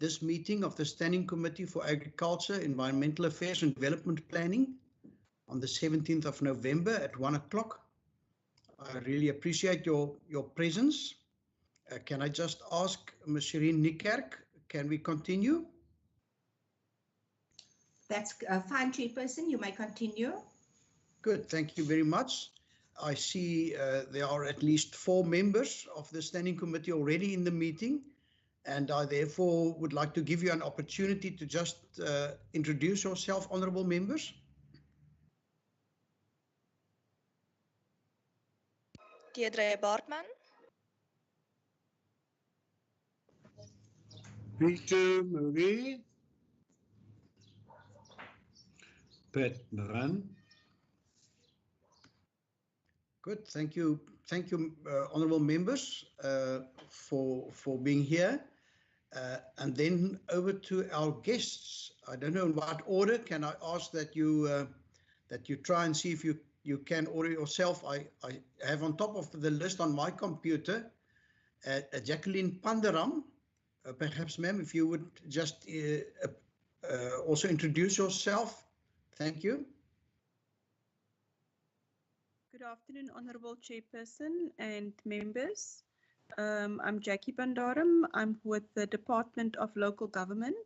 at this meeting of the Standing Committee for Agriculture, Environmental Affairs and Development Planning on the 17th of November at 1 o'clock. I really appreciate your presence. Can I just ask Ms. Shireen Niekerk, can we continue? That's fine, Chairperson. You may continue. Good, thank you very much. I see there are at least 4 members of the Standing Committee already in the meeting, and I therefore would like to give you an opportunity to just introduce yourself, honourable members. Deirdre Bartman. Peter Marie. Pat Maran. Good, thank you, honourable members, for being here. And then over to our guests. I don't know in what order. Can I ask that you try and see if you can order yourself? I have on top of the list on my computer Jacqueline Pandaram. Perhaps, ma'am, if you would just also introduce yourself. Thank you. Good afternoon, Honourable Chairperson and members. I'm Jackie Pandaram. I'm with the Department of Local Government,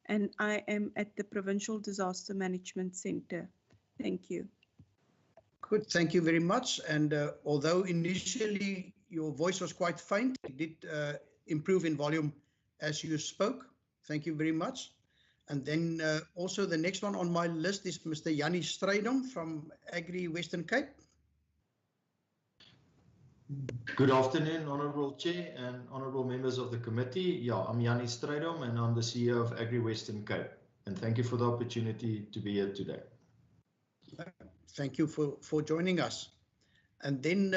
and I am at the Provincial Disaster Management Centre. Thank you. Good, thank you very much. And although initially your voice was quite faint, it did improve in volume as you spoke. Thank you very much. And then also the next one on my list is Mr. Yani Stratum from Agri Western Cape. Good afternoon, Honourable Chair and Honourable members of the committee. Yeah, I'm Yani Stratum and I'm the CEO of Agri Western Cape. And thank you for the opportunity to be here today. Thank you for joining us. And then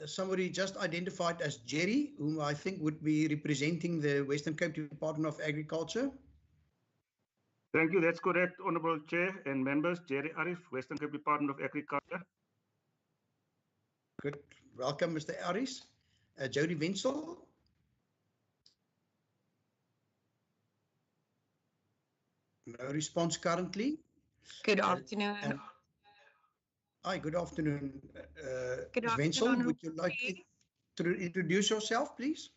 somebody just identified as Jerry, whom I think would be representing the Western Cape Department of Agriculture. Thank you. That's correct, Honourable Chair and members. Jerry Arif, Western Cape Department of Agriculture. Good. Welcome, Mr. Aris. Jody Wenzel. No response currently. Good afternoon. Hi, good afternoon. Good Ms. afternoon. Wenzel, would you like to introduce yourself, please?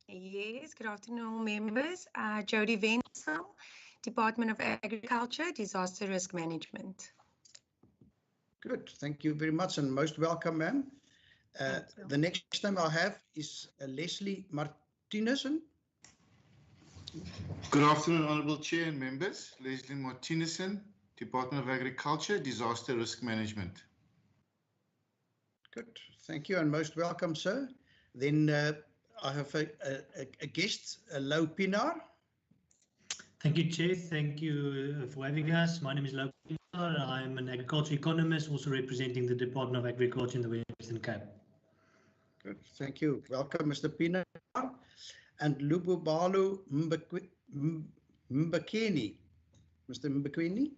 Yes, good afternoon, members. Jody Wenzel, Department of Agriculture, Disaster Risk Management. Good, thank you very much and most welcome, ma'am. The next name I have is Leslie Martinezson. Good afternoon, Honourable Chair and members. Leslie Martinezson, Department of Agriculture, Disaster Risk Management. Good, thank you and most welcome, sir. Then I have a guest, Lau Pinar. Thank you, Chair. Thank you for having us. My name is Lau Pinar. I'm an agriculture economist, also representing the Department of Agriculture in the Western Cape. Good, thank you. Welcome, Mr. Pinar. And Lububalu Mbakeni. Mr. Mbakeni.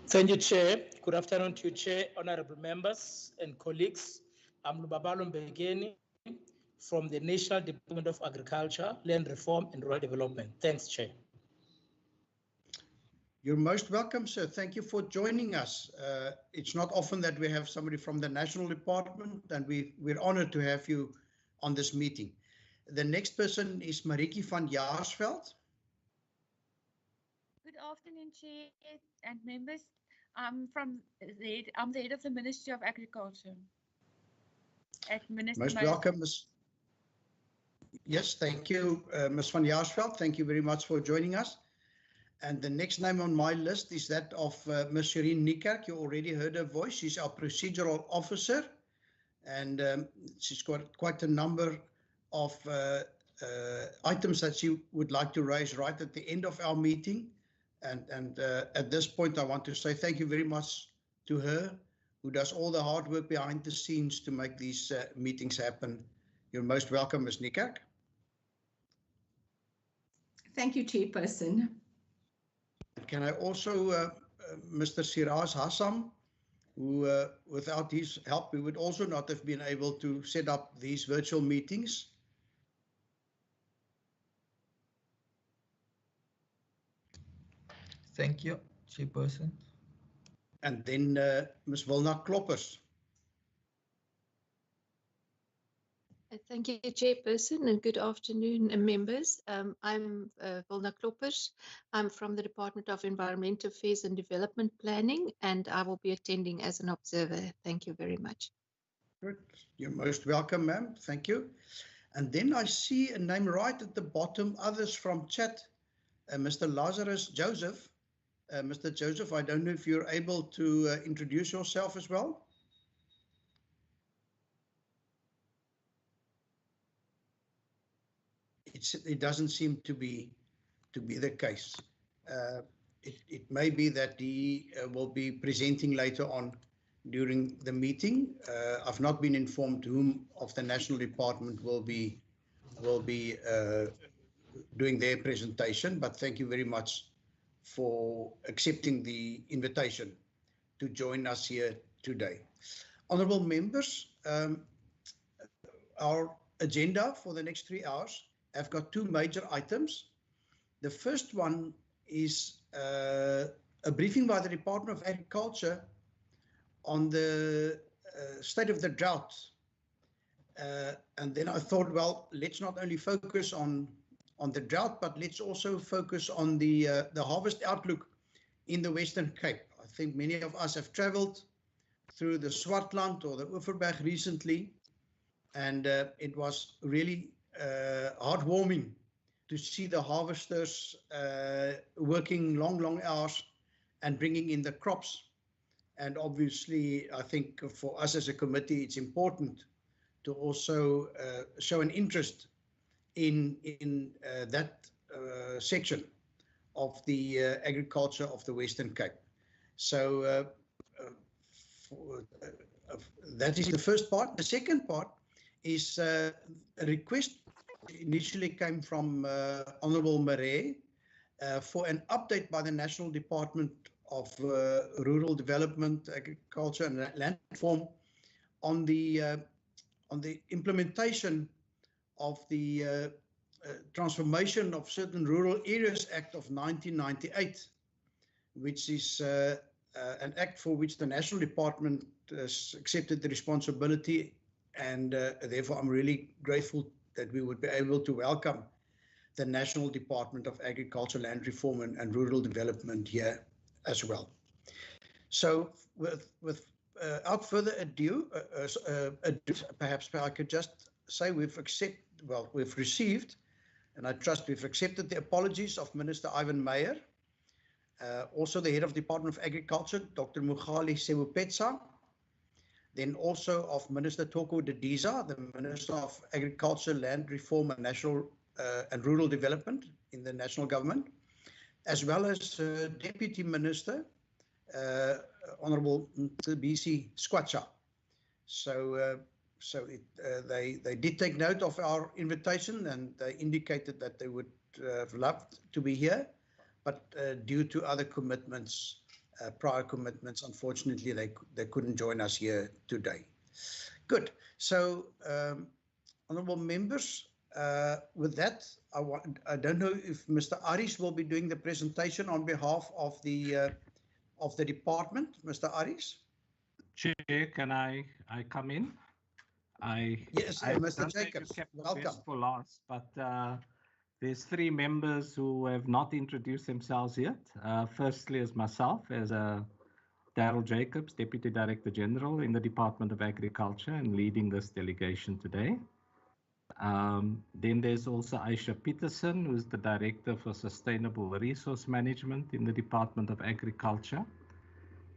Thank you, Chair. Good afternoon to you, Chair, honourable members and colleagues. I'm Lububalu Mbakeni from the National Department of Agriculture, Land Reform and Rural Development. Thanks, Chair. You're most welcome, sir. Thank you for joining us. It's not often that we have somebody from the National Department, and we're honoured to have you on this meeting. The next person is Marieke van Jaarsveld. Good afternoon, Chair and members. I'm the head of the Ministry of Agriculture. Most welcome, Ms. Yes, thank you, Ms. van Jaarsveld. Thank you very much for joining us. And the next name on my list is that of Ms. Shireen Niekerk. You already heard her voice. She's our procedural officer, and she's got quite a number of items that she would like to raise right at the end of our meeting. And at this point, I want to say thank you very much to her, who does all the hard work behind the scenes to make these meetings happen. You're most welcome, Ms. Niekerk. Thank you, Chairperson. Can I also, Mr. Siraz Hassam, who without his help, we would also not have been able to set up these virtual meetings. Thank you, Chairperson. And then Ms. Wilna Kloppers. Thank you, Chairperson, and good afternoon, members. I'm Wilna Kloppers. I'm from the Department of Environmental Affairs and Development Planning, and I will be attending as an observer. Thank you very much. Good. You're most welcome, ma'am. Thank you. And then I see a name right at the bottom, others from chat, Mr. Lazarus Joseph. Mr. Joseph, I don't know if you're able to introduce yourself as well. It doesn't seem to be the case. It may be that he will be presenting later on during the meeting. I've not been informed whom of the National Department will be doing their presentation, but thank you very much for accepting the invitation to join us here today. Honourable members, our agenda for the next 3 hours have got two major items. The first one is a briefing by the Department of Agriculture on the state of the drought. And then I thought, well, let's not only focus on the drought, but let's also focus on the harvest outlook in the Western Cape. I think many of us have travelled through the Swartland or the Oeverberg recently, and it was really heartwarming to see the harvesters working long hours and bringing in the crops. And obviously, I think for us as a committee, it's important to also show an interest in that section of the agriculture of the Western Cape. So that is the first part. The second part is a request initially came from Honourable Marais for an update by the National Department of Rural Development, Agriculture and Land Reform on the implementation of the Transformation of Certain Rural Areas Act of 1998, which is an act for which the National Department has accepted the responsibility, and therefore I'm really grateful that we would be able to welcome the National Department of Agriculture, Land Reform and Rural Development here as well. So without further ado, perhaps I could just say we've received, and I trust we've accepted the apologies of Minister Ivan Meyer, also the Head of Department of Agriculture, Dr. Mugali Sebupetsa, then also of Minister Toko Didiza, the Minister of Agriculture, Land Reform and National and Rural Development in the national government, as well as Deputy Minister, Honourable BC Skwatsha. So they did take note of our invitation, and they indicated that they would have loved to be here, but due to other commitments, prior commitments, unfortunately they couldn't join us here today. Good. So honourable members, with that, I don't know if Mr. Aris will be doing the presentation on behalf of the department. Mr. Aris? Chair, can I come in? Yes, Mr. Jacobs, welcome. For last, but there's three members who have not introduced themselves yet. Firstly, as myself, as Daryl Jacobs, Deputy Director General in the Department of Agriculture and leading this delegation today. Then there's also Aisha Peterson, who's the Director for Sustainable Resource Management in the Department of Agriculture,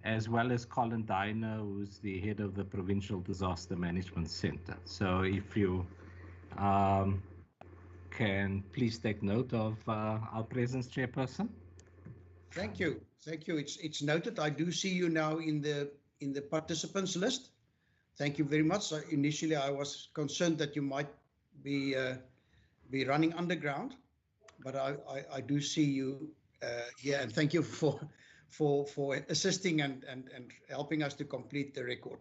as well as Colin Diner, who's the head of the Provincial Disaster Management Centre. So if you can please take note of our presence, Chairperson. Thank you. Thank you. It's noted. I do see you now in the participants list. Thank you very much. Initially, I was concerned that you might be running underground, but I do see you here, and thank you for assisting and helping us to complete the record.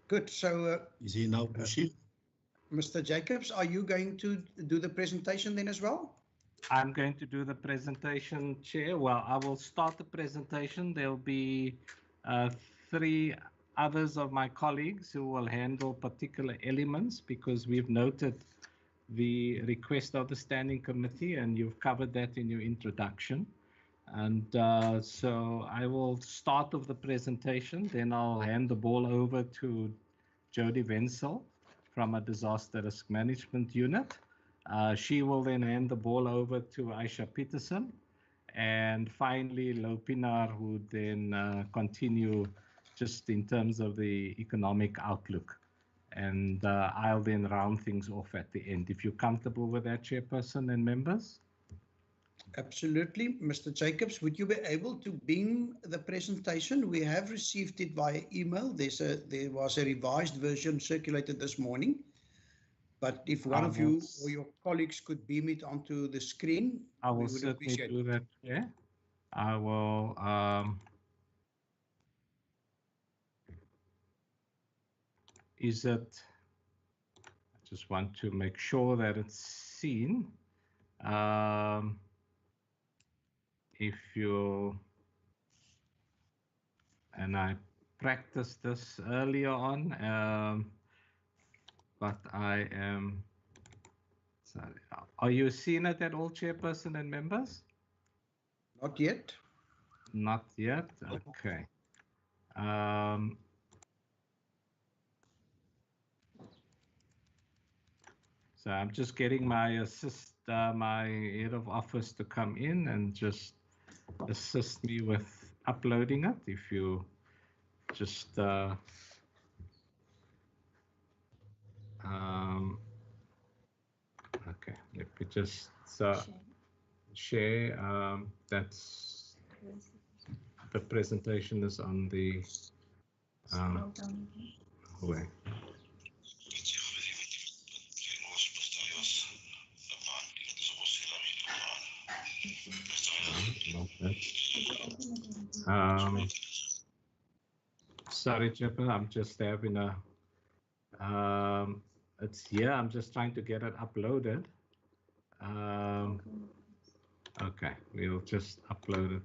Good. So is he now busy? Mr. Jacobs, are you going to do the presentation then as well? I'm going to do the presentation, Chair. Well, I will start the presentation. There'll be 3 others of my colleagues who will handle particular elements because we've noted the request of the Standing Committee and you've covered that in your introduction. And so I will start with the presentation, then I'll hand the ball over to Jody Wenzel from a Disaster Risk Management Unit. She will then hand the ball over to Aisha Peterson, and finally Lopinar, who would then continue just in terms of the economic outlook. And I'll then round things off at the end. If you're comfortable with that, Chairperson and members. Absolutely. Mr. Jacobs, would you be able to beam the presentation? We have received it via email. There was a revised version circulated this morning. But if one of you or your colleagues could beam it onto the screen, I will we would certainly appreciate do it. that. Yeah, I will. Is it? I just want to make sure that it's seen. If you and I practiced this earlier on, but I am. Sorry. Are you seeing it at all, Chairperson and members? Not yet. Not yet. Okay. So I'm just getting my my head of office to come in and just assist me with uploading it. If you just okay, let me just share. That's the presentation is on the way. Sorry, Chipper, I'm just having a it's here. I'm just trying to get it uploaded. Okay, we'll just upload it.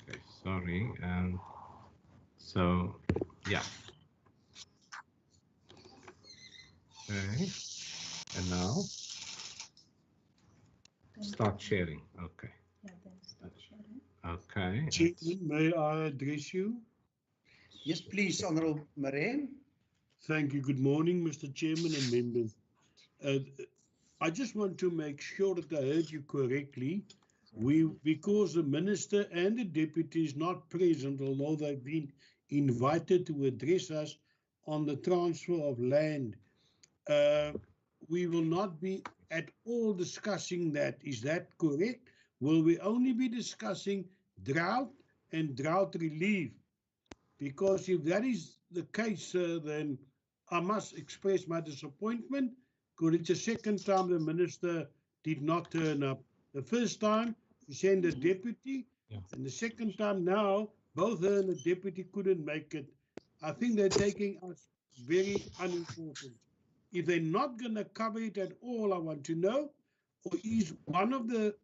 Okay, sorry. So, yeah. Okay, and now start sharing. Okay. Okay. Chairman, may I address you? Yes, please, Honourable Maran. Thank you. Good morning, Mr. Chairman and members. I just want to make sure that I heard you correctly. Because the Minister and the Deputy is not present, although they've been invited to address us on the transfer of land, we will not be at all discussing that. Is that correct? Will we only be discussing drought and drought relief? Because if that is the case, then I must express my disappointment, because it's the second time the Minister did not turn up. The first time he sent a deputy, and the second time now, both her and the deputy couldn't make it. I think they're taking us very unimportant. If they're not going to cover it at all, I want to know, or is one of the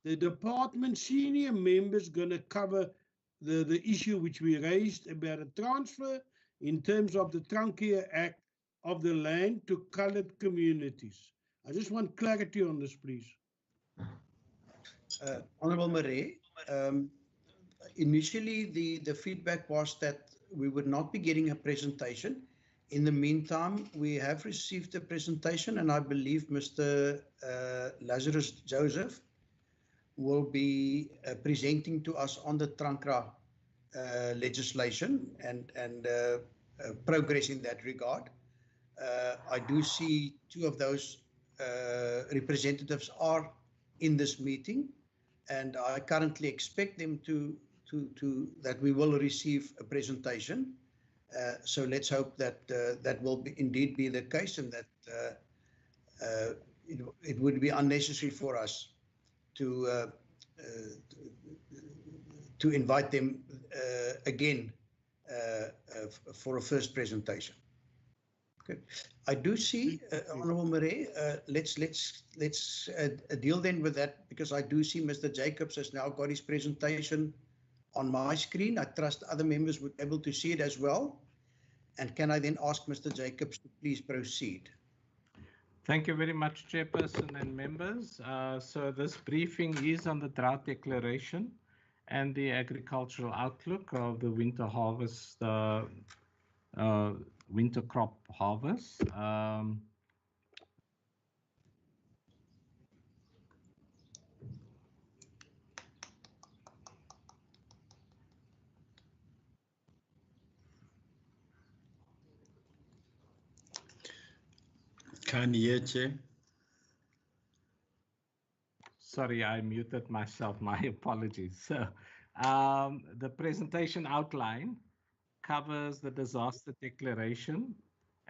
department senior members going to cover the issue which we raised about a transfer in terms of the Trunkier Act of the land to coloured communities? I just want clarity on this, please. Honourable Marais, initially the feedback was that we would not be getting a presentation. In the meantime, we have received a presentation, and I believe Mr. Lazarus Joseph will be presenting to us on the Trankra legislation and progress in that regard. I do see 2 of those representatives are in this meeting, and I currently expect them that we will receive a presentation. So let's hope that that will indeed be the case, and that it would be unnecessary for us to invite them again for a first presentation. Good. I do see, Honourable Marais, let's deal then with that, because I do see Mr. Jacobs has now got his presentation on my screen. I trust other members would be able to see it as well. And can I then ask Mr. Jacobs to please proceed? Thank you very much, Chairperson and members. So this briefing is on the drought declaration and the agricultural outlook of the winter harvest, winter crop harvest. Can't hear, Chair. Sorry, I muted myself. My apologies. So, the presentation outline covers the disaster declaration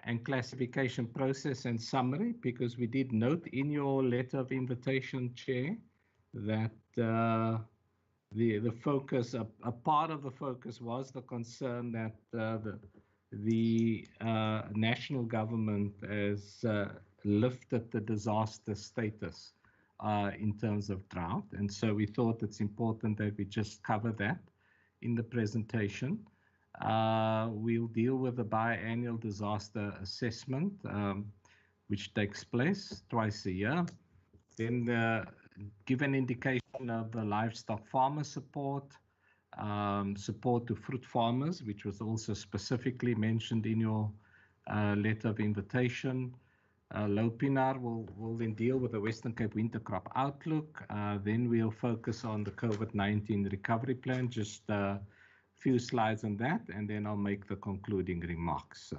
and classification process and summary, because we did note in your letter of invitation, Chair, that the focus, a part of the focus was the concern that the national government has lifted the disaster status in terms of drought. And so we thought it's important that we just cover that in the presentation. We'll deal with the biannual disaster assessment, which takes place twice a year. Then give an indication of the livestock farmer support, support to fruit farmers, which was also specifically mentioned in your letter of invitation. Lopinar will then deal with the Western Cape winter crop outlook. Then we'll focus on the COVID-19 recovery plan, just a few slides on that, and then I'll make the concluding remarks.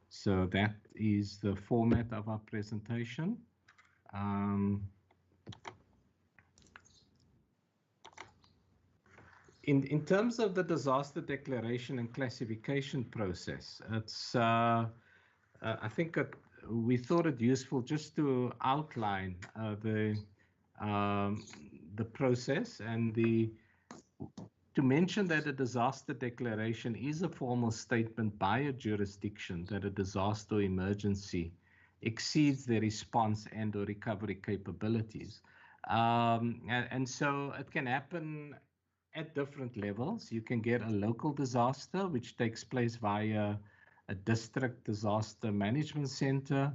So that is the format of our presentation. In terms of the disaster declaration and classification process, it's I think we thought it useful just to outline the process and to mention that a disaster declaration is a formal statement by a jurisdiction that a disaster or emergency exceeds their response and or recovery capabilities. And so it can happen at different levels. You can get a local disaster, which takes place via a district disaster management center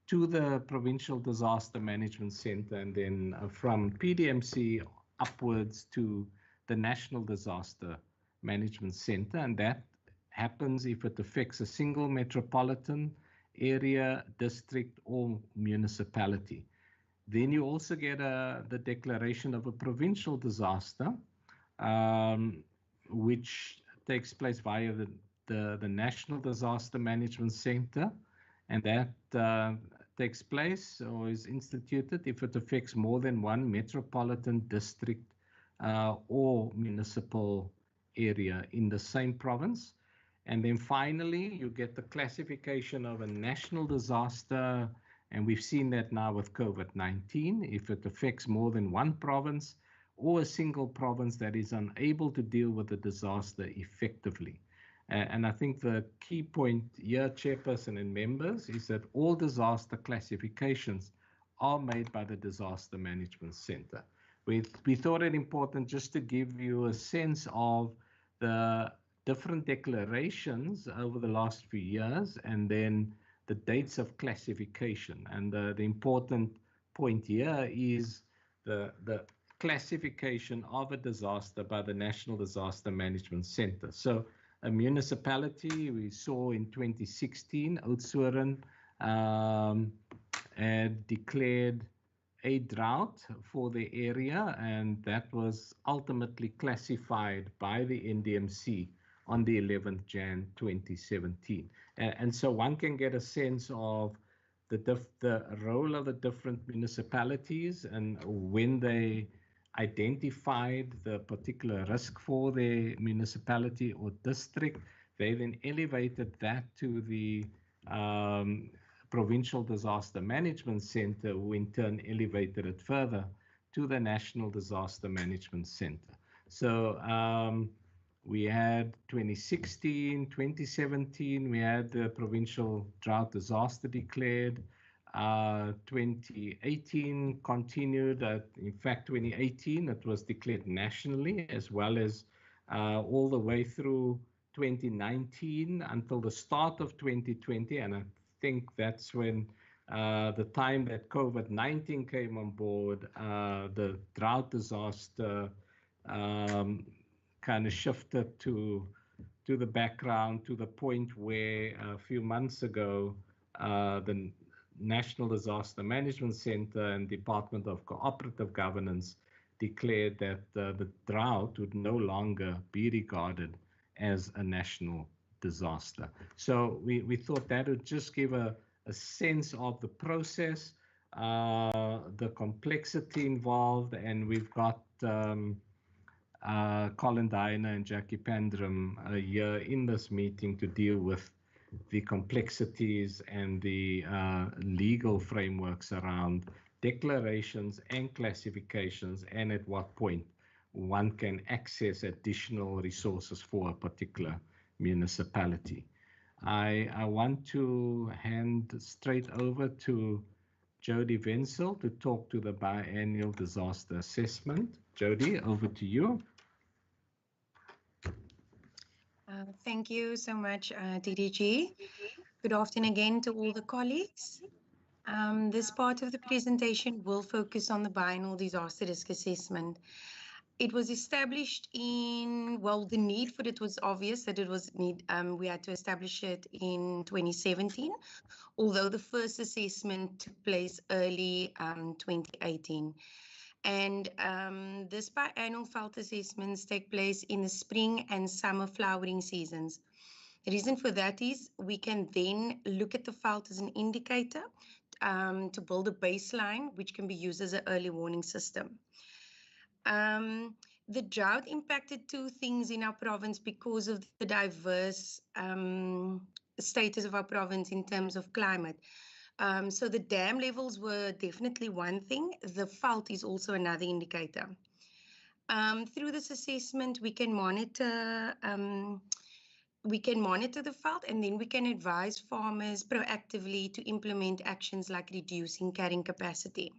to the provincial disaster management center, and then from PDMC upwards to the national disaster management center. And that happens if it affects a single metropolitan area, district, or municipality. Then you also get the declaration of a provincial disaster, which takes place via the National Disaster Management Center, and that takes place or is instituted if it affects more than one metropolitan district or municipal area in the same province. And then finally, you get the classification of a national disaster, and we've seen that now with COVID-19, if it affects more than one province or a single province that is unable to deal with the disaster effectively. And I think the key point here, Chairperson and members, is that all disaster classifications are made by the Disaster Management Center. We thought it important just to give you a sense of the different declarations over the last few years, and then the dates of classification. And the important point here is the classification of a disaster by the National Disaster Management Center. So a municipality, we saw in 2016, Oudtshoorn had declared a drought for the area, and that was ultimately classified by the NDMC on the 11th Jan 2017. And so one can get a sense of the role of the different municipalities, and when they identified the particular risk for their municipality or district, they then elevated that to the Provincial Disaster Management Center, who in turn elevated it further to the National Disaster Management Center. So We had 2016, 2017, we had the provincial drought disaster declared. 2018 continued. In fact, 2018, it was declared nationally, as well as all the way through 2019 until the start of 2020. And I think that's when the time that COVID-19 came on board, the drought disaster kind of shifted to the background, to the point where a few months ago, the National Disaster Management Center and Department of Cooperative Governance declared that the drought would no longer be regarded as a national disaster. So we thought that would just give a sense of the process, the complexity involved, and we've got Colin Diner and Jackie Pandrum here in this meeting to deal with the complexities and the legal frameworks around declarations and classifications, and at what point one can access additional resources for a particular municipality. I want to hand straight over to Jody Wenzel to talk to the biannual disaster assessment. Jody, over to you. Thank you so much, DDG. Good afternoon again to all the colleagues. This part of the presentation will focus on the biannual disaster risk assessment. It was established in, well, the need for it was obvious that it was we had to establish it in 2017, although the first assessment took place early 2018. And this biannual veld assessments take place in the spring and summer flowering seasons. The reason for that is we can then look at the veld as an indicator to build a baseline, which can be used as an early warning system. The drought impacted two things in our province because of the diverse status of our province in terms of climate. So the dam levels were definitely one thing. The veld is also another indicator. Through this assessment, we can monitor the veld, and then we can advise farmers proactively to implement actions like reducing carrying capacity,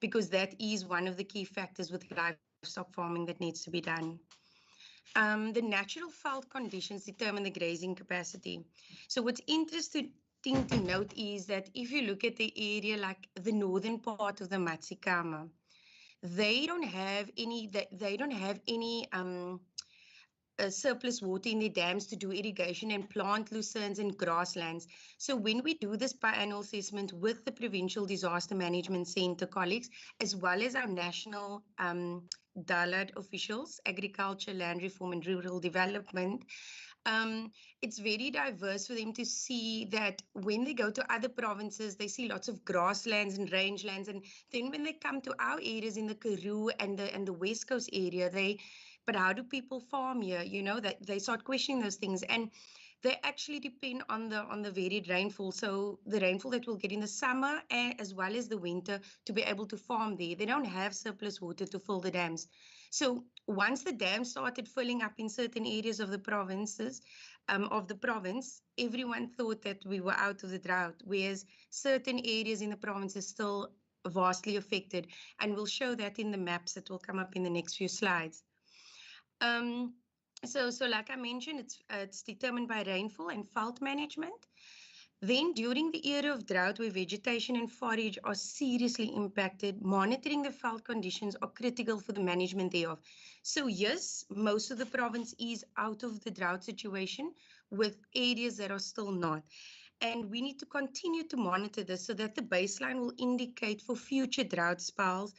because that is one of the key factors with livestock farming that needs to be done. The natural veld conditions determine the grazing capacity. So what's interesting to note is that if you look at the area like the northern part of the Matsikama, they don't have any surplus water in their dams to do irrigation and plant lucernes and grasslands. So when we do this biannual assessment with the Provincial Disaster Management Center colleagues, as well as our national DALAD officials, Agriculture, Land Reform and Rural Development, it's very diverse for them to see that when they go to other provinces, they see lots of grasslands and rangelands. And then when they come to our areas in the Karoo and the West Coast area, but how do people farm here? You know, that they start questioning those things, and they actually depend on the varied rainfall. So the rainfall that we'll get in the summer as well as the winter to be able to farm there. They don't have surplus water to fill the dams. So once the dams started filling up in certain areas of the provinces, everyone thought that we were out of the drought, whereas certain areas in the province are still vastly affected. And we'll show that in the maps that will come up in the next few slides. So like I mentioned, it's determined by rainfall and veld management. Then during the era of drought, where vegetation and forage are seriously impacted, monitoring the veld conditions are critical for the management thereof. So yes, most of the province is out of the drought situation, with areas that are still not. And we need to continue to monitor this so that the baseline will indicate for future drought spells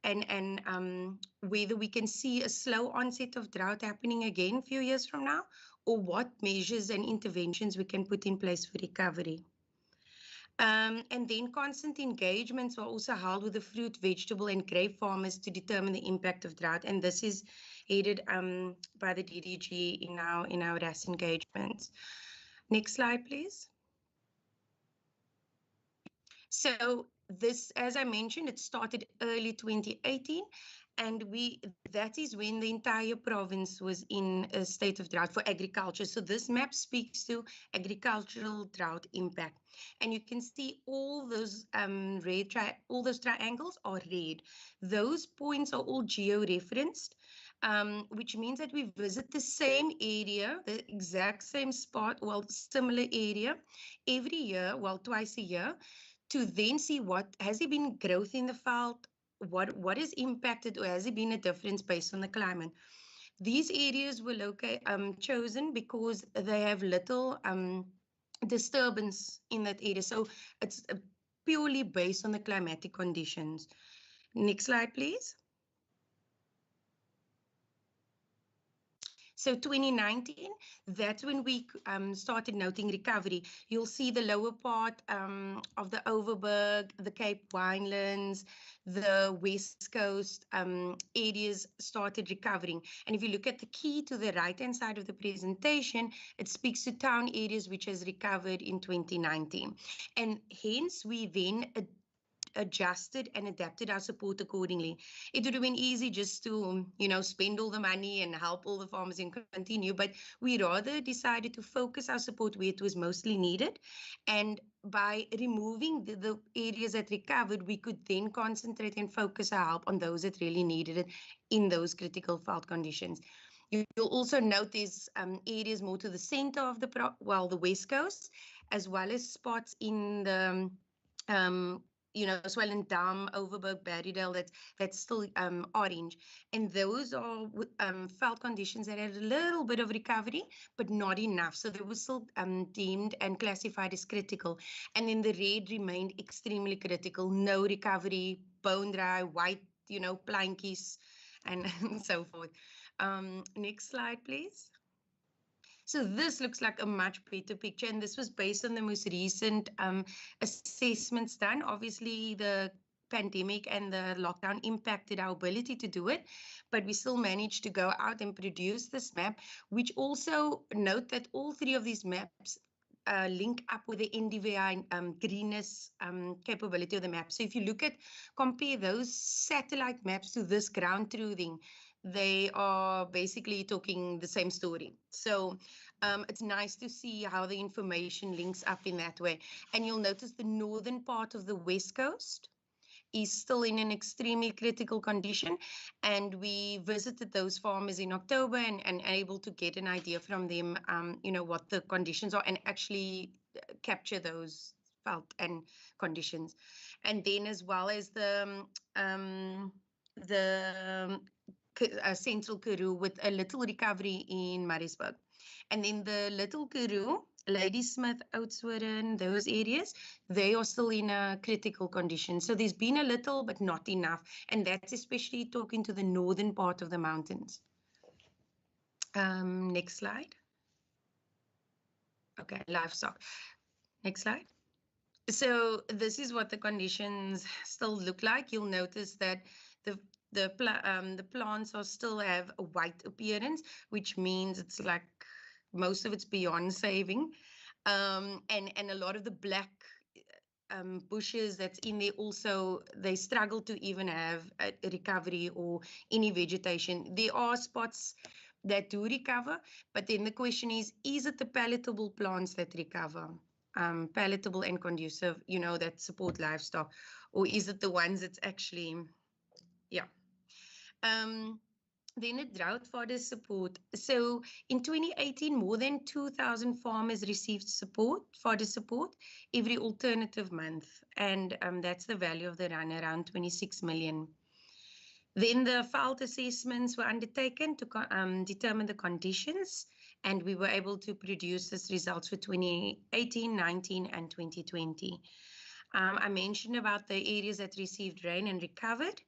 and whether we can see a slow onset of drought happening again a few years from now, or what measures and interventions we can put in place for recovery. And then constant engagements are also held with the fruit, vegetable and grape farmers to determine the impact of drought. And this is headed by the DDG in our RAS engagements. Next slide, please. So this, as I mentioned, it started early 2018, And that is when the entire province was in a state of drought for agriculture. So this map speaks to agricultural drought impact. And you can see all those all those triangles are red. Those points are all geo-referenced, which means that we visit the same area, the exact same spot, well, similar area every year, well, twice a year, to then see what has there been growth in the veld, what is impacted, or has there been a difference based on the climate. These areas were chosen because they have little disturbance in that area. So it's purely based on the climatic conditions. Next slide, please. So 2019, that's when we started noting recovery. You'll see the lower part of the Overberg, the Cape Winelands, the West Coast areas started recovering. And if you look at the key to the right-hand side of the presentation, it speaks to town areas which has recovered in 2019. And hence, we then adjusted and adapted our support accordingly. It would have been easy just to, spend all the money and help all the farmers and continue, but we rather decided to focus our support where it was mostly needed. And by removing the areas that recovered, we could then concentrate and focus our help on those that really needed it in those critical veld conditions. You'll also note there's areas more to the center of the West Coast, as well as spots in the Swellendam, Overberg, Barrydale, that's still orange. And those are veld conditions that had a little bit of recovery, but not enough. So they were still deemed and classified as critical. And then the red remained extremely critical. No recovery, bone dry, white, plankies, and so forth. Next slide, please. So this looks like a much better picture, and this was based on the most recent assessments done. Obviously, the pandemic and the lockdown impacted our ability to do it, but we still managed to go out and produce this map, which also note that all three of these maps link up with the NDVI greenness capability of the map. So if you compare those satellite maps to this ground truthing, they are basically talking the same story. So it's nice to see how the information links up in that way. And you'll notice the northern part of the West Coast is still in an extremely critical condition. And we visited those farmers in October and able to get an idea from them, what the conditions are and actually capture those veld and conditions. And then as well as the Central Karoo with a little recovery in Maritzburg. And then the Little Karoo, Ladysmith, Oudtshoorn, those areas, they are still in a critical condition. So there's been a little, but not enough. And that's especially talking to the northern part of the mountains. Next slide. Okay, livestock. Next slide. So this is what the conditions still look like. You'll notice that the plants still have a white appearance, which means it's like most of it's beyond saving. And a lot of the black bushes that's in there also, they struggle to even have a recovery or any vegetation. There are spots that do recover, but then the question is it the palatable plants that recover? Palatable and conducive, that support livestock, or is it the ones that's actually, Then the drought fodder support. So in 2018, more than 2,000 farmers received fodder support every alternative month. And that's the value of the run, around 26 million. Then the veld assessments were undertaken to determine the conditions, and we were able to produce these results for 2018, 19, and 2020. I mentioned about the areas that received rain and recovered.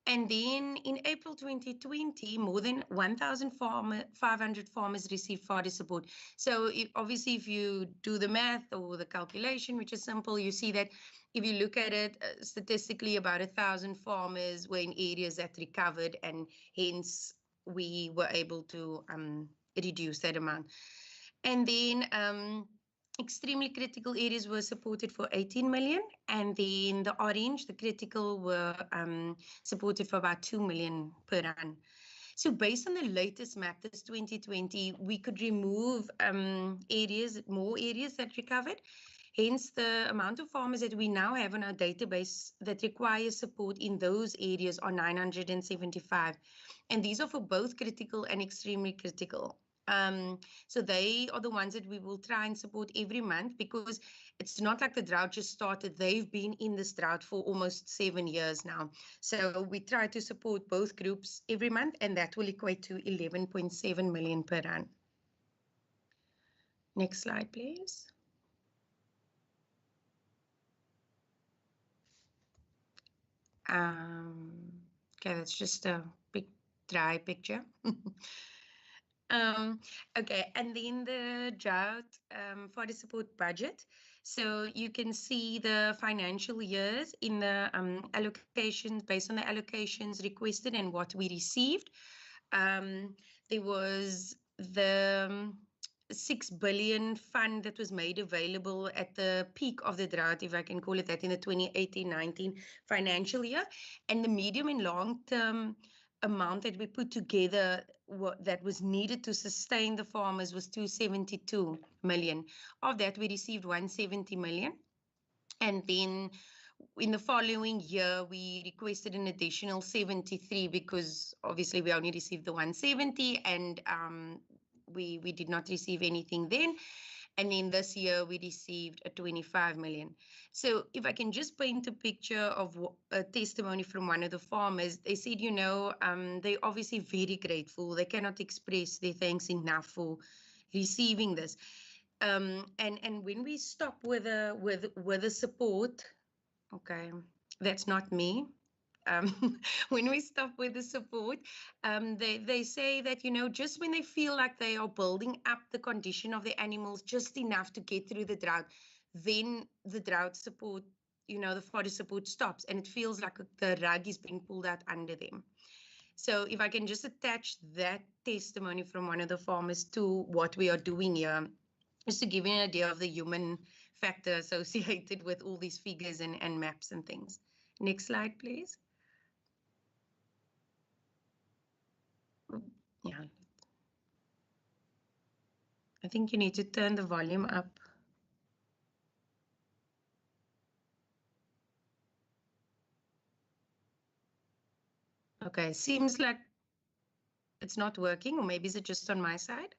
And then in April 2020, more than 1,500 farmers received fodder support. So obviously, if you do the math or the calculation, which is simple, you see that if you look at it statistically, about 1,000 farmers were in areas that recovered, and hence we were able to reduce that amount. And then extremely critical areas were supported for 18 million, and then the orange, the critical, were supported for about 2 million per annum. So based on the latest map, this 2020, we could remove more areas that recovered. Hence, the amount of farmers that we now have on our database that require support in those areas are 975. And these are for both critical and extremely critical. So they are the ones that we will try and support every month, because it's not like the drought just started. They've been in this drought for almost 7 years now. So we try to support both groups every month, and that will equate to 11.7 million per annum. Next slide, please. Okay, that's just a big dry picture. Okay, and then the drought for the support budget. So you can see the financial years in the allocations, based on the allocations requested and what we received. There was the 6 billion fund that was made available at the peak of the drought, if I can call it that, in the 2018-19 financial year. And the medium and long-term amount that we put together that was needed to sustain the farmers was 272 million. Of that, we received 170 million. And then in the following year, we requested an additional 73, because obviously we only received the 170, and we did not receive anything then. And then this year we received a 25 million. So if I can just paint a picture of a testimony from one of the farmers, they said, you know, they're obviously very grateful. They cannot express their thanks enough for receiving this. And when we stop with the support, okay, that's not me. When we stop with the support, they say that, you know, just when they feel like they are building up the condition of the animals just enough to get through the drought, then the drought support, you know, the fodder support stops, and it feels like the rug is being pulled out under them. So if I can just attach that testimony from one of the farmers to what we are doing here, just to give you an idea of the human factor associated with all these figures and maps and things. Next slide, please. Yeah. I think you need to turn the volume up. Okay, seems like it's not working, or maybe is it just on my side?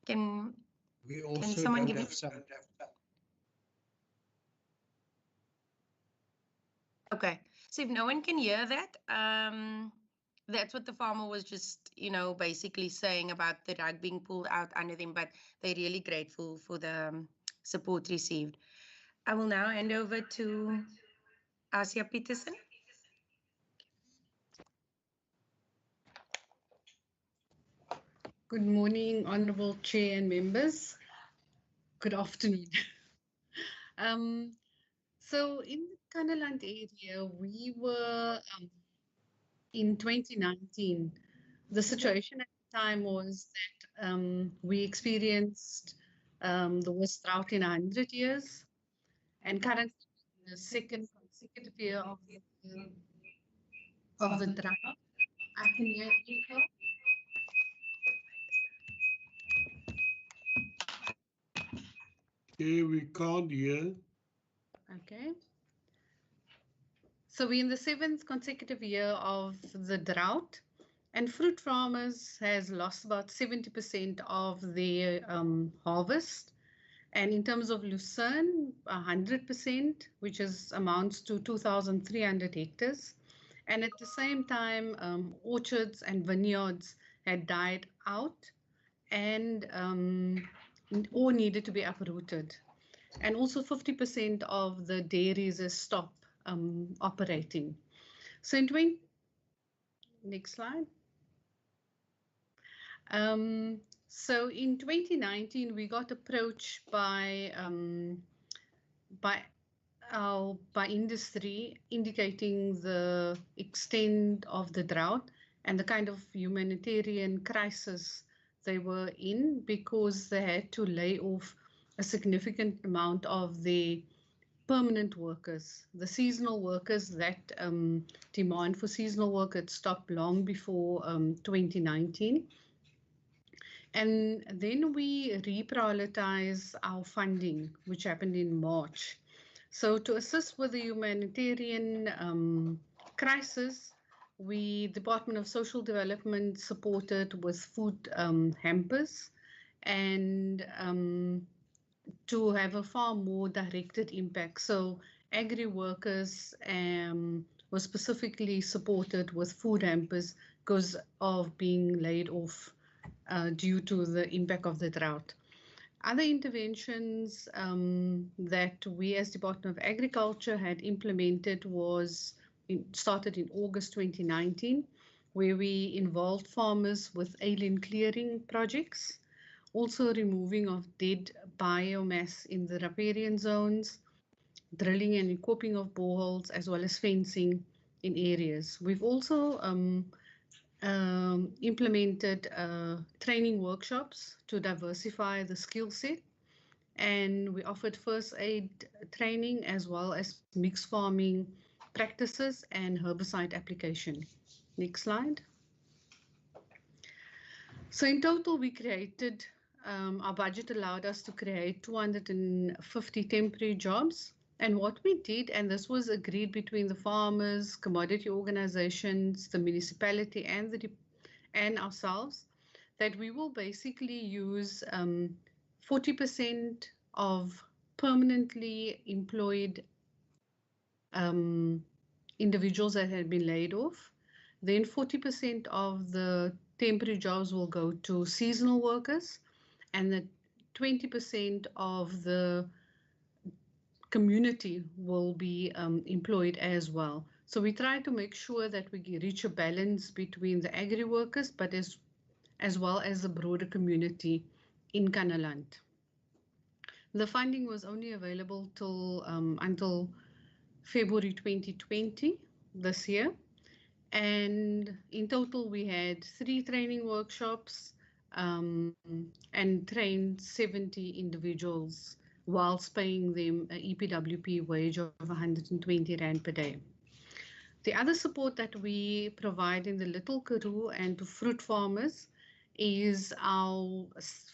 Can someone give me? Okay, so if no one can hear that, that's what the farmer was just, you know, basically saying about the rug being pulled out under them, but they're really grateful for the support received. I will now hand over to Asia Peterson. Good morning, Honourable Chair and members. Good afternoon. So in the Kannaland area, we were in 2019. The situation at the time was that we experienced the worst drought in 100 years, and currently the second consecutive year of the drought. I can hear echo. Okay, we can't hear. Okay. So we're in the 7th consecutive year of the drought, and fruit farmers has lost about 70% of their harvest. And in terms of Lucerne, 100%, which amounts to 2,300 hectares. And at the same time, orchards and vineyards had died out and or needed to be uprooted. And also 50% of the dairies has stopped operating. So in next slide. So in 2019, we got approached by industry, indicating the extent of the drought and the kind of humanitarian crisis they were in because they had to lay off a significant amount of the permanent workers. The seasonal workers, that demand for seasonal work had stopped long before 2019. And then we reprioritize our funding, which happened in March. So to assist with the humanitarian crisis, we, Department of Social Development, supported with food hampers and to have a far more directed impact. So Agri workers were specifically supported with food hampers because of being laid off due to the impact of the drought. Other interventions that we as Department of Agriculture had implemented started in August 2019, where we involved farmers with alien clearing projects, also removing of dead biomass in the riparian zones, drilling and equipping of boreholes, as well as fencing in areas. We've also implemented training workshops to diversify the skill set, and we offered first aid training as well as mixed farming practices and herbicide application. Next slide. So in total, we created, our budget allowed us to create 250 temporary jobs. And what we did, and this was agreed between the farmers, commodity organizations, the municipality, and ourselves, that we will basically use 40% of permanently employed individuals that had been laid off. Then 40% of the temporary jobs will go to seasonal workers, and the 20% of the community will be employed as well. So we try to make sure that we reach a balance between the agri workers, but as well as the broader community in Kanaland. The funding was only available until February 2020 this year. And in total, we had 3 training workshops and trained 70 individuals whilst paying them an EPWP wage of 120 Rand per day. The other support that we provide in the Little Karoo and to fruit farmers is our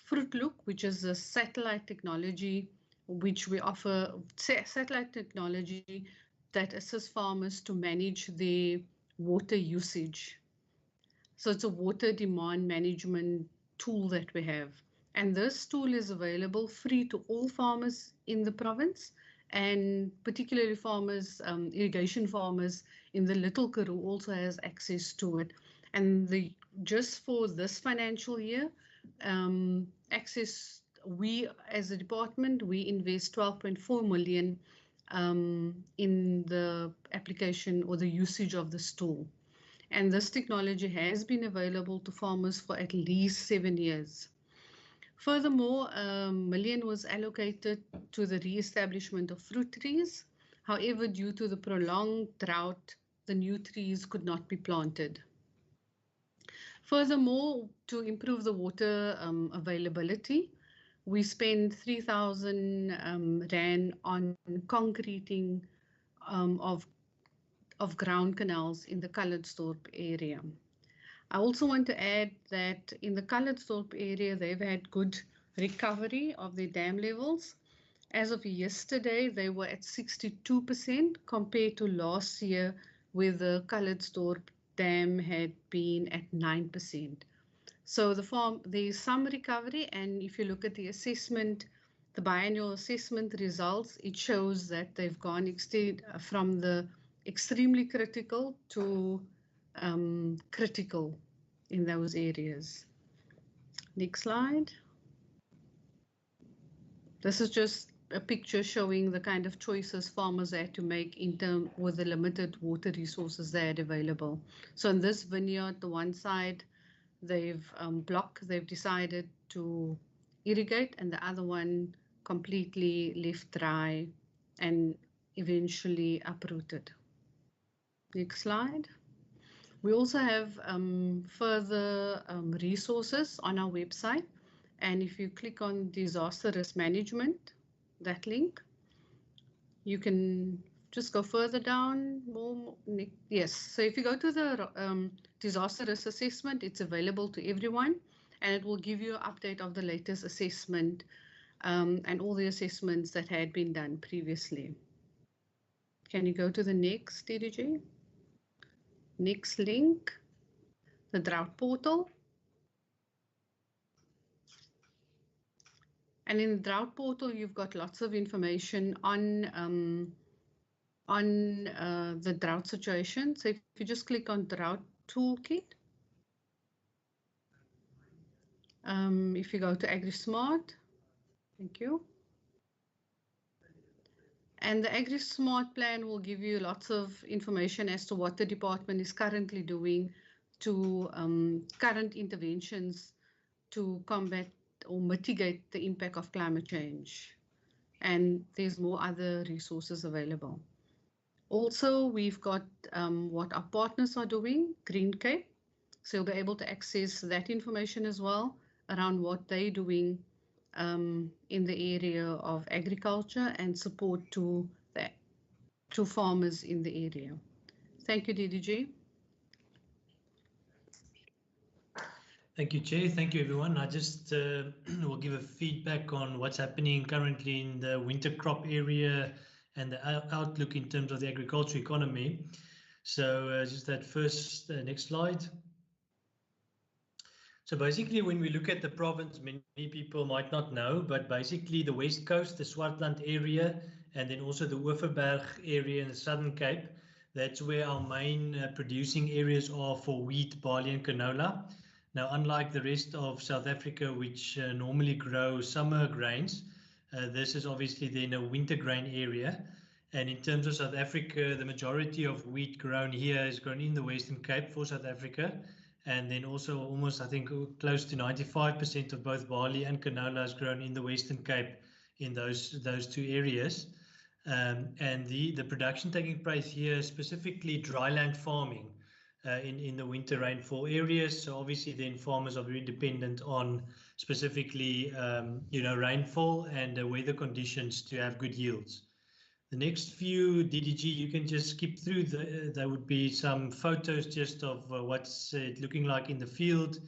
Fruit Look, which is a satellite technology, which we offer satellite technology that assists farmers to manage their water usage. So it's a water demand management tool that we have. And this tool is available free to all farmers in the province, and particularly farmers, irrigation farmers in the Little Karoo also has access to it. And just for this financial year, we as a department, we invest 12.4 million in the application or the usage of this tool. And this technology has been available to farmers for at least 7 years. Furthermore, $1 million was allocated to the re-establishment of fruit trees. However, due to the prolonged drought, the new trees could not be planted. Furthermore, to improve the water availability, we spent 3,000 Rand on concreting of ground canals in the Calitzdorp area. I also want to add that in the Calitzdorp area, they've had good recovery of their dam levels. As of yesterday, they were at 62% compared to last year, where the Calitzdorp dam had been at 9%. So there's some recovery, and if you look at the assessment, the biannual assessment results, it shows that they've gone from the extremely critical to critical in those areas. Next slide. This is just a picture showing the kind of choices farmers had to make with the limited water resources they had available. So in this vineyard, the one side they've decided to irrigate, and the other one completely left dry and eventually uprooted. Next slide. We also have further resources on our website. And if you click on disaster risk management, that link, you can just go further down. Yes, so if you go to the disaster risk assessment, it's available to everyone, and it will give you an update of the latest assessment and all the assessments that had been done previously. Can you go to the next, DDG? Next link, the Drought Portal. And in the Drought Portal, you've got lots of information on the drought situation. So if you just click on Drought Toolkit, if you go to Agri Smart, thank you. And the Agri Smart plan will give you lots of information as to what the department is currently doing to current interventions to combat or mitigate the impact of climate change. And there's more other resources available. Also, we've got what our partners are doing, Green Cape. So you'll be able to access that information as well around what they're doing in the area of agriculture and support to farmers in the area. Thank you, DDG. Thank you, Chair. Thank you, everyone. I just will give a feedback on what's happening currently in the winter crop area and the outlook in terms of the agriculture economy. So just that first, next slide. So basically, when we look at the province, many people might not know, but basically the West Coast, the Swartland area, and then also the Oeverberg area in the Southern Cape, that's where our main producing areas are for wheat, barley and canola. Now, unlike the rest of South Africa, which normally grow summer grains, this is obviously then a winter grain area. And in terms of South Africa, the majority of wheat grown here is grown in the Western Cape for South Africa. And then also almost, I think, close to 95% of both barley and canola is grown in the Western Cape in those two areas. And the production taking place here, specifically dryland farming in the winter rainfall areas. So obviously then farmers are very dependent on specifically, rainfall and weather conditions to have good yields. The next few, DDG, you can just skip through. There would be some photos just of what's it looking like in the field.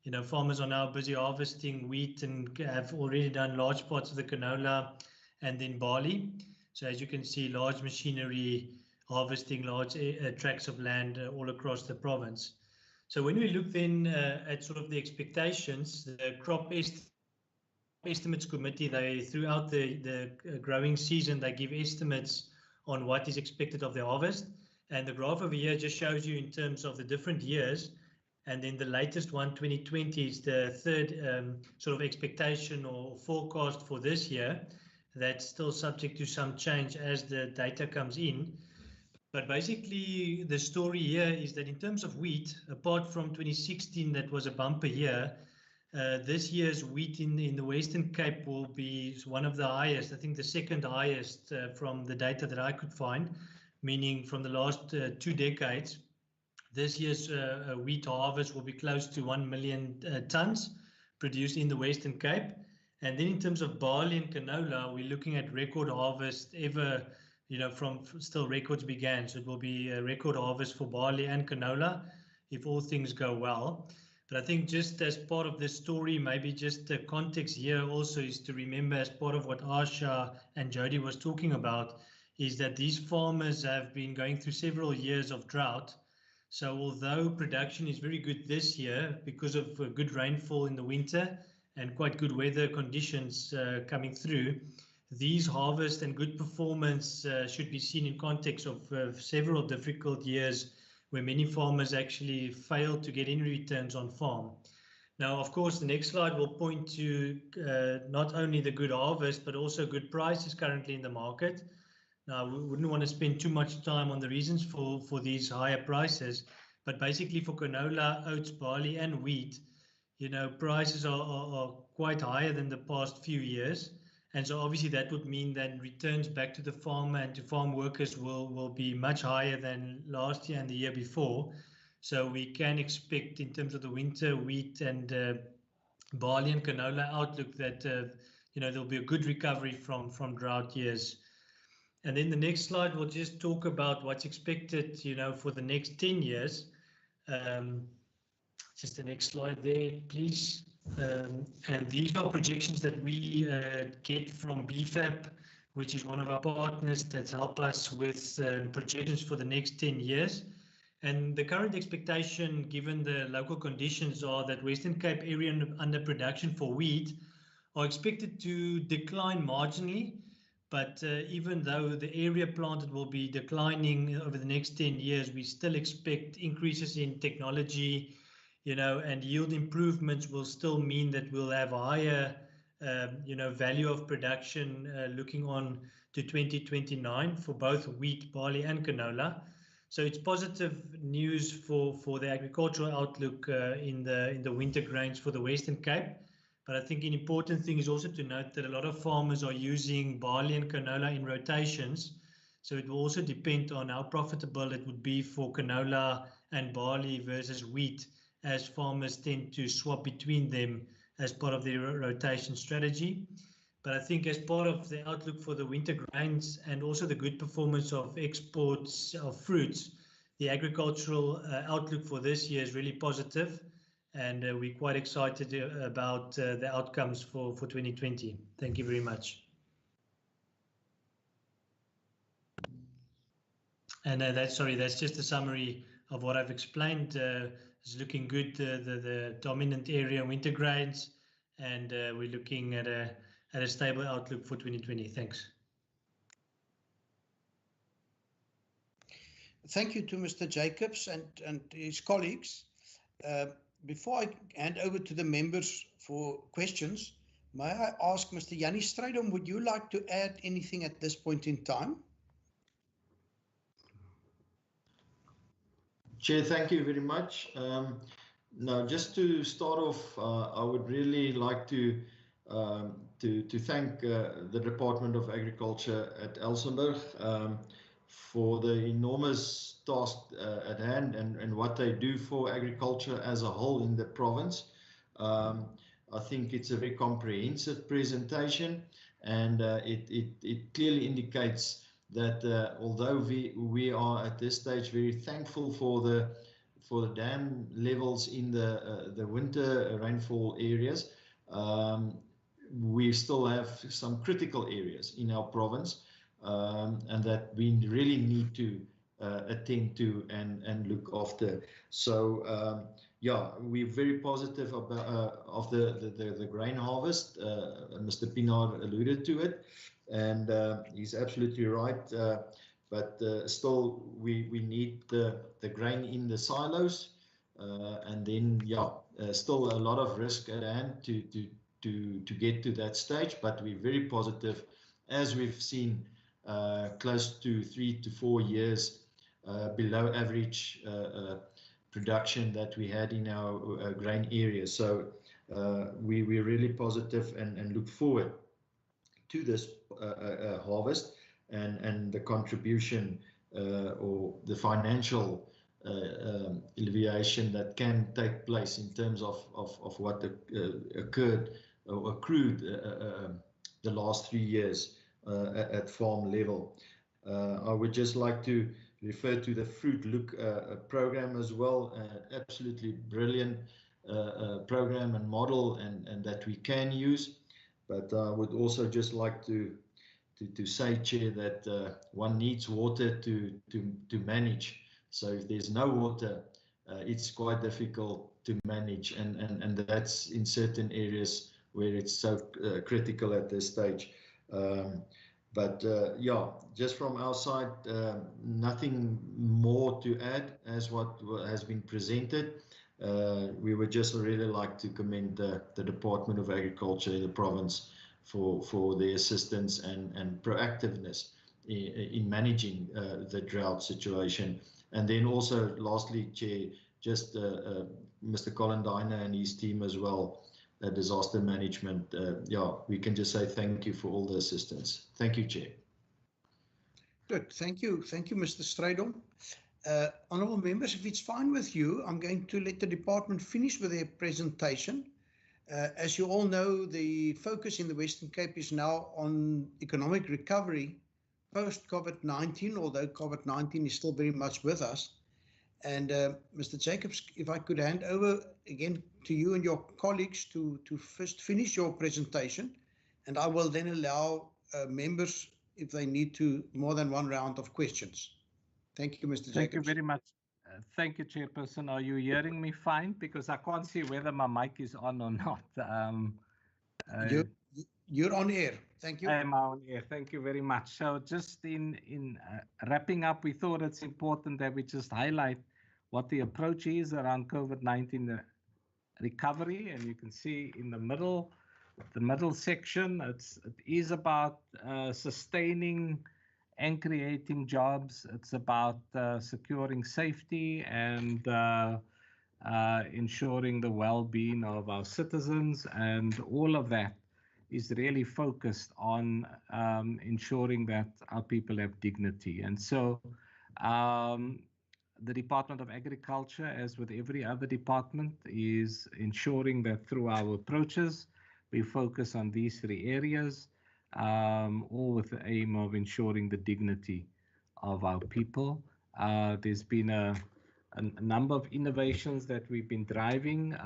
You know, farmers are now busy harvesting wheat and have already done large parts of the canola and then barley. So as you can see, large machinery harvesting large tracts of land all across the province. So when we look then at sort of the expectations, the crop estimates committee, they throughout the growing season, they give estimates on what is expected of the harvest. And the graph over here just shows you in terms of the different years. And then the latest one, 2020, is the third sort of expectation or forecast for this year. That's still subject to some change as the data comes in. But basically, the story here is that in terms of wheat, apart from 2016, that was a bumper year, this year's wheat in the Western Cape will be one of the highest, I think the second highest from the data that I could find, meaning from the last 2 decades. This year's wheat harvest will be close to 1 million tons produced in the Western Cape. And then in terms of barley and canola, we're looking at record harvest ever, from still records began. So it will be a record harvest for barley and canola if all things go well. But I think just as part of this story, maybe just the context here also is to remember, as part of what Asha and Jody was talking about, is that these farmers have been going through several years of drought. So although production is very good this year because of good rainfall in the winter and quite good weather conditions coming through, these harvest and good performance should be seen in context of several difficult years where many farmers actually fail to get any returns on farm. Now, of course, the next slide will point to not only the good harvest, but also good prices currently in the market. Now, we wouldn't want to spend too much time on the reasons for these higher prices, but basically for canola, oats, barley and wheat, prices are quite higher than the past few years. And so obviously that would mean that returns back to the farmer and to farm workers will be much higher than last year and the year before. So we can expect in terms of the winter wheat and barley and canola outlook that there'll be a good recovery from drought years. And then the next slide will just talk about what's expected, for the next 10 years. Just the next slide there, please. And these are projections that we get from BFAP, which is one of our partners that's helped us with projections for the next 10 years. And the current expectation, given the local conditions, are that Western Cape area under production for wheat are expected to decline marginally. But even though the area planted will be declining over the next 10 years, we still expect increases in technology, and yield improvements will still mean that we'll have a higher, value of production looking on to 2029 for both wheat, barley, and canola. So it's positive news for the agricultural outlook in the winter grains for the Western Cape. But I think an important thing is also to note that a lot of farmers are using barley and canola in rotations. So it will also depend on how profitable it would be for canola and barley versus wheat, as farmers tend to swap between them as part of their rotation strategy. But I think as part of the outlook for the winter grains and also the good performance of exports of fruits, the agricultural outlook for this year is really positive. And we're quite excited about the outcomes for 2020. Thank you very much. And that's just a summary of what I've explained. It's looking good, the dominant area winter grains, and we're looking at a stable outlook for 2020. Thanks. Thank you to Mr. Jacobs and his colleagues. Before I hand over to the members for questions, may I ask Mr. Yani Stratum, would you like to add anything at this point in time? Chair, thank you very much. Now, just to start off, I would really like to thank the Department of Agriculture at Elsenburg for the enormous task at hand and what they do for agriculture as a whole in the province. I think it's a very comprehensive presentation, and it clearly indicates that although we are at this stage very thankful for the dam levels in the winter rainfall areas, we still have some critical areas in our province, and that we really need to attend to and look after. So yeah, we're very positive about of the grain harvest. Mr. Pinaar alluded to it, and he's absolutely right. But still, we need the grain in the silos, and then yeah, still a lot of risk at hand to get to that stage. But we're very positive, as we've seen close to 3 to 4 years below average production that we had in our grain area. So we're really positive and look forward to this harvest and the contribution or the financial alleviation that can take place in terms of what occurred or accrued the last 3 years at farm level. I would just like to refer to the Fruit Look program as well. Absolutely brilliant program and model, and that we can use. But I would also just like to say, Chair, that one needs water to manage. So if there's no water, it's quite difficult to manage, and that's in certain areas where it's so critical at this stage. But yeah, just from our side, nothing more to add as what has been presented. We would just really like to commend the Department of Agriculture in the province for their assistance and proactiveness in managing the drought situation. And then also, lastly, Chair, just Mr. Colin Diner and his team as well, disaster management. Yeah, we can just say thank you for all the assistance. Thank you, Chair. Good. Thank you. Thank you, Mr. Stratum. Honourable members, if it's fine with you, I'm going to let the department finish with their presentation. As you all know, the focus in the Western Cape is now on economic recovery post-COVID-19, although COVID-19 is still very much with us. And Mr. Jacobs, if I could hand over again to you and your colleagues to first finish your presentation, and I will then allow members, if they need to, more than one round of questions. Thank you, Mr. Jacobs. Thank you very much. Thank you, Chairperson. Are you hearing me fine? Because I can't see whether my mic is on or not. You're on air. Thank you. I am on air. Thank you very much. So just in wrapping up, we thought it's important that we just highlight what the approach is around COVID-19 recovery. And you can see in the middle section, it is about sustaining and creating jobs. It's about securing safety and ensuring the well-being of our citizens, and all of that is really focused on ensuring that our people have dignity. And so the Department of Agriculture, as with every other department, is ensuring that through our approaches, we focus on these three areas, all with the aim of ensuring the dignity of our people. There's been a number of innovations that we've been driving,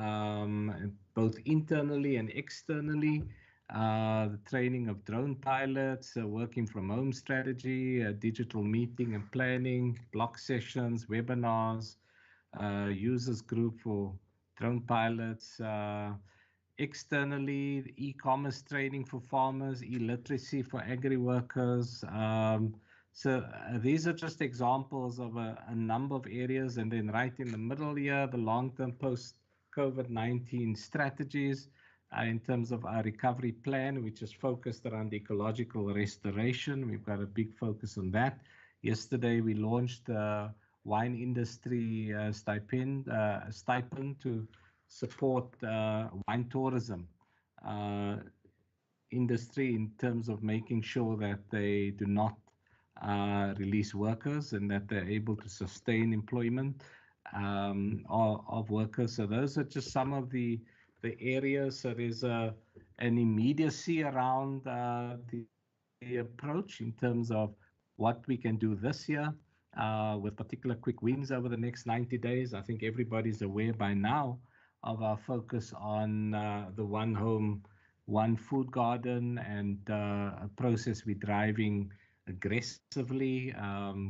both internally and externally. The training of drone pilots, working from home strategy, digital meeting and planning, block sessions, webinars, users group for drone pilots, externally, e-commerce training for farmers, e-literacy for agri workers. So these are just examples of a number of areas. And then right in the middle here, the long-term post-COVID-19 strategies in terms of our recovery plan, which is focused around ecological restoration. We've got a big focus on that. Yesterday, we launched the wine industry stipend to support wine tourism industry in terms of making sure that they do not release workers and that they're able to sustain employment of workers. So those are just some of the areas. So there's an immediacy around the approach in terms of what we can do this year with particular quick wins over the next 90 days. I think everybody's aware by now of our focus on the one home, one food garden, and a process we're driving aggressively.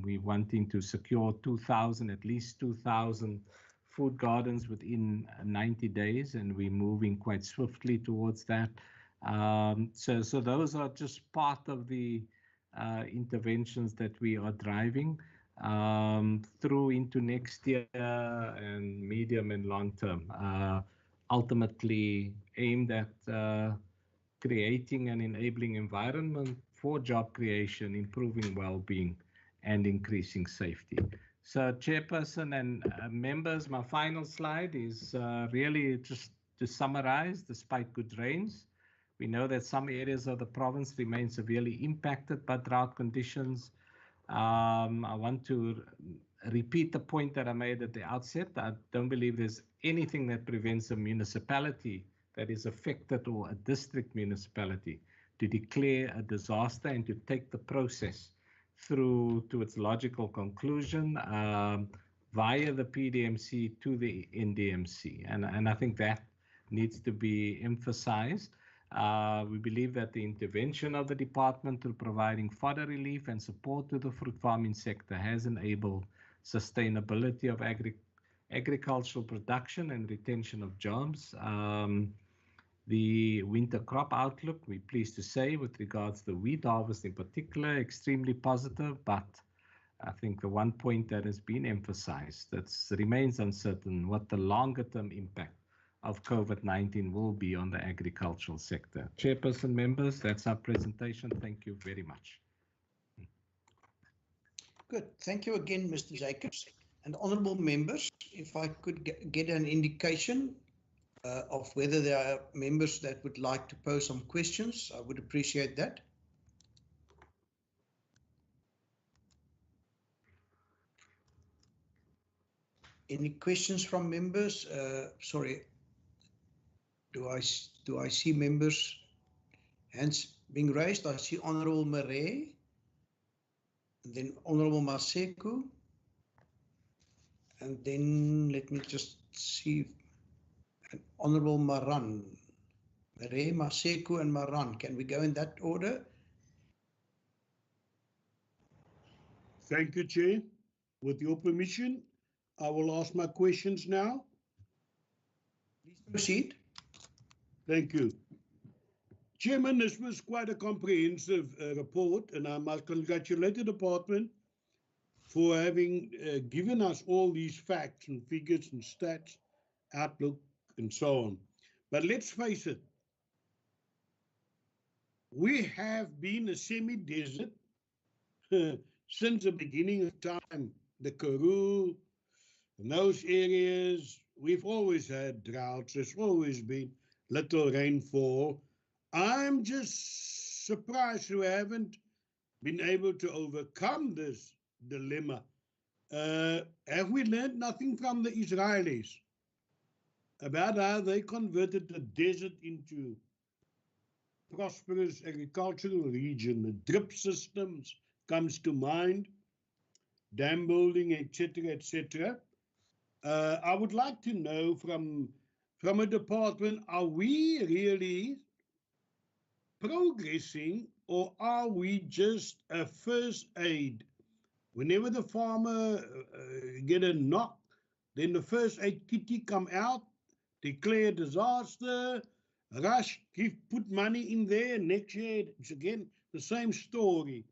We're wanting to secure at least 2,000 food gardens within 90 days, and we're moving quite swiftly towards that. So those are just part of the interventions that we are driving through into next year and medium and long term, ultimately aimed at creating an enabling environment for job creation, improving well-being, and increasing safety. So, Chairperson and members, my final slide is really just to summarize. Despite good rains, we know that some areas of the province remain severely impacted by drought conditions. I want to repeat the point that I made at the outset. I don't believe there's anything that prevents a municipality that is affected, or a district municipality, to declare a disaster and to take the process through to its logical conclusion via the PDMC to the NDMC. And I think that needs to be emphasized. We believe that the intervention of the department through providing fodder relief and support to the fruit farming sector has enabled sustainability of agricultural production and retention of jobs. The winter crop outlook, we're pleased to say, with regards to the wheat harvest in particular, extremely positive, but I think the one point that has been emphasized, that remains uncertain what the longer term impact of COVID-19 will be on the agricultural sector. Chairperson, members, that's our presentation. Thank you very much. Good. Thank you again, Mr. Jacobs. And honourable members, if I could get an indication of whether there are members that would like to pose some questions, I would appreciate that. Any questions from members? Sorry, do I see members' hands being raised? I see Honourable Marais, then Honourable Maseko, and then let me just see, Honourable Maran. Marais, Maseko, and Maran. Can we go in that order? Thank you, Chair. With your permission, I will ask my questions now. Please proceed. Thank you. Chairman, this was quite a comprehensive report, and I must congratulate the department for having given us all these facts and figures and stats, outlook, and so on. But let's face it, we have been a semi-desert since the beginning of time. The Karoo, in those areas, we've always had droughts. There's always been little rainfall. I'm just surprised we haven't been able to overcome this dilemma. Have we learned nothing from the Israelis about how they converted the desert into prosperous agricultural region? The drip systems comes to mind, dam building, etc., etc. I would like to know from a department, are we really progressing, or are we just a first aid? Whenever the farmer get a knock, then the first aid kitty come out, declare disaster, rush, put money in there, next year it's again the same story.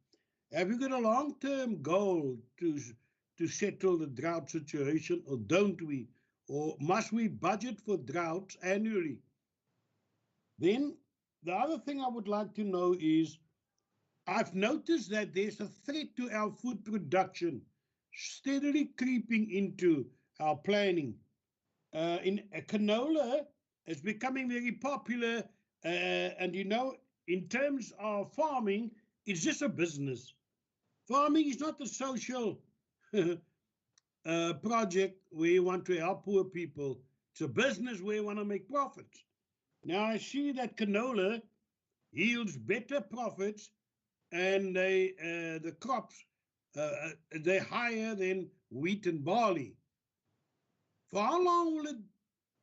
Have you got a long-term goal to settle the drought situation, or don't we? Or must we budget for droughts annually? Then the other thing I would like to know is, I've noticed that there's a threat to our food production steadily creeping into our planning. In canola is becoming very popular, and you know, in terms of farming, it's just a business. Farming is not a social project where you want to help poor people. It's a business where you want to make profits. Now I see that canola yields better profits, and the crops, they're higher than wheat and barley. For how long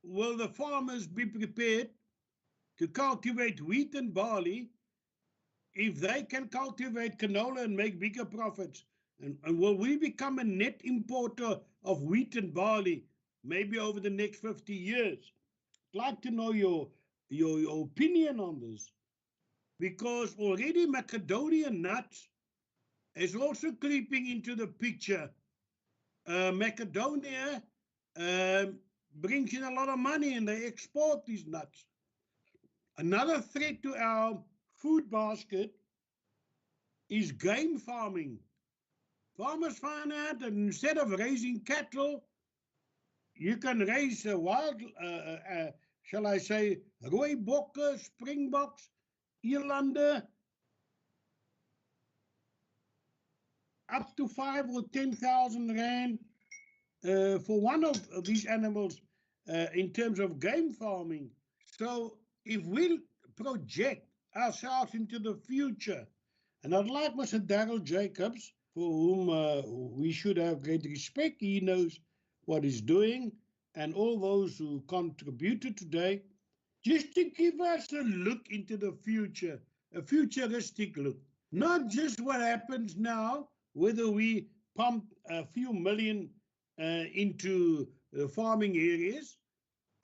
will the farmers be prepared to cultivate wheat and barley if they can cultivate canola and make bigger profits? And will we become a net importer of wheat and barley maybe over the next 50 years? I'd like to know your opinion on this, because already Macedonian nuts is also creeping into the picture. Macedonia brings in a lot of money and they export these nuts. Another threat to our food basket is game farming. Farmers find out that instead of raising cattle, you can raise wild, shall I say, rooibokke, springboks, eelander, up to 5,000 or 10,000 rand for one of these animals in terms of game farming. So if we project ourselves into the future, and I'd like Mr. Darryl Jacobs, for whom we should have great respect, he knows what he's doing, and all those who contributed today, just to give us a look into the future, a futuristic look, not just what happens now, whether we pump a few million into farming areas.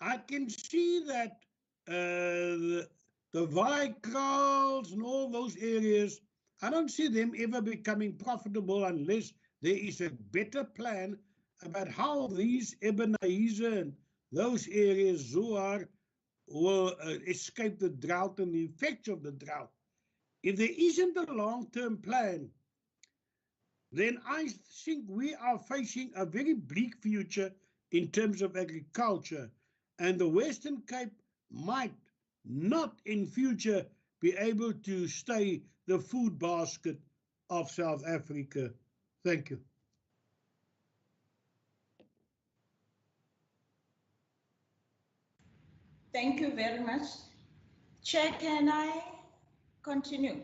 I can see that the Vikrals and all those areas, I don't see them ever becoming profitable unless there is a better plan about how these Ebenezer and those areas, Zoar, will escape the drought and the effects of the drought. If there isn't a long-term plan, then I think we are facing a very bleak future in terms of agriculture, and the Western Cape might not in future be able to stay the food basket of South Africa. Thank you. Thank you very much. Chair, can I continue?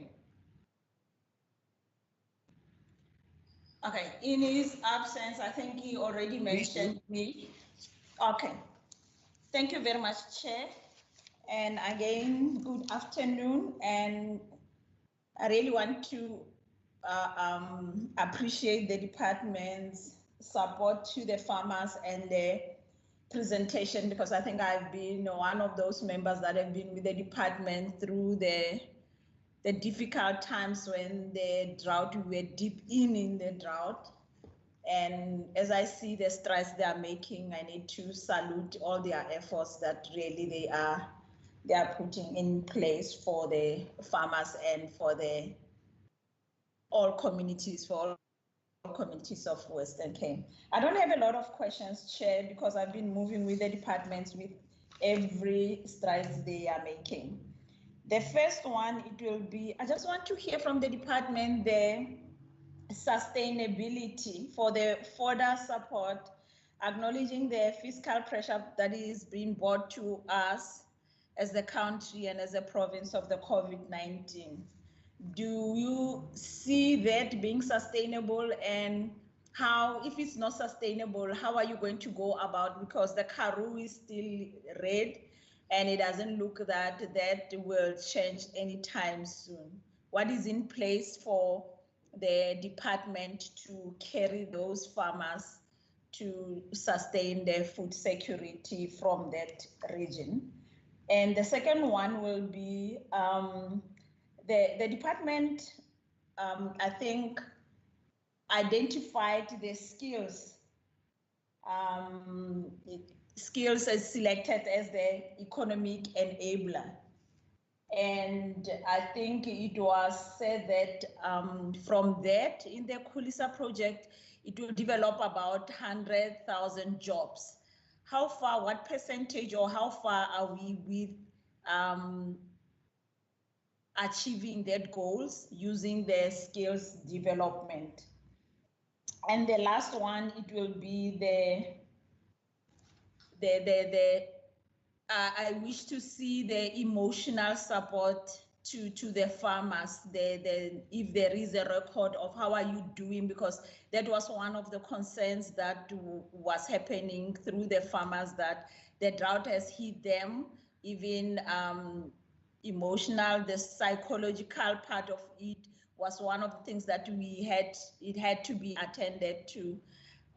Okay, in his absence, I think he already mentioned me. Okay, thank you very much, Chair. And again, good afternoon. And I really want to appreciate the department's support to the farmers and the presentation, because I think I've been one of those members that have been with the department through the difficult times when the drought, we were deep in the drought. And as I see the strides they are making, I need to salute all their efforts that really they are putting in place for the farmers and for the all communities of Western Cape. I don't have a lot of questions, Chair, because I've been moving with the departments with every strides they are making. The first one, it will be, I just want to hear from the department the sustainability for the further support, acknowledging the fiscal pressure that is being brought to us as the country and as a province of the COVID-19. Do you see that being sustainable, and how, if it's not sustainable, how are you going to go about, because the Karoo is still red and it doesn't look that will change anytime soon. What is in place for the department to carry those farmers to sustain their food security from that region? And the second one will be the department, I think, identified the skills. Skills as selected as the economic enabler. And I think it was said that from that, in the Khulisa project, it will develop about 100,000 jobs. How far, what percentage, or how far are we with achieving that goals using the skills development? And the last one, it will be I wish to see the emotional support to the farmers, if there is a record of how are you doing, because that was one of the concerns that was happening through the farmers, that the drought has hit them, even emotional, the psychological part of it was one of the things that it had to be attended to.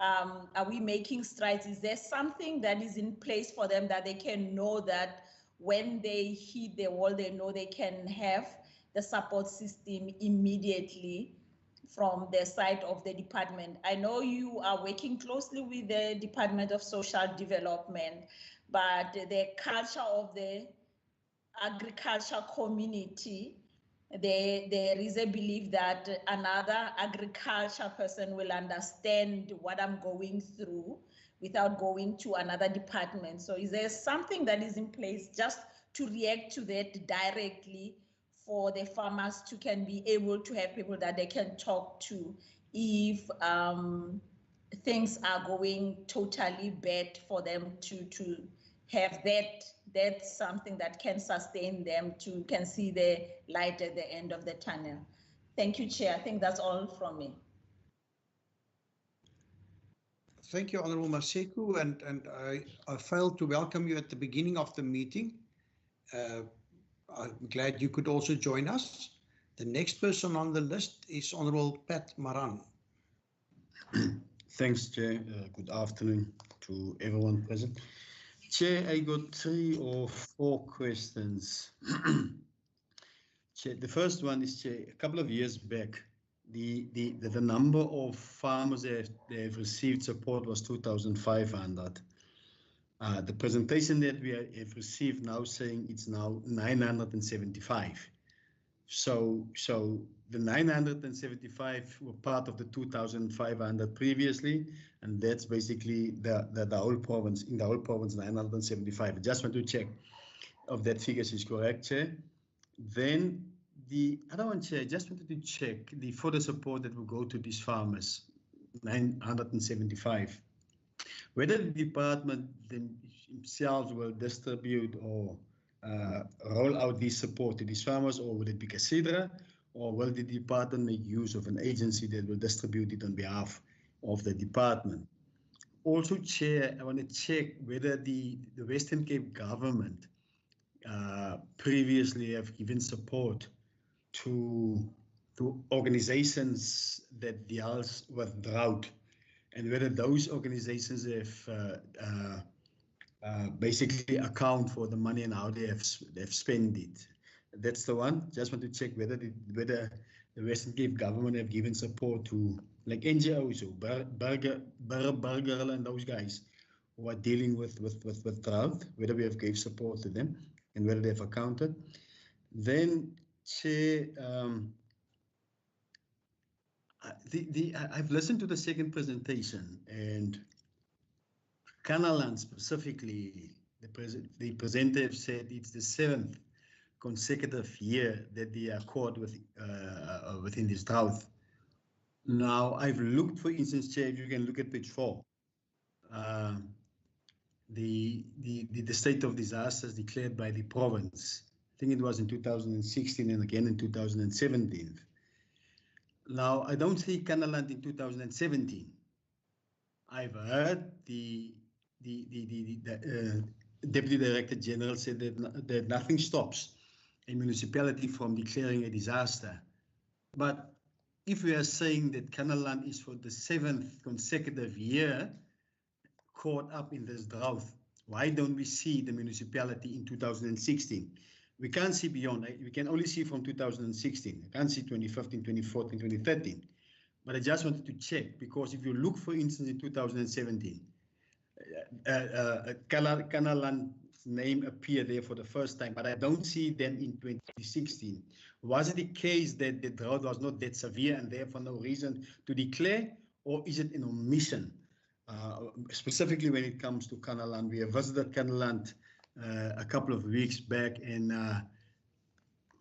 Are we making strides? Is there something that is in place for them that they can know that when they hit the wall, they know they can have the support system immediately from the side of the department? I know you are working closely with the Department of Social Development, but the culture of the agriculture community, there is a belief that another agriculture person will understand what I'm going through without going to another department. So is there something that is in place just to react to that directly for the farmers to can be able to have people that they can talk to if things are going totally bad, for them to have that's something that can sustain them, to can see the light at the end of the tunnel? Thank you, Chair. I think that's all from me. Thank you, Honourable Maseku, and I failed to welcome you at the beginning of the meeting. I'm glad you could also join us. The next person on the list is Honourable Pat Maran. Thanks, Chair. Good afternoon to everyone present. Chair, I got 3 or 4 questions. Chair, the first one is, Chair, a couple of years back, the number of farmers that have received support was 2,500. The presentation that we have received now saying it's now 975. So the 975 were part of the 2,500 previously, and that's basically the whole province, in the whole province 975. I just want to check if that figure is correct, Chair. Then the other one, Chair, I just wanted to check the further support that will go to these farmers, 975. Whether the department themselves will distribute or roll out this support to these farmers, or will it be Casidra, or will the department make use of an agency that will distribute it on behalf of the department? Also, Chair, I want to check whether the Western Cape government previously have given support to organizations that deals with drought, and whether those organizations have basically account for the money and how they've spent it. That's the one. Just want to check whether the Western Cape government have given support to like NGOs or Burger and those guys who are dealing with drought, whether we have gave support to them and whether they've accounted. Then, Chair, I've listened to the second presentation, and Canaland specifically, the presenter said it's the 7th consecutive year that they are caught within this drought. Now, I've looked, for instance, Chair, if you can look at page 4, the state of disasters declared by the province. I think it was in 2016 and again in 2017. Now, I don't see Canaland in 2017. I've heard the Deputy Director General said that nothing stops a municipality from declaring a disaster. But if we are saying that Canaland is for the 7th consecutive year caught up in this drought, why don't we see the municipality in 2016? We can't see beyond. We can only see from 2016. I can't see 2015, 2014, 2013. But I just wanted to check, because if you look, for instance, in 2017, Canaland's name appeared there for the first time, but I don't see them in 2016. Was it the case that the drought was not that severe and therefore no reason to declare, or is it an omission? Specifically when it comes to Canaland, we have visited Canaland a couple of weeks back, and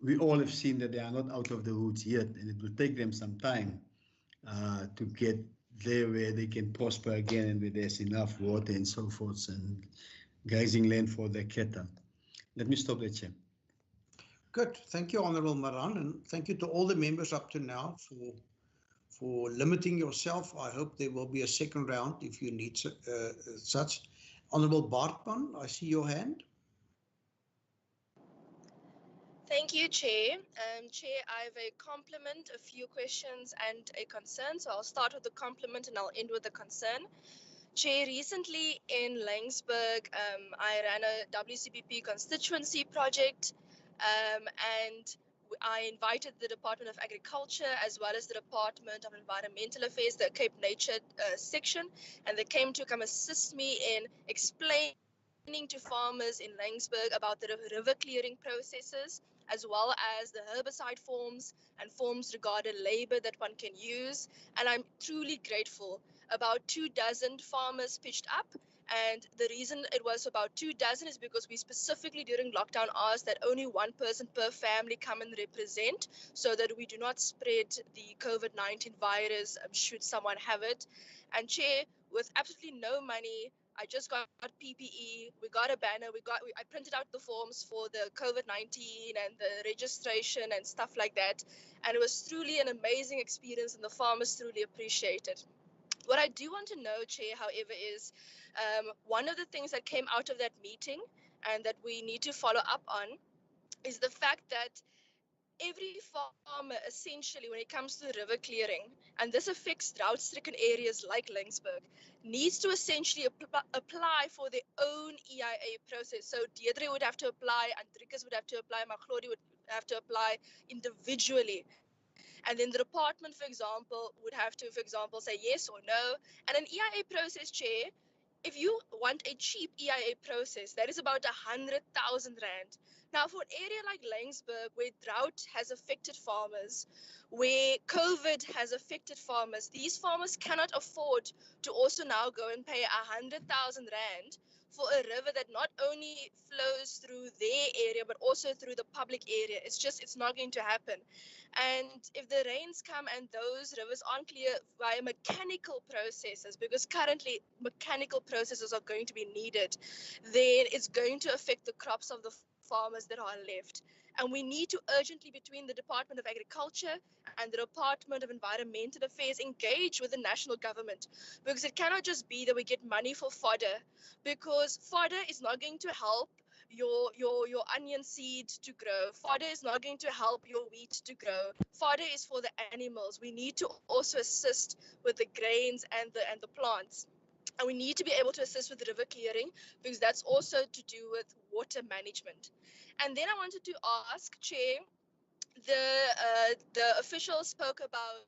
we all have seen that they are not out of the woods yet, and it will take them some time to get there where they can prosper again and where there's enough water and so forth and grazing land for their cattle. Let me stop there, Chair. Good. Thank you, Honourable Maran, and thank you to all the members up to now for limiting yourself. I hope there will be a second round if you need such. Honourable Bartman, I see your hand. Thank you, Chair. Chair, I have a compliment, a few questions and a concern. So I'll start with the compliment and I'll end with the concern. Chair, recently in Laingsburg, I ran a WCPP constituency project, and I invited the Department of Agriculture as well as the Department of Environmental Affairs, the Cape Nature section, and they came to come assist me in explaining to farmers in Laingsburg about the river clearing processes, as well as the herbicide forms and forms regarding labor that one can use. And I'm truly grateful. About 24 farmers pitched up, and the reason it was about 24 is because we specifically during lockdown asked that only one person per family come and represent, so that we do not spread the COVID-19 virus should someone have it. And Chair, with absolutely no money, I just got PPE, we got a banner, I printed out the forms for the COVID-19 and the registration and stuff like that. And it was truly an amazing experience and the farmers truly appreciate it. What I do want to know, Chair, however, is one of the things that came out of that meeting and that we need to follow up on is the fact that every farmer, essentially, when it comes to river clearing, and this affects drought-stricken areas like Laingsburg, needs to essentially apply for their own EIA process. So Deirdre would have to apply, Andrikas would have to apply, Maglodi would have to apply individually. And then the department, for example, would have to, for example, say yes or no. And an EIA process, Chair, if you want a cheap EIA process, that is about 100,000 Rand. Now, for an area like Laingsburg, where drought has affected farmers, where COVID has affected farmers, these farmers cannot afford to also now go and pay 100,000 Rand for a river that not only flows through their area, but also through the public area. It's not going to happen. And if the rains come and those rivers aren't clear via mechanical processes, because currently mechanical processes are going to be needed, then it's going to affect the crops of the farmers that are left. And we need to urgently, between the Department of Agriculture and the Department of Environmental Affairs, engage with the national government, because it cannot just be that we get money for fodder, because fodder is not going to help your onion seed to grow. Fodder is not going to help your wheat to grow. Fodder is for the animals. We need to also assist with the grains and the plants. And we need to be able to assist with river clearing, because that's also to do with water management. And then I wanted to ask, Chair, the officials spoke about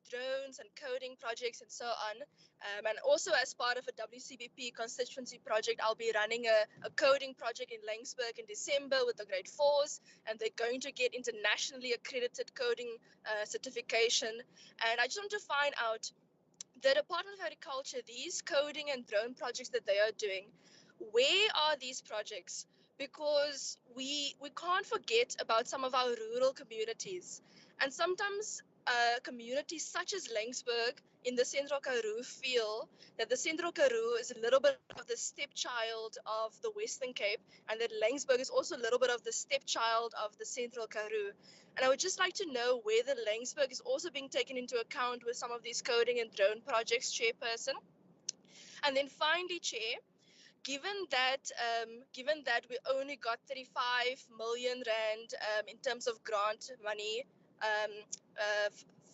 drones and coding projects and so on. And also as part of a WCBP constituency project, I'll be running a coding project in Laingsburg in December with the grade 4s, and they're going to get internationally accredited coding certification. And I just want to find out, the Department of Agriculture, these coding and drone projects that they are doing, where are these projects? Because we can't forget about some of our rural communities. And sometimes communities such as Laingsburg in the Central Karoo feel that the Central Karoo is a little bit of the stepchild of the Western Cape, and that Laingsburg is also a little bit of the stepchild of the Central Karoo. And I would just like to know whether Laingsburg is also being taken into account with some of these coding and drone projects, Chairperson. And then finally, Chair, given that we only got 35 million rand in terms of grant money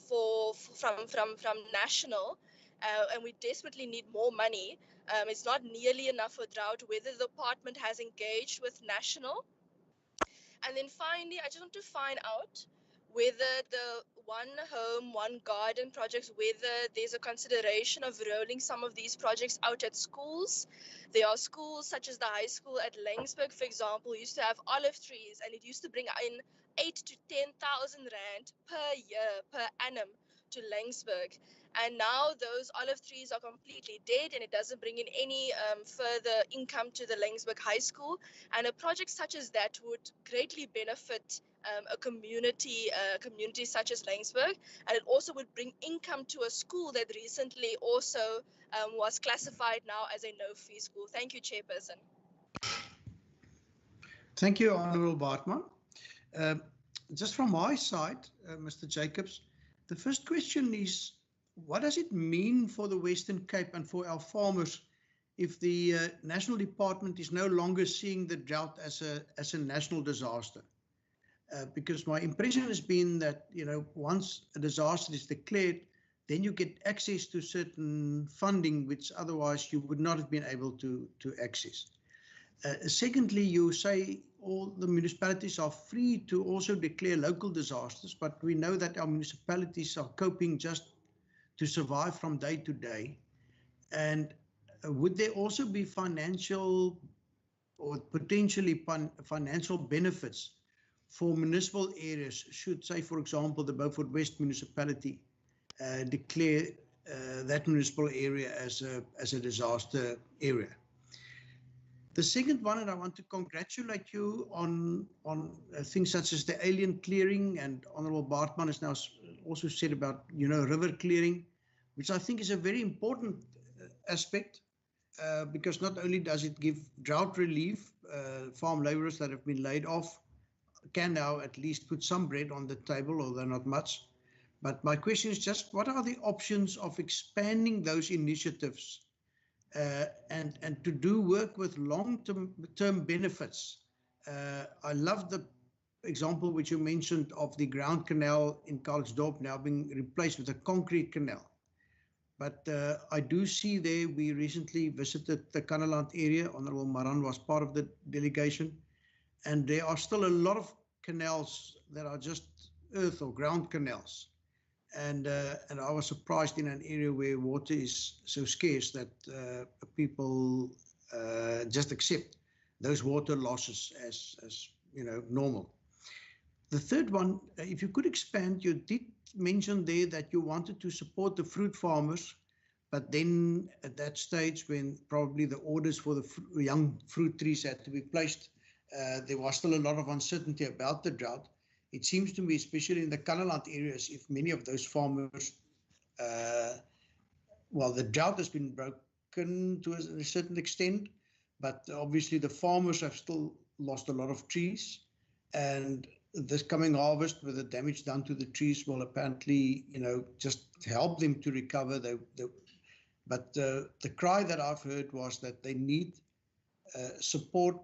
from national, and we desperately need more money, it's not nearly enough for drought, whether the department has engaged with national. And then finally, I just want to find out whether the One Home, One Garden projects, whether there's a consideration of rolling some of these projects out at schools. There are schools such as the high school at Laingsburg, for example, used to have olive trees, and it used to bring in 8,000 to 10,000 rand per year, per annum, to Laingsburg. And now those olive trees are completely dead, and it doesn't bring in any further income to the Laingsburg High School. And a project such as that would greatly benefit a community such as Laingsburg, and it also would bring income to a school that recently also was classified now as a no-fee school. Thank you, Chairperson. Thank you, Honourable Bartman. Just from my side, Mr. Jacobs, the first question is, what does it mean for the Western Cape and for our farmers if the National Department is no longer seeing the drought as a national disaster? Because my impression has been that, once a disaster is declared, then you get access to certain funding which otherwise you would not have been able to access. Secondly, you say all the municipalities are free to also declare local disasters, but we know that our municipalities are coping just to survive from day to day. And would there also be financial or potentially financial benefits for municipal areas should, say, for example, the Beaufort West municipality declare that municipal area as a disaster area? The second one, and I want to congratulate you on things such as the alien clearing, and Honourable Bartman has now also said about, river clearing, which I think is a very important aspect, because not only does it give drought relief, farm labourers that have been laid off can now at least put some bread on the table, although not much. But my question is just, what are the options of expanding those initiatives and to do work with long-term benefits? I love the example which you mentioned of the ground canal in Karlsdorp now being replaced with a concrete canal. But I do see there, we recently visited the Kannaland area. Honourable Maran was part of the delegation. And there are still a lot of canals that are just earth or ground canals. And I was surprised in an area where water is so scarce that people just accept those water losses as normal. The third one, if you could expand, you did mention there that you wanted to support the fruit farmers, But then at that stage, when probably the orders for the young fruit trees had to be placed, there was still a lot of uncertainty about the drought. It seems to me, especially in the Kanaland areas, if many of those farmers, well, the drought has been broken to a certain extent, but obviously the farmers have still lost a lot of trees. And this coming harvest with the damage done to the trees will apparently, just help them to recover. But the cry that I've heard was that they need support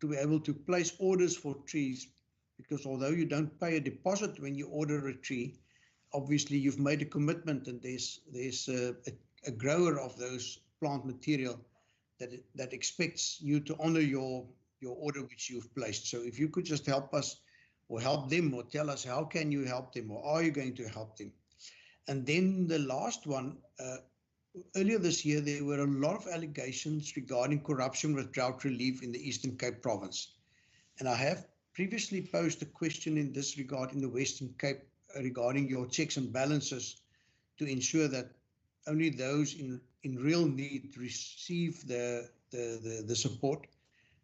to be able to place orders for trees, because although you don't pay a deposit when you order a tree, obviously you've made a commitment, and there's a grower of those plant material that expects you to honor your order which you've placed. So if you could just help us or help them, or tell us how can you help them, or are you going to help them? And then the last one, earlier this year, there were a lot of allegations regarding corruption with drought relief in the Eastern Cape province. And I have previously posed a question in this regard in the Western Cape regarding your checks and balances to ensure that only those in real need receive the support.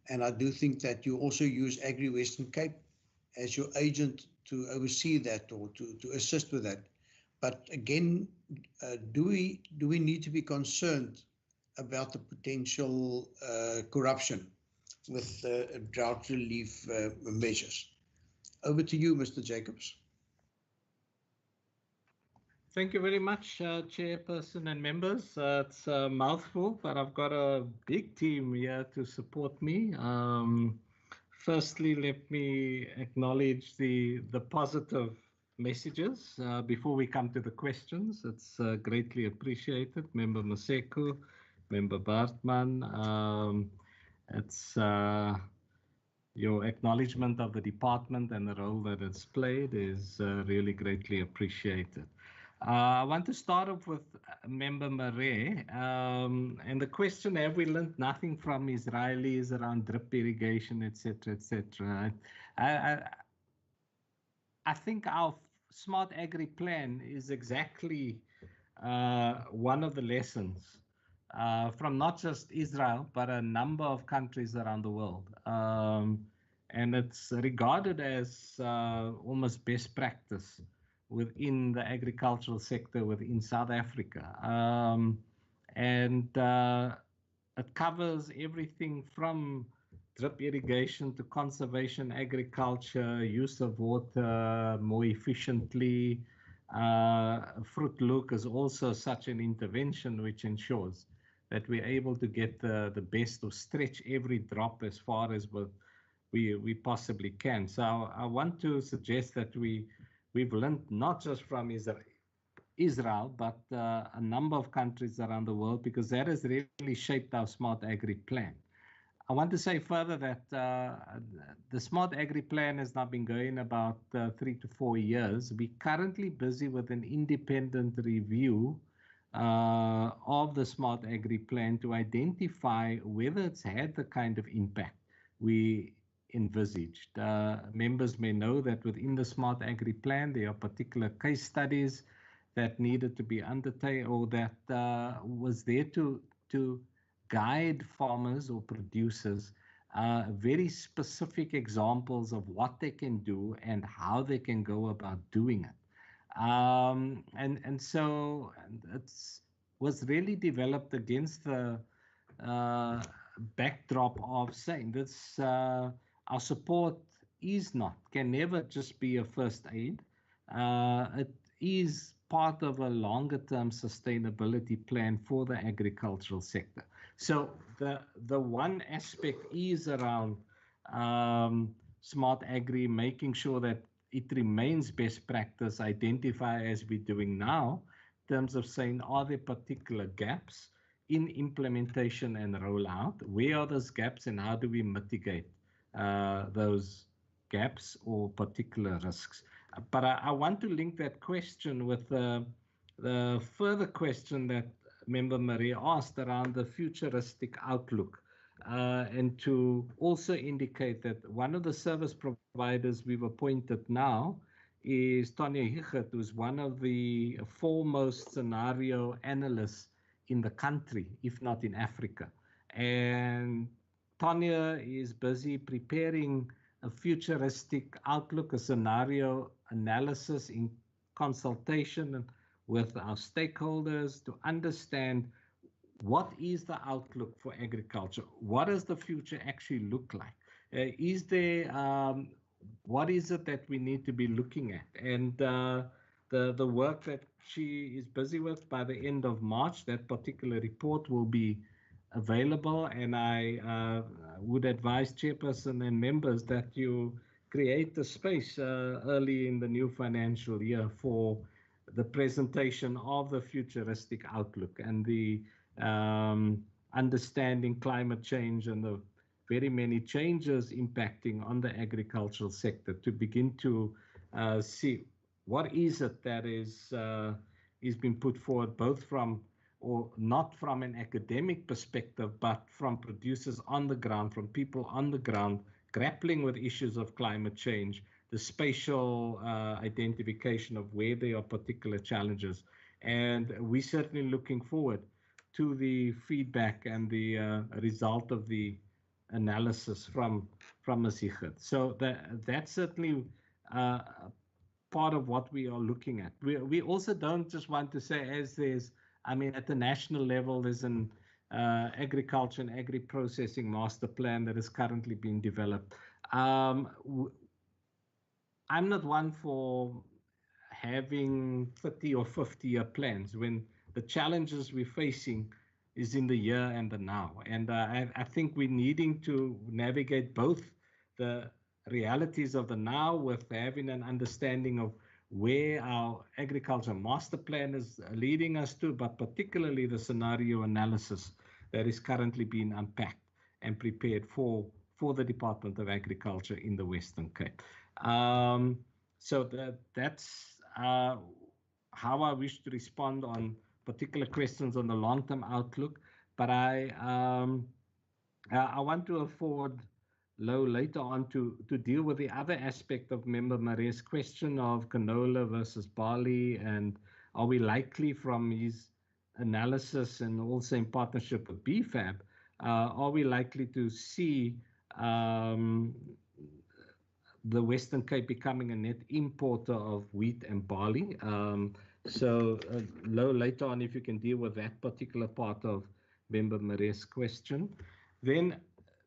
And I do think that you also use Agri Western Cape as your agent to oversee that, or to assist with that. But again, do we need to be concerned about the potential corruption with drought relief measures? Over to you, Mr. Jacobs. Thank you very much, Chairperson and members. It's a mouthful, but I've got a big team here to support me. Firstly, let me acknowledge the positive messages before we come to the questions. It's greatly appreciated. Member Maseko, Member Bartman, it's your acknowledgement of the department and the role that it's played is really greatly appreciated. I want to start off with Member Maran, and the question, have we learned nothing from Israelis around drip irrigation, etc., etc.? I think our Smart Agri plan is exactly one of the lessons from not just Israel, but a number of countries around the world. And it's regarded as almost best practice within the agricultural sector within South Africa. And it covers everything from drip irrigation to conservation agriculture, use of water more efficiently. Fruit Look is also such an intervention which ensures that we're able to get the best, or stretch every drop as far as we possibly can. So I want to suggest that we've learned not just from Israel, but a number of countries around the world, because that has really shaped our Smart Agri plan. I want to say further that the Smart Agri plan has now been going about 3 to 4 years. We're currently busy with an independent review of the Smart Agri plan to identify whether it's had the kind of impact we envisaged. Members may know that within the Smart Agri plan, there are particular case studies that needed to be undertaken, or that was there to guide farmers or producers, very specific examples of what they can do and how they can go about doing it. And so it was really developed against the backdrop of saying this, our support can never just be a first aid. It is part of a longer term sustainability plan for the agricultural sector. So the one aspect is around Smart Agri, making sure that it remains best practice, identify as we're doing now, in terms of saying, are there particular gaps in implementation and rollout? Where are those gaps, and how do we mitigate those gaps or particular risks? But I want to link that question with the further question that Member Maria asked around the futuristic outlook, and to also indicate that one of the service providers we've appointed now is Tanya Hichert, who's one of the foremost scenario analysts in the country, if not in Africa. And Tanya is busy preparing a futuristic outlook, a scenario analysis in consultation with our stakeholders to understand what is the outlook for agriculture? What does the future actually look like? Is there, what is it that we need to be looking at? And the work that she is busy with by the end of March, that particular report will be available. And I would advise chairperson and members that you create the space early in the new financial year for the presentation of the futuristic outlook and the understanding climate change and the very many changes impacting on the agricultural sector, to begin to see what is it that is being put forward, both from, or not from an academic perspective, but from producers on the ground, from people on the ground grappling with issues of climate change, the spatial identification of where there are particular challenges. And we're certainly looking forward to the feedback and the result of the analysis from Ms. Hichert. So that's certainly part of what we are looking at. We also don't just want to say, as there's, I mean, at the national level, there's an agriculture and agri-processing master plan that is currently being developed. I'm not one for having 30 or 50-year plans when the challenges we're facing is in the here and the now. And I think we're needing to navigate both the realities of the now with having an understanding of where our agriculture master plan is leading us to, but particularly the scenario analysis that is currently being unpacked and prepared for the Department of Agriculture in the Western Cape. So that's how I wish to respond on particular questions on the long-term outlook. But I want to afford Lo later on to deal with the other aspect of Member Maria's question of canola versus barley, and are we likely from his analysis and also in partnership with BFAB, are we likely to see the Western Cape becoming a net importer of wheat and barley? So Lo, later on, if you can deal with that particular part of Member Maria's question. Then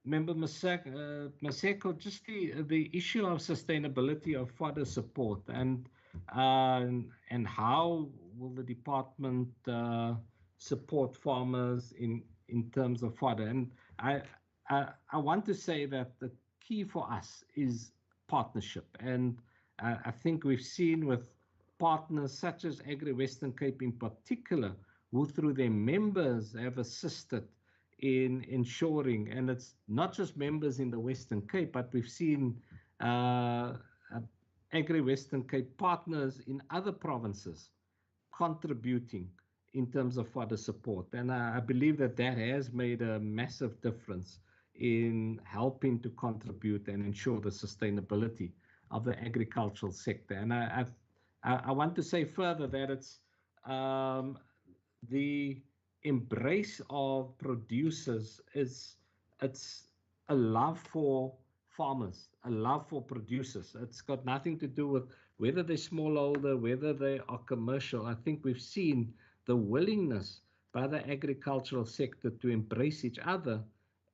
Member Maseko, just the issue of sustainability of fodder support, and how will the department support farmers in terms of fodder? And I want to say that the key for us is partnership, and I think we've seen with partners such as Agri Western Cape in particular, who through their members have assisted in ensuring, and it's not just members in the Western Cape, but we've seen Agri Western Cape partners in other provinces contributing in terms of fodder support. And I believe that that has made a massive difference in helping to contribute and ensure the sustainability of the agricultural sector. And I want to say further that it's the embrace of producers it's a love for farmers, a love for producers. It's got nothing to do with whether they're smallholder, whether they are commercial. I think we've seen the willingness by the agricultural sector to embrace each other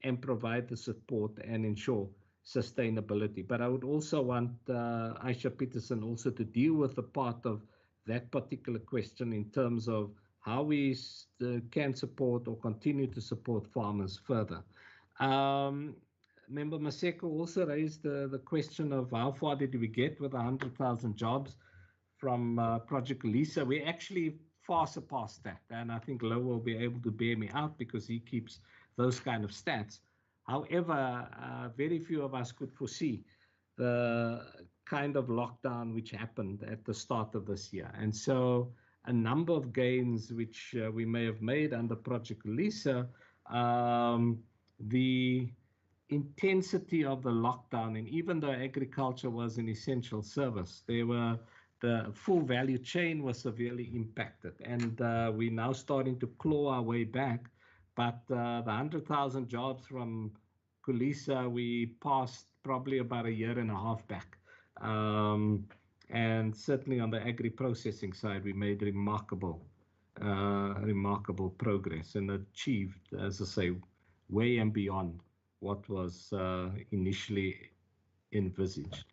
and provide the support and ensure sustainability. But I would also want Aisha Peterson also to deal with the part of that particular question in terms of how we can support or continue to support farmers further. Member Maseko also raised the question of how far did we get with 100,000 jobs from Project Lisa. We actually far surpassed that, and I think Lo will be able to bear me out because he keeps those kind of stats. However, very few of us could foresee the kind of lockdown which happened at the start of this year. And so a number of gains which we may have made under Project Lisa, the intensity of the lockdown, and even though agriculture was an essential service, there were the full value chain was severely impacted, and we're now starting to claw our way back. But the 100,000 jobs from Kulisa, we passed probably about a year and a half back. And certainly on the agri-processing side, we made remarkable progress and achieved, as I say, way and beyond what was initially envisaged.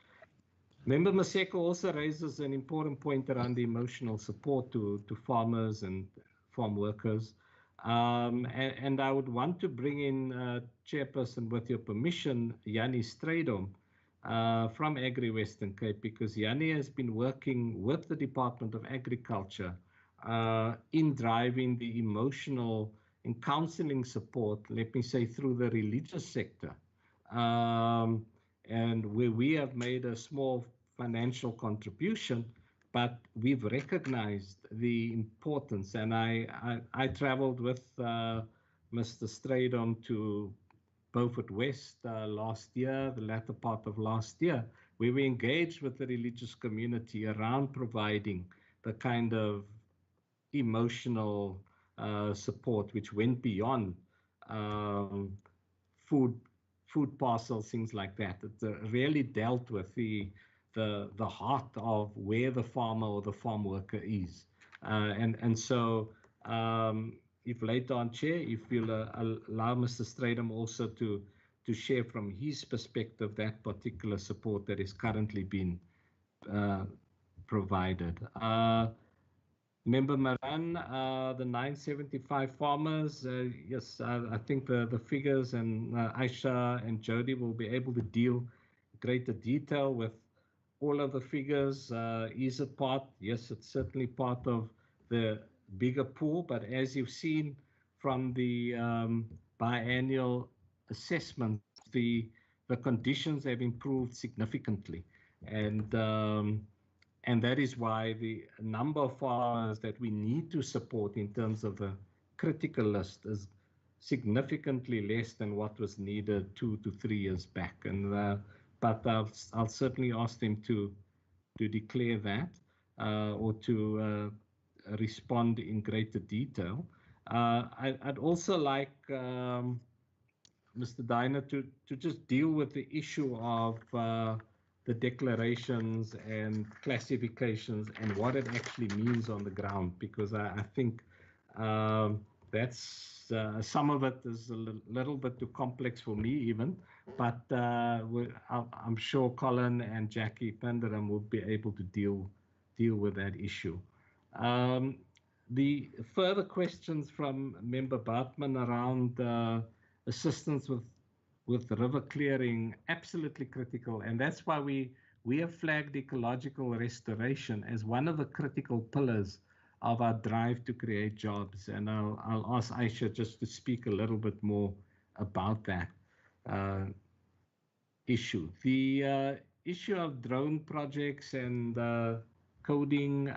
Member Maseko also raises an important point around the emotional support to farmers and farm workers. And I would want to bring in, Chairperson, with your permission, Yani Stratum from Agri Western Cape, because Yani has been working with the Department of Agriculture in driving the emotional and counseling support, let me say, through the religious sector. And where we have made a small financial contribution, but we've recognized the importance. And I traveled with Mr. Stratum to Beaufort West last year, the latter part of last year, where we engaged with the religious community around providing the kind of emotional support which went beyond food parcels, things like that. It really dealt with the heart of where the farmer or the farm worker is. And so if later on, Chair, if you'll allow Mr. Stratum also to share from his perspective that particular support that is currently being provided. Member Maran, the 975 farmers, yes, I think the figures, and Aisha and Jody will be able to deal greater detail with all of the figures. Is it part? Yes, it's certainly part of the bigger pool, but as you've seen from the biannual assessment, the conditions have improved significantly. And that is why the number of farmers that we need to support in terms of the critical list is significantly less than what was needed 2 to 3 years back. And but I'll certainly ask them to declare that or to respond in greater detail. I'd also like Mr. Diner to just deal with the issue of the declarations and classifications and what it actually means on the ground, because I think that's some of it is a little bit too complex for me even, but I'm sure Colin and Jackie Pandaram will be able to deal with that issue. The further questions from Member Bartman around assistance with river clearing, absolutely critical. And that's why we have flagged ecological restoration as one of the critical pillars of our drive to create jobs. And I'll ask Aisha just to speak a little bit more about that issue. The issue of drone projects and coding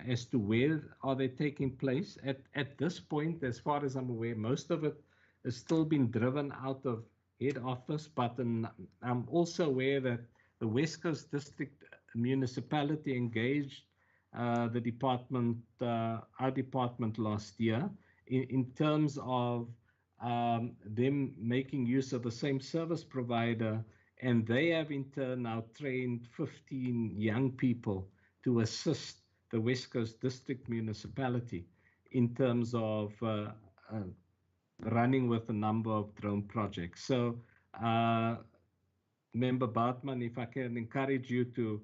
as to where are they taking place. At this point, as far as I'm aware, most of it has still been driven out of head office, but I'm also aware that the West Coast District Municipality engaged the department, our department last year, in terms of them making use of the same service provider, and they have in turn now trained 15 young people to assist the West Coast District Municipality in terms of running with a number of drone projects. So, Member Bartman, if I can encourage you to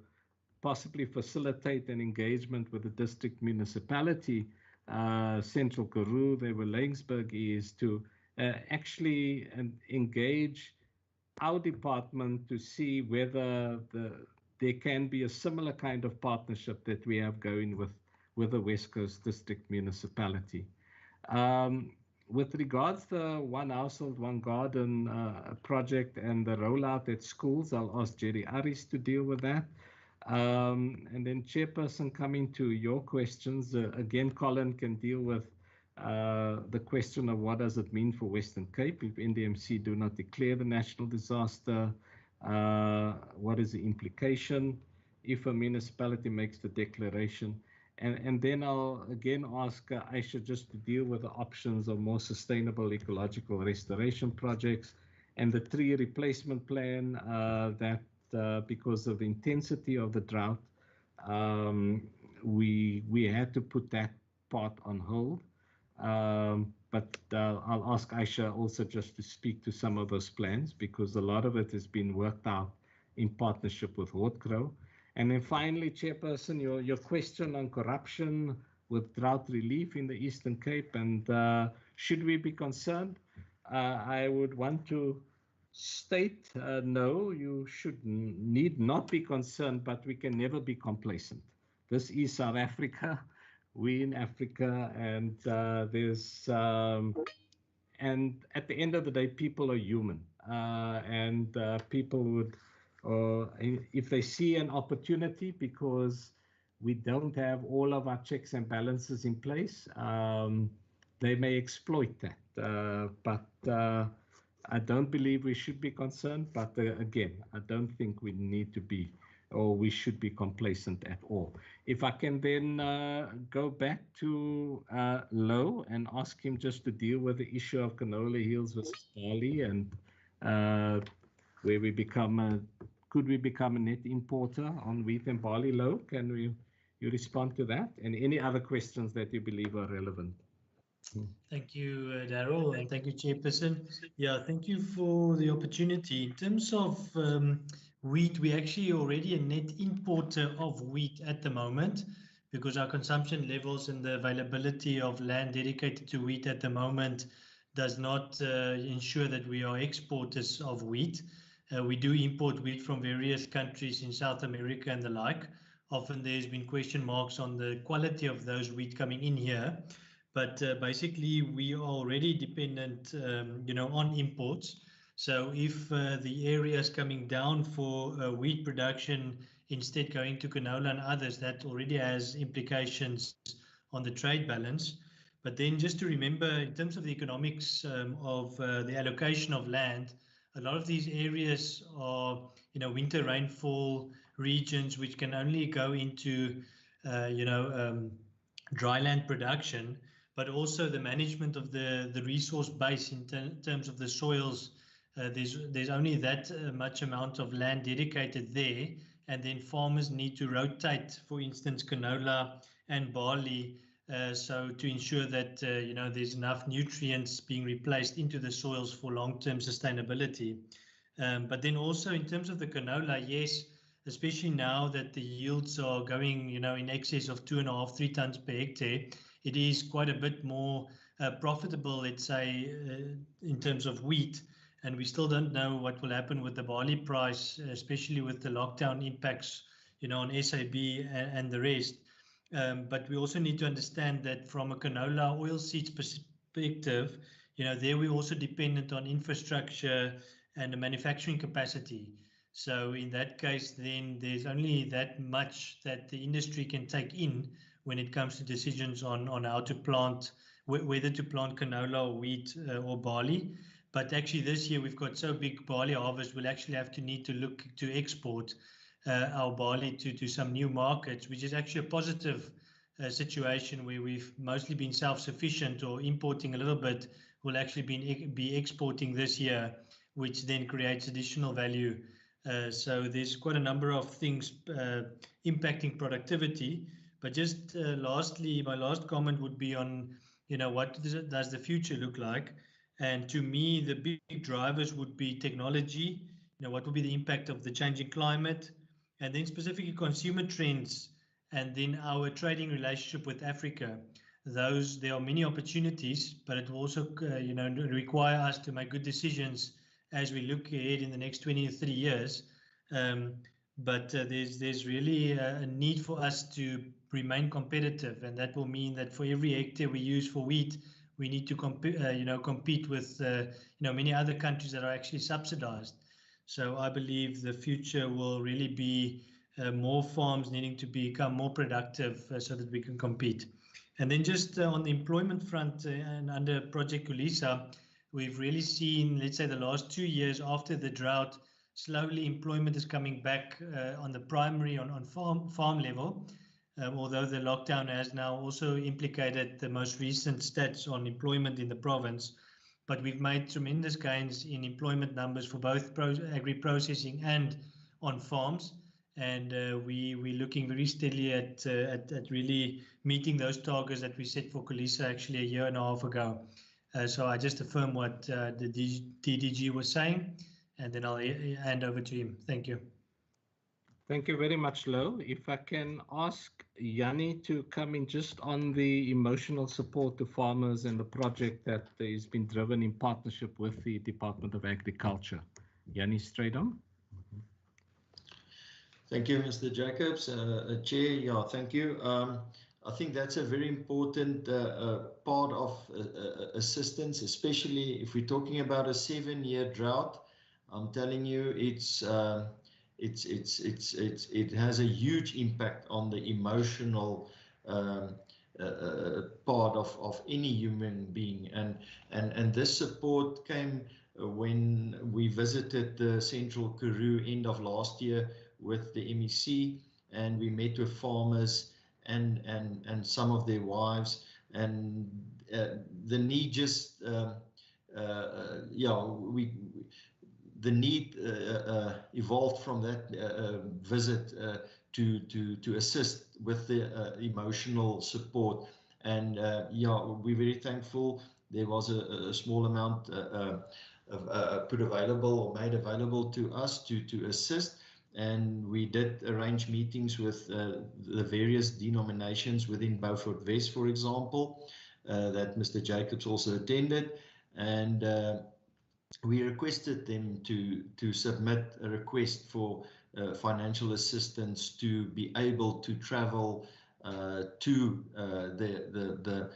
possibly facilitate an engagement with the district municipality, Central Karoo, where Laingsburg is, to actually engage our department to see whether there can be a similar kind of partnership that we have going with the West Coast District Municipality. With regards to the One Household, One Garden project and the rollout at schools, I'll ask Jerry Aris to deal with that. And then Chairperson, coming to your questions, again, Colin can deal with the question of what does it mean for Western Cape if NDMC do not declare the national disaster? What is the implication if a municipality makes the declaration. And then I'll again ask Aisha just to deal with the options of more sustainable ecological restoration projects and the tree replacement plan that because of the intensity of the drought, we had to put that part on hold. But I'll ask Aisha also just to speak to some of those plans because a lot of it has been worked out in partnership with Hoortgrow. And then finally, Chairperson, your question on corruption with drought relief in the Eastern Cape and should we be concerned? I would want to state, no, you need not be concerned, but we can never be complacent. This is South Africa. We in Africa, and and at the end of the day, people are human, and people would, if they see an opportunity, because we don't have all of our checks and balances in place, they may exploit that. But I don't believe we should be concerned. But again, I don't think we need to be, or we should be complacent at all. If I can then go back to Louw and ask him just to deal with the issue of canola hills versus barley and where we become could we become a net importer on wheat and barley, Louw? Can you respond to that? And any other questions that you believe are relevant? Thank you, Daryl, and thank you, Chairperson. Yeah, thank you for the opportunity. In terms of wheat, we're actually already a net importer of wheat at the moment because our consumption levels and the availability of land dedicated to wheat at the moment does not ensure that we are exporters of wheat. We do import wheat from various countries in South America and the like. Often there's been question marks on the quality of those wheat coming in here. But basically, we are already dependent, on imports. So if the area is coming down for wheat production, instead going to canola and others, that already has implications on the trade balance. But then just to remember, in terms of the economics of the allocation of land, a lot of these areas are, winter rainfall regions, which can only go into, dry land production. But also the management of the resource base in terms of the soils. There's only that much amount of land dedicated there, and then farmers need to rotate, for instance, canola and barley, so to ensure that there's enough nutrients being replaced into the soils for long-term sustainability. But then also in terms of the canola, yes, especially now that the yields are going, in excess of 2.5, 3 tons per hectare. It is quite a bit more profitable, let's say, in terms of wheat. And we still don't know what will happen with the barley price, especially with the lockdown impacts, on SAB and the rest. But we also need to understand that from a canola oilseeds perspective, there we're also dependent on infrastructure and the manufacturing capacity. So in that case, then there's only that much that the industry can take in when it comes to decisions on how to plant, whether to plant canola or wheat or barley. But actually this year we've got so big barley harvest, we'll actually need to look to export our barley to some new markets, which is actually a positive situation where we've mostly been self-sufficient or importing a little bit. We'll actually be exporting this year, which then creates additional value. So there's quite a number of things impacting productivity. But just lastly, my last comment would be on, what does the future look like? And to me, the big drivers would be technology. What will be the impact of the changing climate? And then specifically consumer trends, and then our trading relationship with Africa. There are many opportunities, but it will also, require us to make good decisions as we look ahead in the next 20 or 30 years. But there's really a need for us to remain competitive, and that will mean that for every hectare we use for wheat, we need to compete with many other countries that are actually subsidized. So I believe the future will really be more farms needing to become more productive so that we can compete. And then just on the employment front and under Project Kulisa, we've really seen, let's say, the last 2 years after the drought, slowly employment is coming back on the primary, on farm level, although the lockdown has now also implicated the most recent stats on employment in the province. But we've made tremendous gains in employment numbers for both agri-processing and on farms. And we're looking very steadily at really meeting those targets that we set for Colisa actually a year and a half ago. So I just affirm what the DDG was saying, and then I'll hand over to him. Thank you. Thank you very much, Lo. If I can ask Yani to come in just on the emotional support to farmers and the project that has been driven in partnership with the Department of Agriculture. Yani, straight on. Thank you, Mr. Jacobs. Chair, yeah, thank you. I think that's a very important part of assistance, especially if we're talking about a 7-year drought. I'm telling you, it has a huge impact on the emotional part of any human being, and this support came when we visited the Central Karoo end of last year with the MEC, and we met with farmers and some of their wives, and the need just the need evolved from that visit to assist with the emotional support. And yeah, we're very thankful. There was a small amount put available or made available to us to assist. And we did arrange meetings with the various denominations within Beaufort West, for example, that Mr. Jacobs also attended. And we requested them to submit a request for financial assistance to be able to travel to the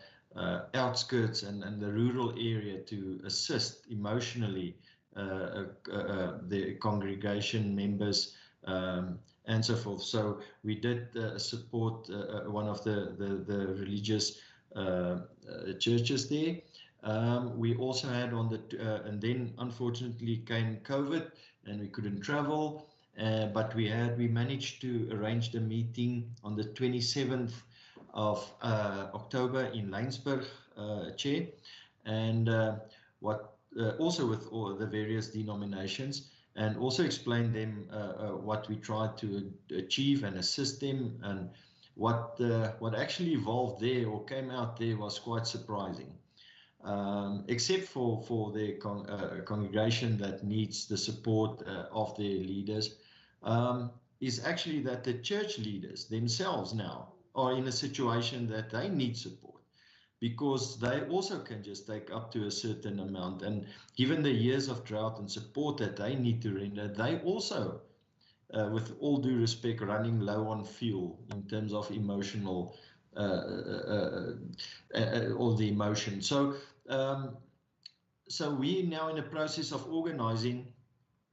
outskirts and the rural area to assist emotionally the congregation members and so forth. So we did support one of the religious churches there. We also had on the and then unfortunately came COVID and we couldn't travel, but we managed to arrange the meeting on the 27th of October in Laingsburg, Chair, and also with all the various denominations, and also explain them what we tried to achieve and assist them, and what actually evolved there or came out there was quite surprising. Except for the congregation that needs the support of their leaders, is actually that the church leaders themselves now are in a situation that they need support, because they also can just take up to a certain amount, and given the years of drought and support that they need to render, they also, with all due respect, running low on fuel in terms of emotional all the emotion. So we're now in a process of organizing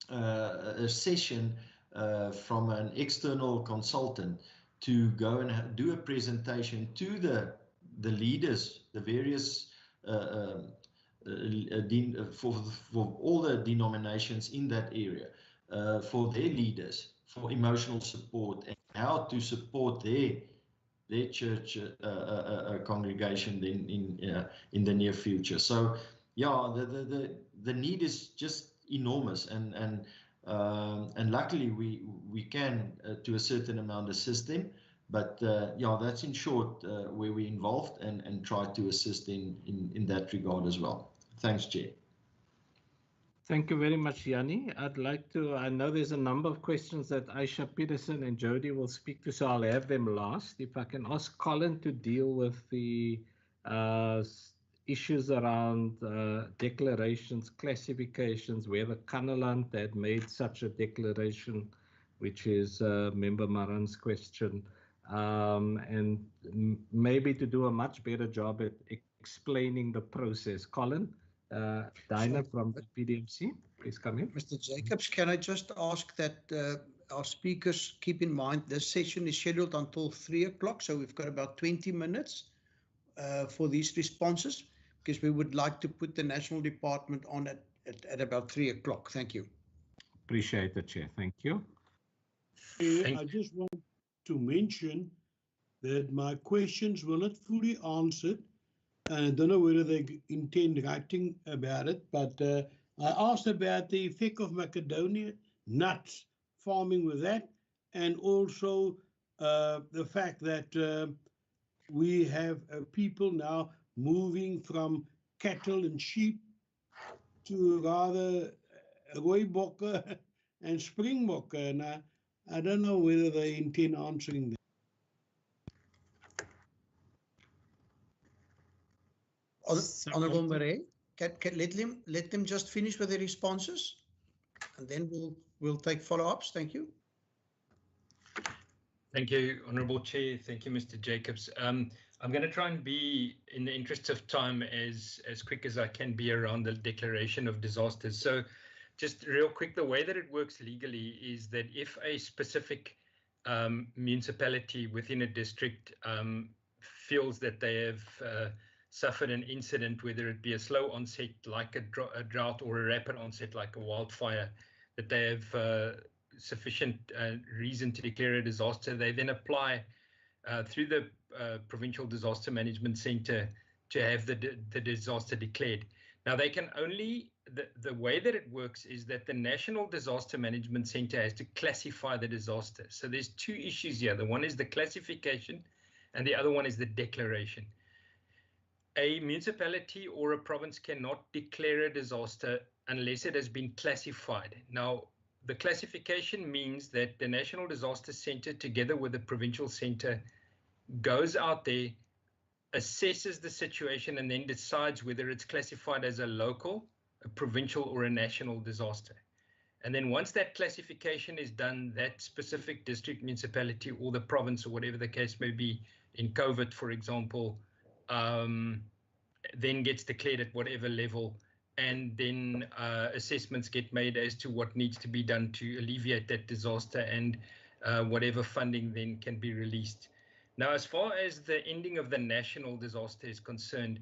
a session from an external consultant to go and do a presentation to the leaders, the various for all the denominations in that area, for their leaders, for emotional support and how to support their church congregation in the near future. So yeah, the need is just enormous, and luckily we can to a certain amount assist them. But yeah, that's in short where we're involved and try to assist in that regard as well. Thanks, Chair. Thank you very much, Yani. I know there's a number of questions that Aisha Peterson and Jody will speak to, so I'll have them last. If I can ask Colin to deal with the issues around declarations, classifications, whether Kanaland had made such a declaration, which is Member Maran's question, and maybe to do a much better job at explaining the process. Colin? Dinah from the PDMC, please come in. Mr. Jacobs, can I just ask that our speakers keep in mind this session is scheduled until 3 o'clock, so we've got about 20 minutes for these responses, because we would like to put the National Department on at about 3 o'clock. Thank you. Appreciate it, Chair. Thank you. I just want to mention that my questions were not fully answered. I don't know whether they intend writing about it, but I asked about the effect of macadamia nuts farming with that, and also the fact that we have people now moving from cattle and sheep to rather rooibokke and springbokke, and I don't know whether they intend answering that. Honourable Marais, let them just finish with their responses, and then we'll take follow-ups. Thank you. Thank you, Honourable Chair. Thank you, Mr. Jacobs. I'm going to try and be, in the interest of time, as quick as I can be around the declaration of disasters. So just real quick, the way that it works legally is that if a specific municipality within a district feels that they have suffered an incident, whether it be a slow onset like a drought or a rapid onset like a wildfire, that they have sufficient reason to declare a disaster, they then apply through the Provincial Disaster Management Centre to have the disaster declared. Now, they can only, the way that it works is that the National Disaster Management Centre has to classify the disaster. So there's two issues here. The one is the classification and the other one is the declaration. A municipality or a province cannot declare a disaster unless it has been classified. Now, the classification means that the National Disaster Centre, together with the Provincial Centre, goes out there, assesses the situation, and then decides whether it's classified as a local, a provincial, or a national disaster. And then once that classification is done, that specific district, municipality, or the province, or whatever the case may be, in COVID, for example, then gets declared at whatever level, and then assessments get made as to what needs to be done to alleviate that disaster, and whatever funding then can be released. Now, as far as the ending of the national disaster is concerned,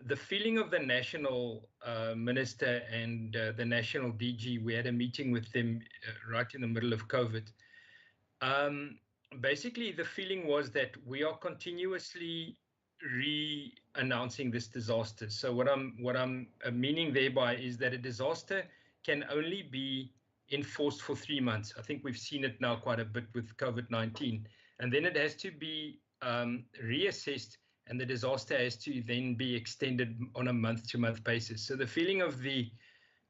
the feeling of the national minister and the national DG, we had a meeting with them right in the middle of COVID. Basically, the feeling was that we are continuously re-announcing this disaster. So what I'm meaning thereby is that a disaster can only be enforced for 3 months. I think we've seen it now quite a bit with COVID-19, and then it has to be reassessed, and the disaster has to then be extended on a month-to-month basis. So the feeling of the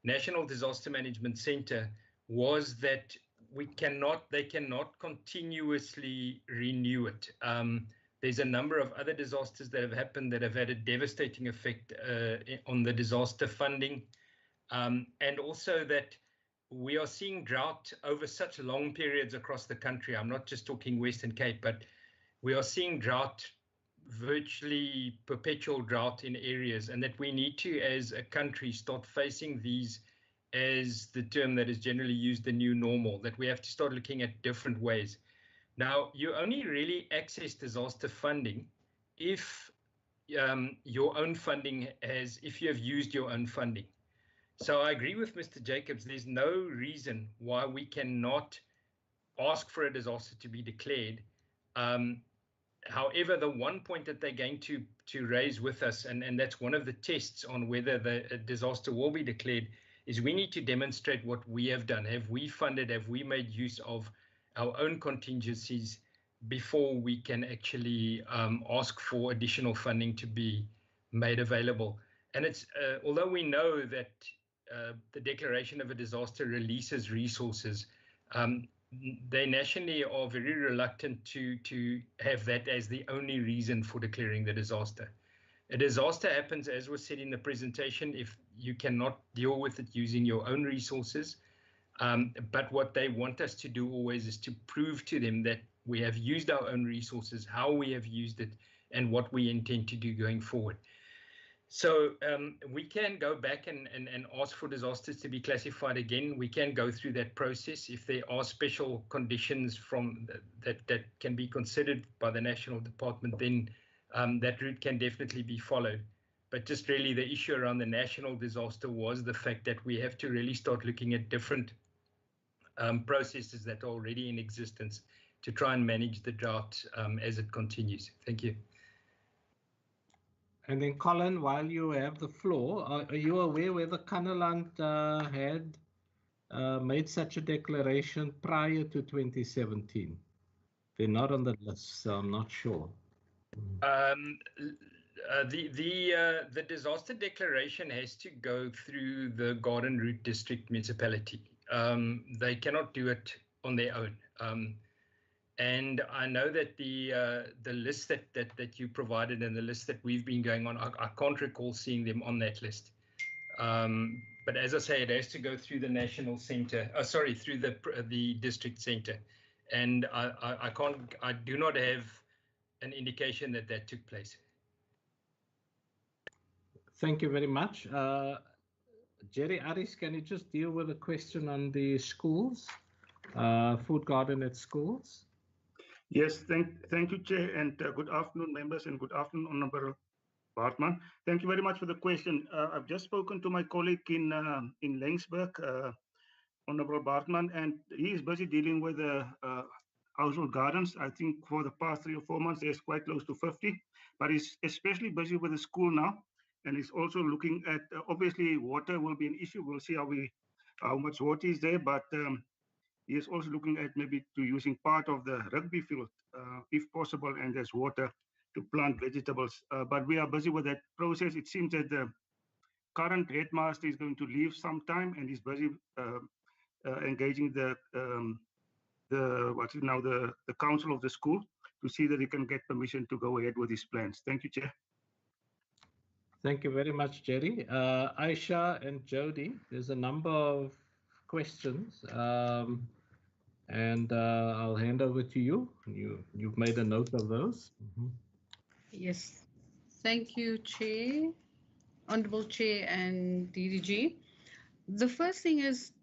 National Disaster Management Centre was that they cannot continuously renew it. There's a number of other disasters that have happened that have had a devastating effect on the disaster funding, and also that we are seeing drought over such long periods across the country. I'm not just talking Western Cape, but we are seeing drought, virtually perpetual drought in areas, and that we need to, as a country, start facing these, as the term that is generally used, the new normal, that we have to start looking at different ways. Now, you only really access disaster funding if your own funding if you have used your own funding. So I agree with Mr. Jacobs. There's no reason why we cannot ask for a disaster to be declared. However, the one point that they're going to raise with us, and that's one of the tests on whether the disaster will be declared, is we need to demonstrate what we have done. Have we funded, have we made use of our own contingencies before we can actually ask for additional funding to be made available? And it's although we know that the declaration of a disaster releases resources, they nationally are very reluctant to have that as the only reason for declaring the disaster. A disaster happens, as was said in the presentation, if you cannot deal with it using your own resources. But what they want us to do always is to prove to them that we have used our own resources, how we have used it, and what we intend to do going forward. So we can go back and ask for disasters to be classified again. We can go through that process. If there are special conditions that can be considered by the National Department, then that route can definitely be followed. But just really the issue around the national disaster was the fact that we have to really start looking at different processes that are already in existence to try and manage the drought as it continues. Thank you. And then, Colin, while you have the floor, are you aware whether Kannaland had made such a declaration prior to 2017? They're not on the list, so I'm not sure. The disaster declaration has to go through the Garden Route District municipality. They cannot do it on their own. And I know that the list that you provided and the list that we've been going on, I can't recall seeing them on that list. But as I say, it has to go through the national center. Through the district center, and I do not have an indication that that took place. Thank you very much. Jerry Aris, can you just deal with a question on the schools, food garden at schools? Yes, thank you, Chair, and good afternoon, members, and good afternoon, Honourable Bartman. Thank you very much for the question. I've just spoken to my colleague in Laingsburg, Honourable Bartman, and he is busy dealing with the household gardens. I think for the past 3 or 4 months, there's quite close to 50, but he's especially busy with the school now, and he's also looking at, obviously, water will be an issue. We'll see how much water is there, but he is also looking at maybe to using part of the rugby field, if possible, and there's water to plant vegetables. But we are busy with that process. It seems that the current headmaster is going to leave sometime, and he's busy engaging the council of the school to see that he can get permission to go ahead with his plans. Thank you, Chair. Thank you very much, Jerry. Aisha and Jody, there's a number of questions, and I'll hand over to you. You've made a note of those. Yes, thank you, Chair, Honourable Chair and DDG. The first thing is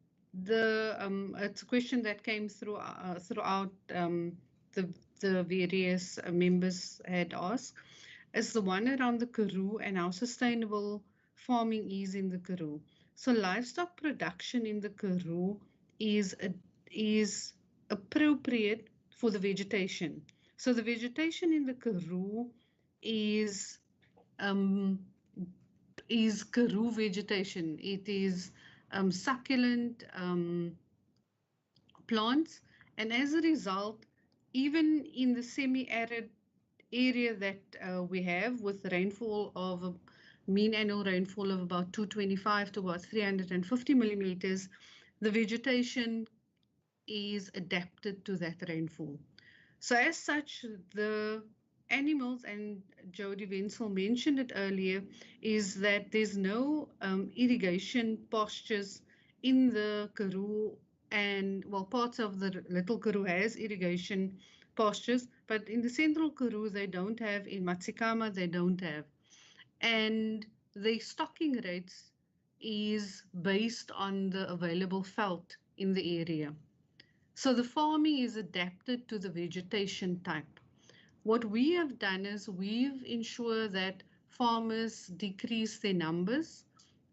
it's a question that came throughout the various members had asked. Is the one around the Karoo and how sustainable farming is in the Karoo. So livestock production in the Karoo is appropriate for the vegetation. So the vegetation in the Karoo is Karoo vegetation. It is succulent plants, and as a result, even in the semi-arid area that we have, with rainfall of mean annual rainfall of about 225 to about 350 millimeters, the vegetation is adapted to that rainfall. So as such, the animals, and Jody Wenzel mentioned it earlier, is that there's no irrigation pastures in the Karoo, and well, parts of the Little Karoo has irrigation pastures, but in the Central Karoo they don't have, in Matsikama they don't have. And the stocking rates is based on the available veld in the area. So the farming is adapted to the vegetation type. What we have done is we've ensured that farmers decrease their numbers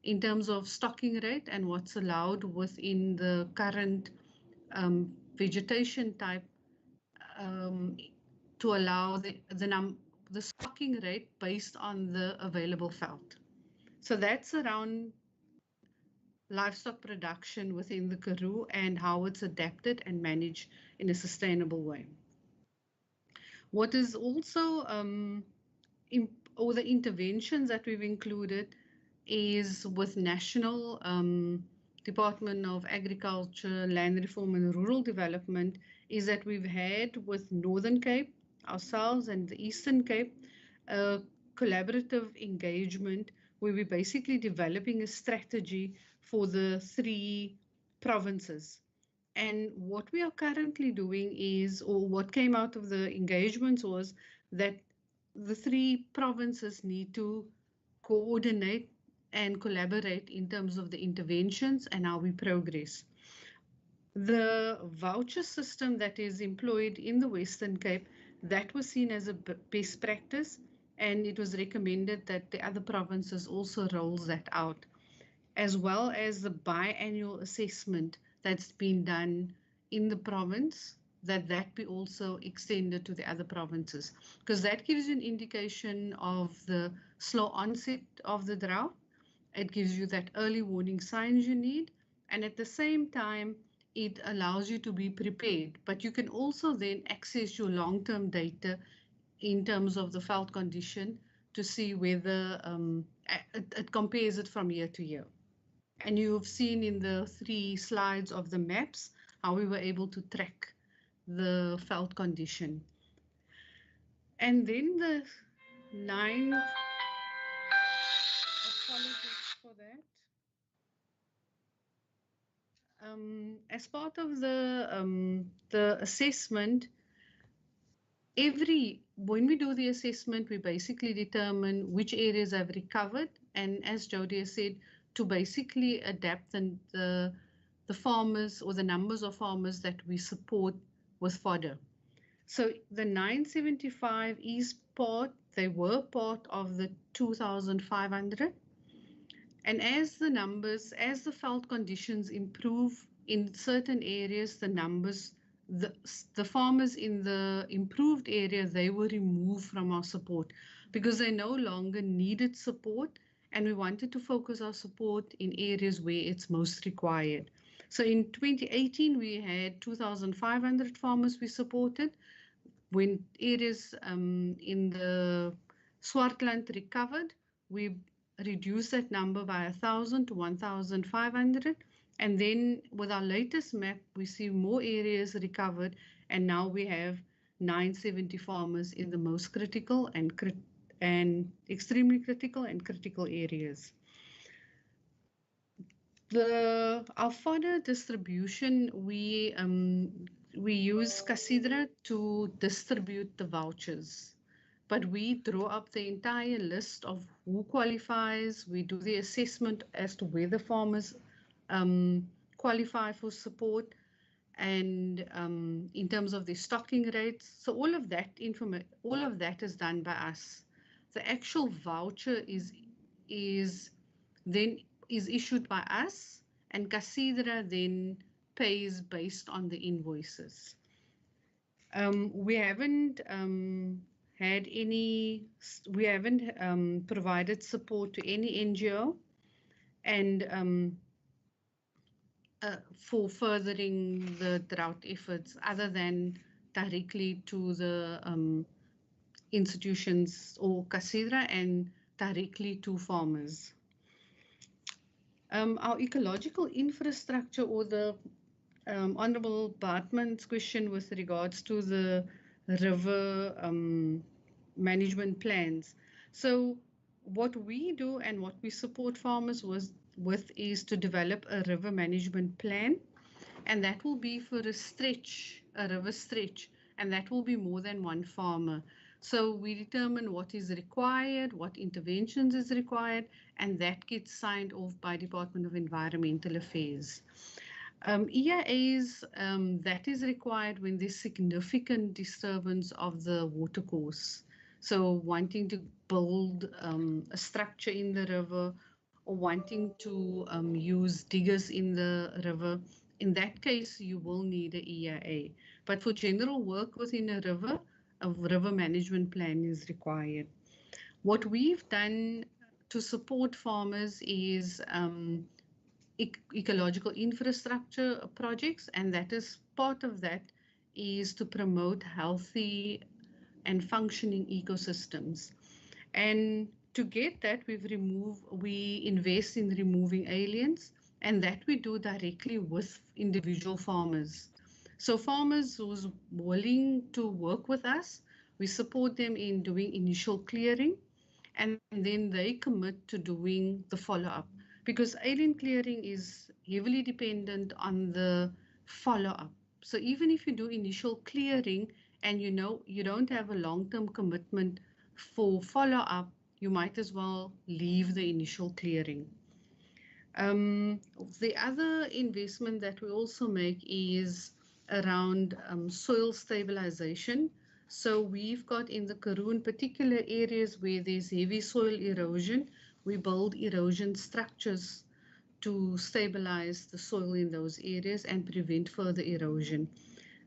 in terms of stocking rate and what's allowed within the current vegetation type, to allow the stocking rate based on the available veld. So that's around livestock production within the Karoo and how it's adapted and managed in a sustainable way. What is also, or the interventions that we've included is with National Department of Agriculture, Land Reform and Rural Development, is that we've had with Northern Cape, ourselves, and the Eastern Cape, a collaborative engagement where we're basically developing a strategy for the 3 provinces. And what we are currently doing is, or what came out of the engagements was that the 3 provinces need to coordinate and collaborate in terms of the interventions and how we progress. The voucher system that is employed in the Western Cape, that was seen as a best practice, and it was recommended that the other provinces also rolls that out, as well as the biannual assessment that's been done in the province, that be also extended to the other provinces, because that gives you an indication of the slow onset of the drought. It gives you that early warning signs you need, and at the same time, it allows you to be prepared. But you can also then access your long-term data in terms of the veld condition to see whether it compares it from year to year. And you've seen in the 3 slides of the maps how we were able to track the veld condition. And then the 9th, apologies for that. As part of the assessment, when we do the assessment, we basically determine which areas have recovered, and as Jody has said, to basically adapt the farmers or the numbers of farmers that we support with fodder. So the 975 is they were part of the 2,500. And as the veld conditions improve in certain areas, the numbers, the farmers in the improved area, they were removed from our support because they no longer needed support, and we wanted to focus our support in areas where it's most required. So in 2018, we had 2,500 farmers we supported. When areas in the Swartland recovered, we reduced that number by 1,000 to 1,500. And then with our latest map, we see more areas recovered, and now we have 970 farmers in the most critical and extremely critical and critical areas. Our fodder distribution, we use Casidra to distribute the vouchers, but we draw up the entire list of who qualifies. We do the assessment as to whether farmers qualify for support, and in terms of the stocking rates. So all of that is done by us. The actual voucher is issued by us, and Casidra then pays based on the invoices. We haven't provided support to any NGO and for furthering the drought efforts other than directly to the institutions or Casidra and directly to farmers. Our ecological infrastructure, or the Honourable Bartman's question with regards to the river management plans. So what we do and what we support farmers with is to develop a river management plan, and that will be for a river stretch, and that will be more than one farmer. So we determine what is required, what interventions is required, and that gets signed off by Department of Environmental Affairs. EIAs, that is required when there's significant disturbance of the watercourse. So wanting to build a structure in the river, or wanting to use diggers in the river. In that case, you will need an EIA. But for general work within a river management plan is required. What we've done to support farmers is ecological infrastructure projects, and that is part of that is to promote healthy and functioning ecosystems. And to get that, we invest in removing aliens, and that we do directly with individual farmers. So farmers who's willing to work with us, we support them in doing initial clearing, and then they commit to doing the follow-up, because alien clearing is heavily dependent on the follow-up. So even if you do initial clearing and you don't have a long-term commitment for follow-up, you might as well leave the initial clearing. The other investment that we also make is around soil stabilization. So we've got in the Karoo particular areas where there's heavy soil erosion, we build erosion structures to stabilize the soil in those areas and prevent further erosion.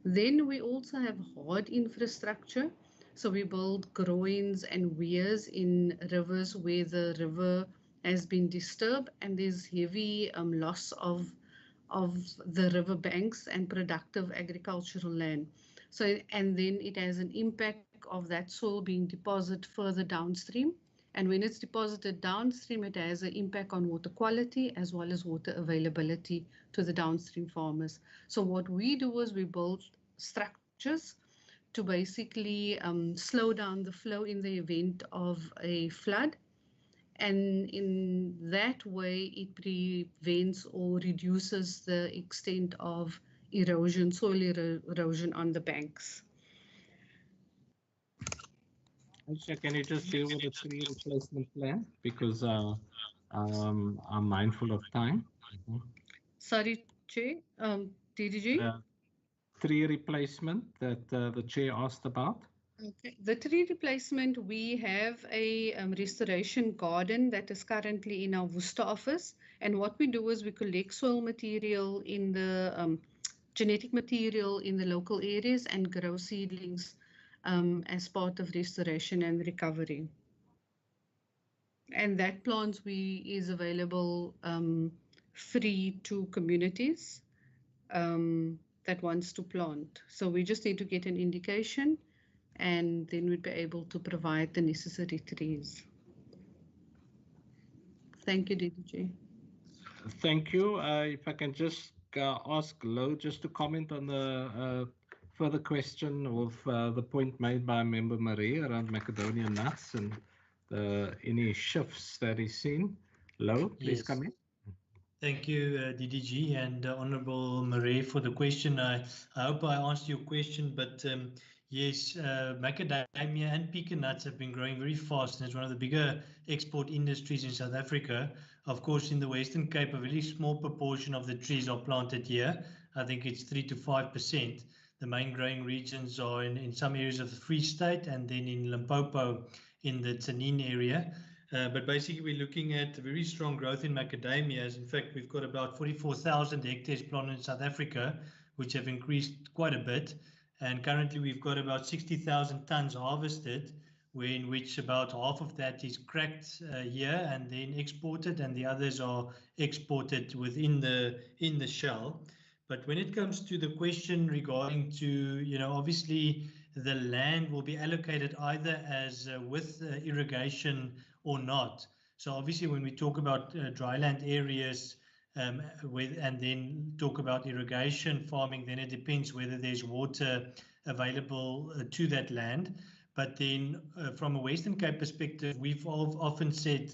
Then we also have hard infrastructure. So we build groins and weirs in rivers where the river has been disturbed and there's heavy loss of the river banks and productive agricultural land. So, and then it has an impact of that soil being deposited further downstream. And when it's deposited downstream, it has an impact on water quality as well as water availability to the downstream farmers. So what we do is we build structures to basically slow down the flow in the event of a flood. And in that way, it prevents or reduces the extent of erosion, soil erosion on the banks. Can you just deal with the tree replacement plan? Because I'm mindful of time. Sorry, Chair, DDG? Tree replacement that the Chair asked about. Okay. The tree replacement, we have a restoration garden that is currently in our Worcester office. And what we do is we collect soil material in the genetic material in the local areas and grow seedlings as part of restoration and recovery. And that plant is available free to communities that wants to plant. So we just need to get an indication and then we'd be able to provide the necessary trees. Thank you, DDG. Thank you. If I can just ask Lo just to comment on the further question of the point made by Member Marie around macadamia nuts and any shifts that he's seen. Lo, please come in. Thank you, DDG and Honourable Marie, for the question. I hope I answered your question, but yes, macadamia and pecan nuts have been growing very fast, and it's one of the bigger export industries in South Africa. Of course, in the Western Cape, a very small proportion of the trees are planted here. I think it's 3 to 5%. The main growing regions are in some areas of the Free State and then in Limpopo in the Tsanin area. But basically, we're looking at very strong growth in macadamias. In fact, we've got about 44,000 hectares planted in South Africa, which have increased quite a bit. And currently, we've got about 60,000 tons harvested, in which about half of that is cracked here and then exported, and the others are exported within the shell. But when it comes to the question regarding to, obviously the land will be allocated either as with irrigation or not. So obviously when we talk about dryland areas and then talk about irrigation farming, then it depends whether there's water available to that land. But then from a Western Cape perspective, we've often said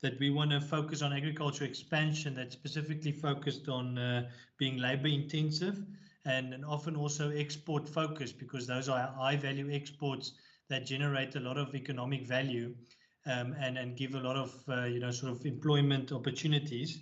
that we want to focus on agriculture expansion that's specifically focused on being labor intensive and often also export focused, because those are high value exports that generate a lot of economic value and give a lot of sort of employment opportunities.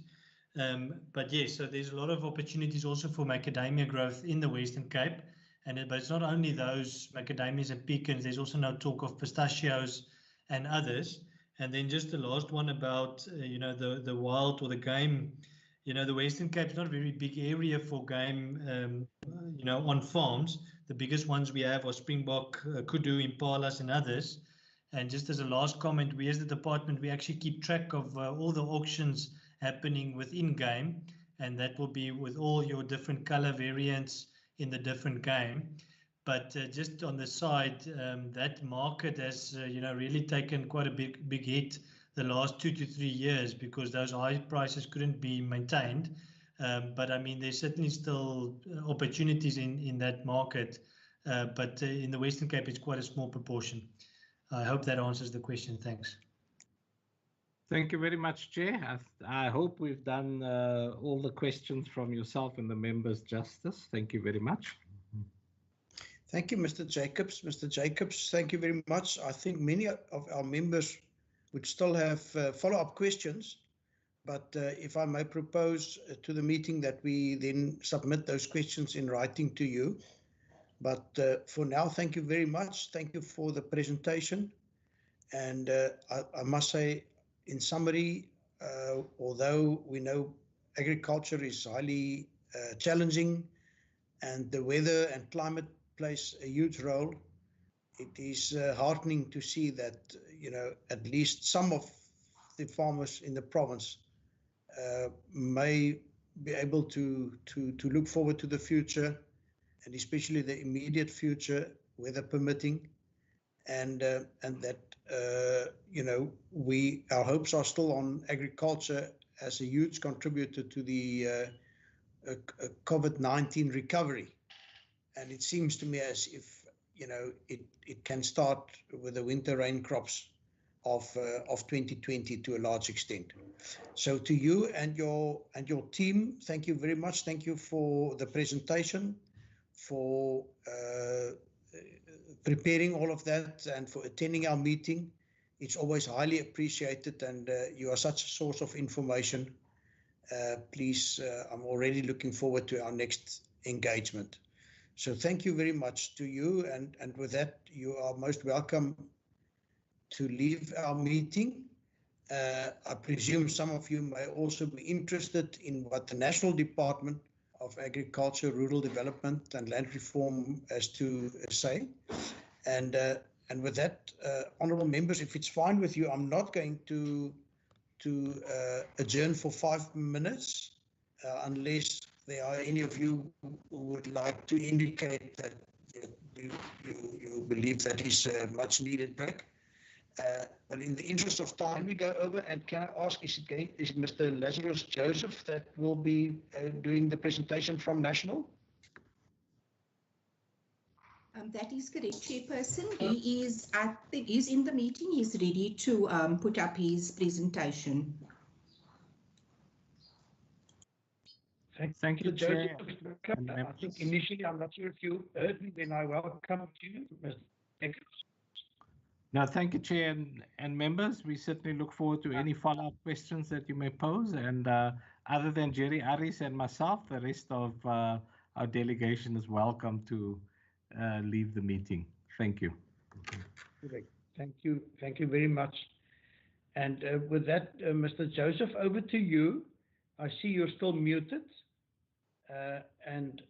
But yes, so there's a lot of opportunities also for macadamia growth in the Western Cape. But it's not only those macadamias and pecans, there's also now talk of pistachios and others. And then just the last one about, the wild or the game. The Western Cape is not a very big area for game, on farms. The biggest ones we have are springbok, kudu, impalas and others. And just as a last comment, we as the department, we actually keep track of all the auctions happening within game. And that will be with all your different color variants in the different game. But just on the side, that market has really taken quite a big hit the last 2 to 3 years because those high prices couldn't be maintained. But I mean, there's certainly still opportunities in that market. But in the Western Cape, it's quite a small proportion. I hope that answers the question. Thanks. Thank you very much, Chair. I hope we've done all the questions from yourself and the members justice. Thank you very much. Thank you, Mr. Jacobs. Mr. Jacobs, thank you very much. I think many of our members would still have follow-up questions, but if I may propose to the meeting that we then submit those questions in writing to you. But for now, thank you very much. Thank you for the presentation. And I must say, in summary, although we know agriculture is highly challenging and the weather and climate plays a huge role, it is heartening to see that, at least some of the farmers in the province may be able to look forward to the future, and especially the immediate future, weather permitting, and that our hopes are still on agriculture as a huge contributor to the COVID-19 recovery. And it seems to me as if it can start with the winter rain crops of 2020 to a large extent. So to you and your team, thank you very much. Thank you for the presentation, for preparing all of that, and for attending our meeting. It's always highly appreciated, and you are such a source of information. Please, I'm already looking forward to our next engagement. So thank you very much to you, and with that, you are most welcome to leave our meeting. I presume some of you may also be interested in what the National Department of Agriculture, Rural Development and Land Reform has to say. And with that, honourable members, if it's fine with you, I'm not going to adjourn for 5 minutes unless there are any of you who would like to indicate that you believe that is a much needed break. But in the interest of time, we go over, and can I ask, is it Mr. Lazarus Joseph that will be doing the presentation from National? That is correct, Chairperson. He is, I think, he's in the meeting. He's ready to put up his presentation. Thank you, Chair. I think initially, I'm not sure if you heard me when I welcome you, Mr. Jacobs. No, thank you, Chair and members. We certainly look forward to any follow-up questions that you may pose. And other than Jerry Aris and myself, the rest of our delegation is welcome to leave the meeting. Thank you. Correct. Thank you. Thank you very much. And with that, Mr. Joseph, over to you. I see you're still muted. And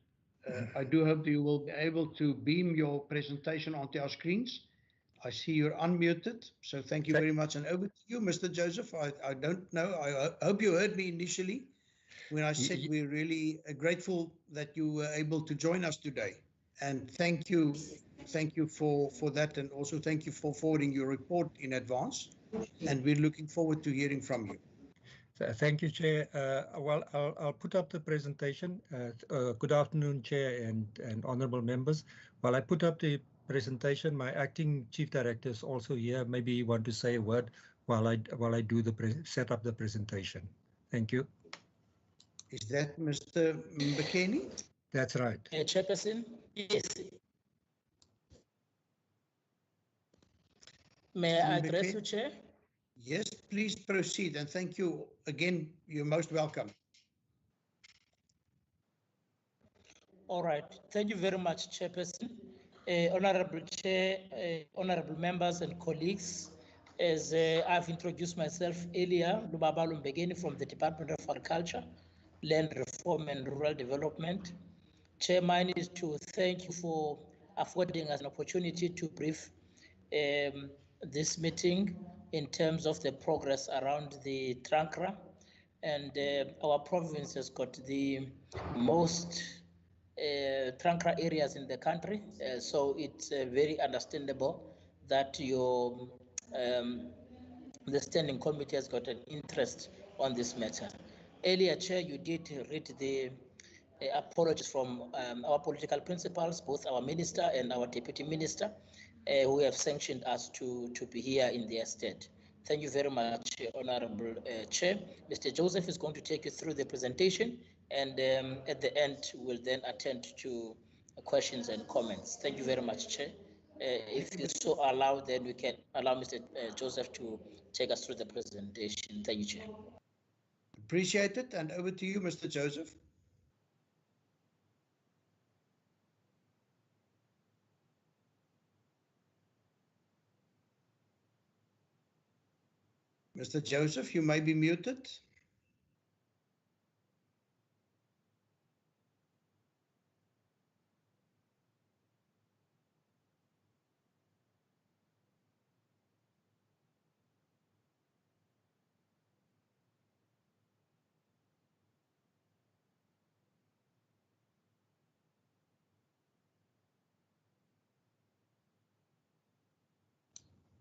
I do hope you will be able to beam your presentation onto our screens. I see you're unmuted, so thank you very much. And over to you, Mr. Joseph. I don't know. I hope you heard me initially when I said we're really grateful that you were able to join us today. And thank you for that, and also thank you for forwarding your report in advance. And we're looking forward to hearing from you. Thank you, Chair. Well, I'll put up the presentation. Good afternoon, Chair and honourable members. While I put up the presentation, my acting Chief Director is also here. Maybe you want to say a word while I do set up the presentation. Thank you. Is that Mr. Mbekeni? That's right. Chairperson, yes. May I address you, Chair? Yes, please proceed, and thank you again. You're most welcome. All right. Thank you very much, Chairperson. Honorable Chair, honorable members and colleagues, as I've introduced myself earlier, Lubabalo Mbekeni from the Department of Agriculture, Land Reform and Rural Development. Chair, mine is to thank you for affording us an opportunity to brief this meeting in terms of the progress around the TRANCRA. And our province has got the most TRANCRA areas in the country, so it's very understandable that your the standing committee has got an interest on this matter. Earlier, Chair, you did read the apologies from our political principals, both our minister and our deputy minister, who have sanctioned us to be here in their stead. Thank you very much, Honorable Chair. Mr. Joseph is going to take you through the presentation, and at the end, we'll then attend to questions and comments. Thank you very much, Chair. If you so allow, then we can allow Mr. Joseph to take us through the presentation. Thank you, Chair. Appreciate it, and over to you, Mr. Joseph. Mr. Joseph, you may be muted.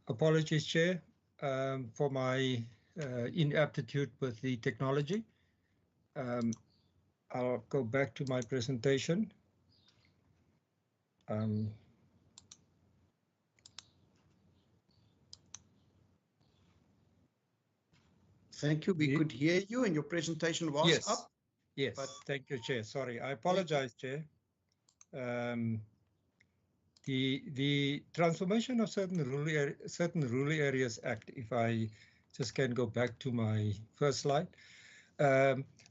Apologies, Chair, for my inaptitude with the technology. I'll go back to my presentation. Thank you. We could hear you and your presentation was up. Yes, but thank you, Chair. Sorry, I apologize, Chair. The Transformation of Certain Rural Areas Act, if I just can go back to my first slide,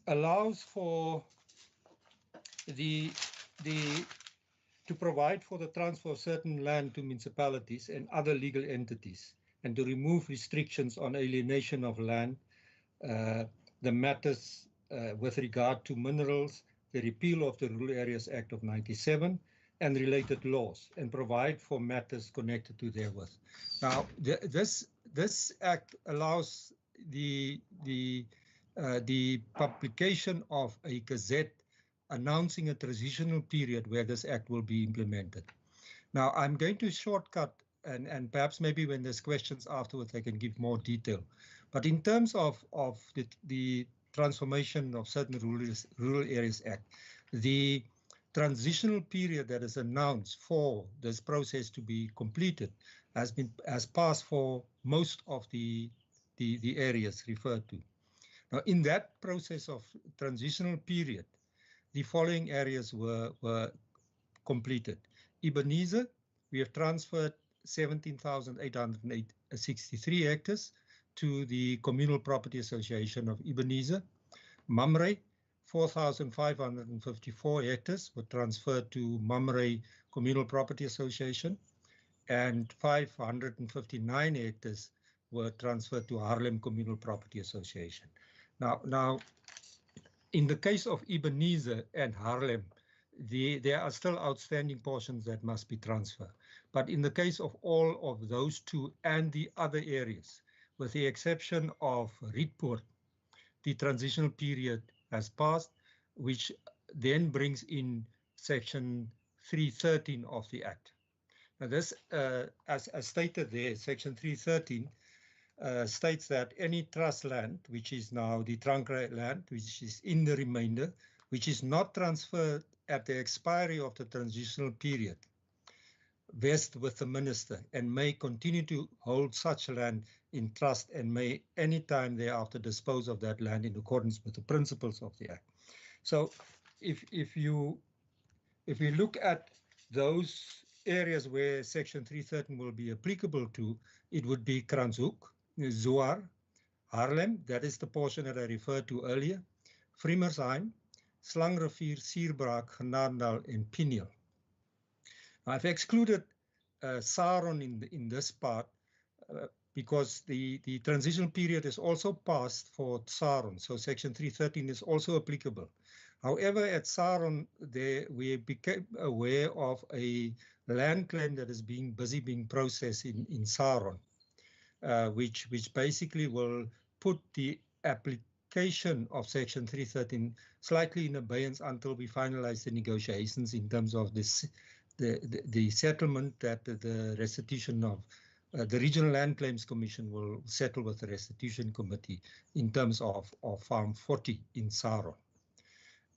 allows for to provide for the transfer of certain land to municipalities and other legal entities, and to remove restrictions on alienation of land, the matters with regard to minerals, the repeal of the Rural Areas Act of '97, and related laws, and provide for matters connected to therewith. Now, this act allows the publication of a gazette announcing a transitional period where this act will be implemented. Now, I'm going to shortcut, and perhaps maybe when there's questions afterwards, I can give more detail. But in terms of the Transformation of Certain Rural Areas Act, the transitional period that is announced for this process to be completed has passed for most of the areas referred to. Now, in that process of transitional period, the following areas were completed. Ebenezer, we have transferred 17,863 hectares to the Communal Property Association of Ebenezer. Mamre, 4,554 hectares were transferred to Mamre Communal Property Association, and 559 hectares were transferred to Haarlem Communal Property Association. Now, in the case of Ebenezer and Haarlem, there are still outstanding portions that must be transferred. But in the case of all of those two and the other areas, with the exception of Rietpoort, the transitional period has passed, which then brings in Section 313 of the Act. Now this, as stated there, Section 313 states that any trust land, which is now the Trankrai land, which is in the remainder, which is not transferred at the expiry of the transitional period, vests with the minister and may continue to hold such land in trust and may any time thereafter dispose of that land in accordance with the principles of the Act. So if you look at those areas where Section 313 will be applicable to, it would be Kranshoek, Zoar, Haarlem, that is the portion that I referred to earlier, Vremersheim, Slangrivier, Sierbraak, Genadendal, and Pineal. I've excluded Saron in this part because the transitional period is also passed for Saron, so Section 313 is also applicable. However, at Saron, we became aware of a land claim that is busy being processed in Saron, which basically will put the application of Section 313 slightly in abeyance until we finalize the negotiations in terms of this, the settlement that the restitution of the Regional Land Claims Commission will settle with the Restitution Committee in terms of Farm 40 in Saron.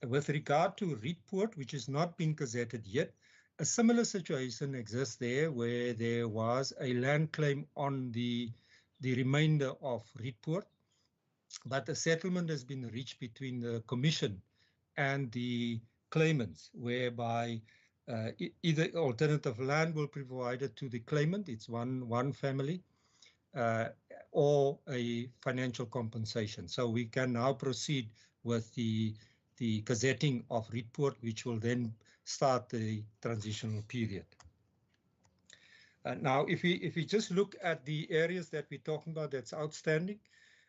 With regard to Rietpoort, which has not been gazetted yet, a similar situation exists there where there was a land claim on the remainder of Rietpoort, but a settlement has been reached between the Commission and the claimants, whereby either alternative land will be provided to the claimant, it's one family, or a financial compensation. So we can now proceed with the gazetting of Rietpoort, which will then start the transitional period. Now, if we just look at the areas that we're talking about that's outstanding,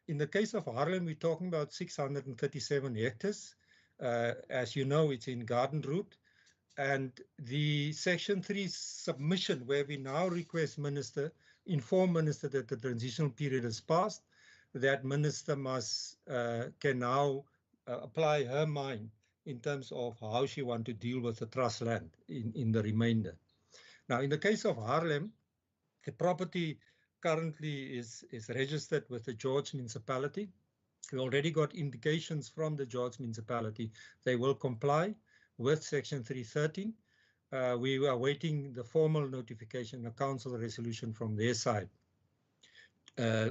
in the case of Haarlem, we're talking about 637 hectares. As you know, it's in garden route. And the Section 3 submission, where we now request Minister, inform Minister that the transitional period has passed, that Minister can now apply her mind in terms of how she wants to deal with the trust land in the remainder. Now, in the case of Haarlem, the property currently is registered with the George municipality. We already got indications from the George municipality they will comply with Section 313. We are waiting the formal notification, a council resolution from their side,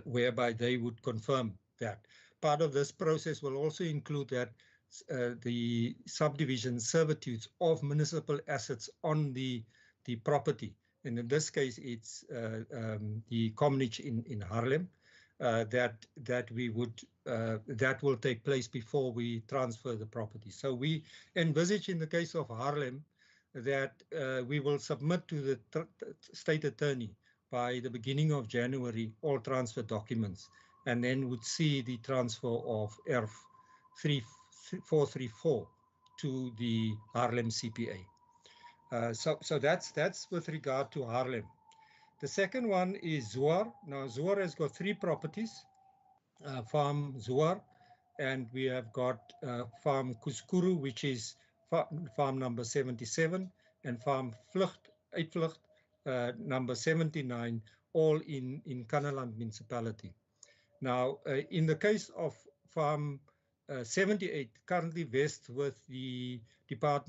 whereby they would confirm that. Part of this process will also include that the subdivision servitudes of municipal assets on the property. And in this case, it's the commonage in Haarlem that will take place before we transfer the property. So we envisage in the case of Haarlem that we will submit to the state attorney by the beginning of January all transfer documents, and then would see the transfer of ERF 3434 to the Haarlem CPA. So that's with regard to Haarlem. The second one is Zuar. Now Zuar has got 3 properties, Farm Zuar, and we have got Farm Kuskuru, which is farm number 77, and Farm Uitvlucht, number 79, all in Kannaland municipality. Now, in the case of Farm 78, currently vests with the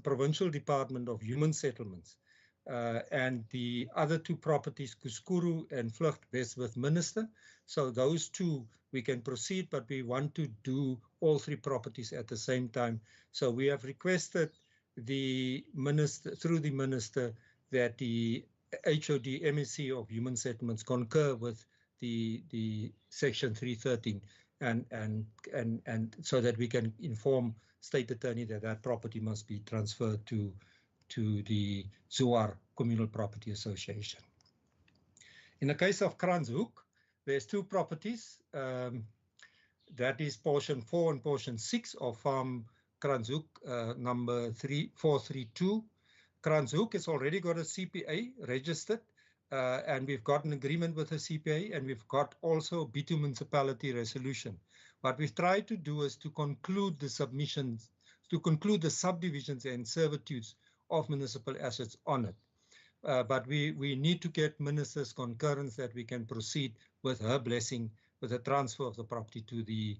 Provincial Department of Human Settlements, and the other 2 properties, Kuskuru and Vlucht, vest with Minister. So those 2 we can proceed, but we want to do all 3 properties at the same time. So we have requested the Minister, through the Minister, that the HOD MSC of Human Settlements concur with the Section 313, and so that we can inform State Attorney that property must be transferred to the Zuar Communal Property Association. In the case of Kranshoek, there's 2 properties. That is portion 4 and portion 6 of Farm Kranshoek, number 432. Kranshoek has already got a CPA registered, and we've got an agreement with the CPA, and we've got also a Bitu municipality resolution. What we've tried to do is to conclude the submissions, to conclude the subdivisions and servitudes of municipal assets on it. But we need to get Minister's concurrence that we can proceed with her blessing with the transfer of the property to the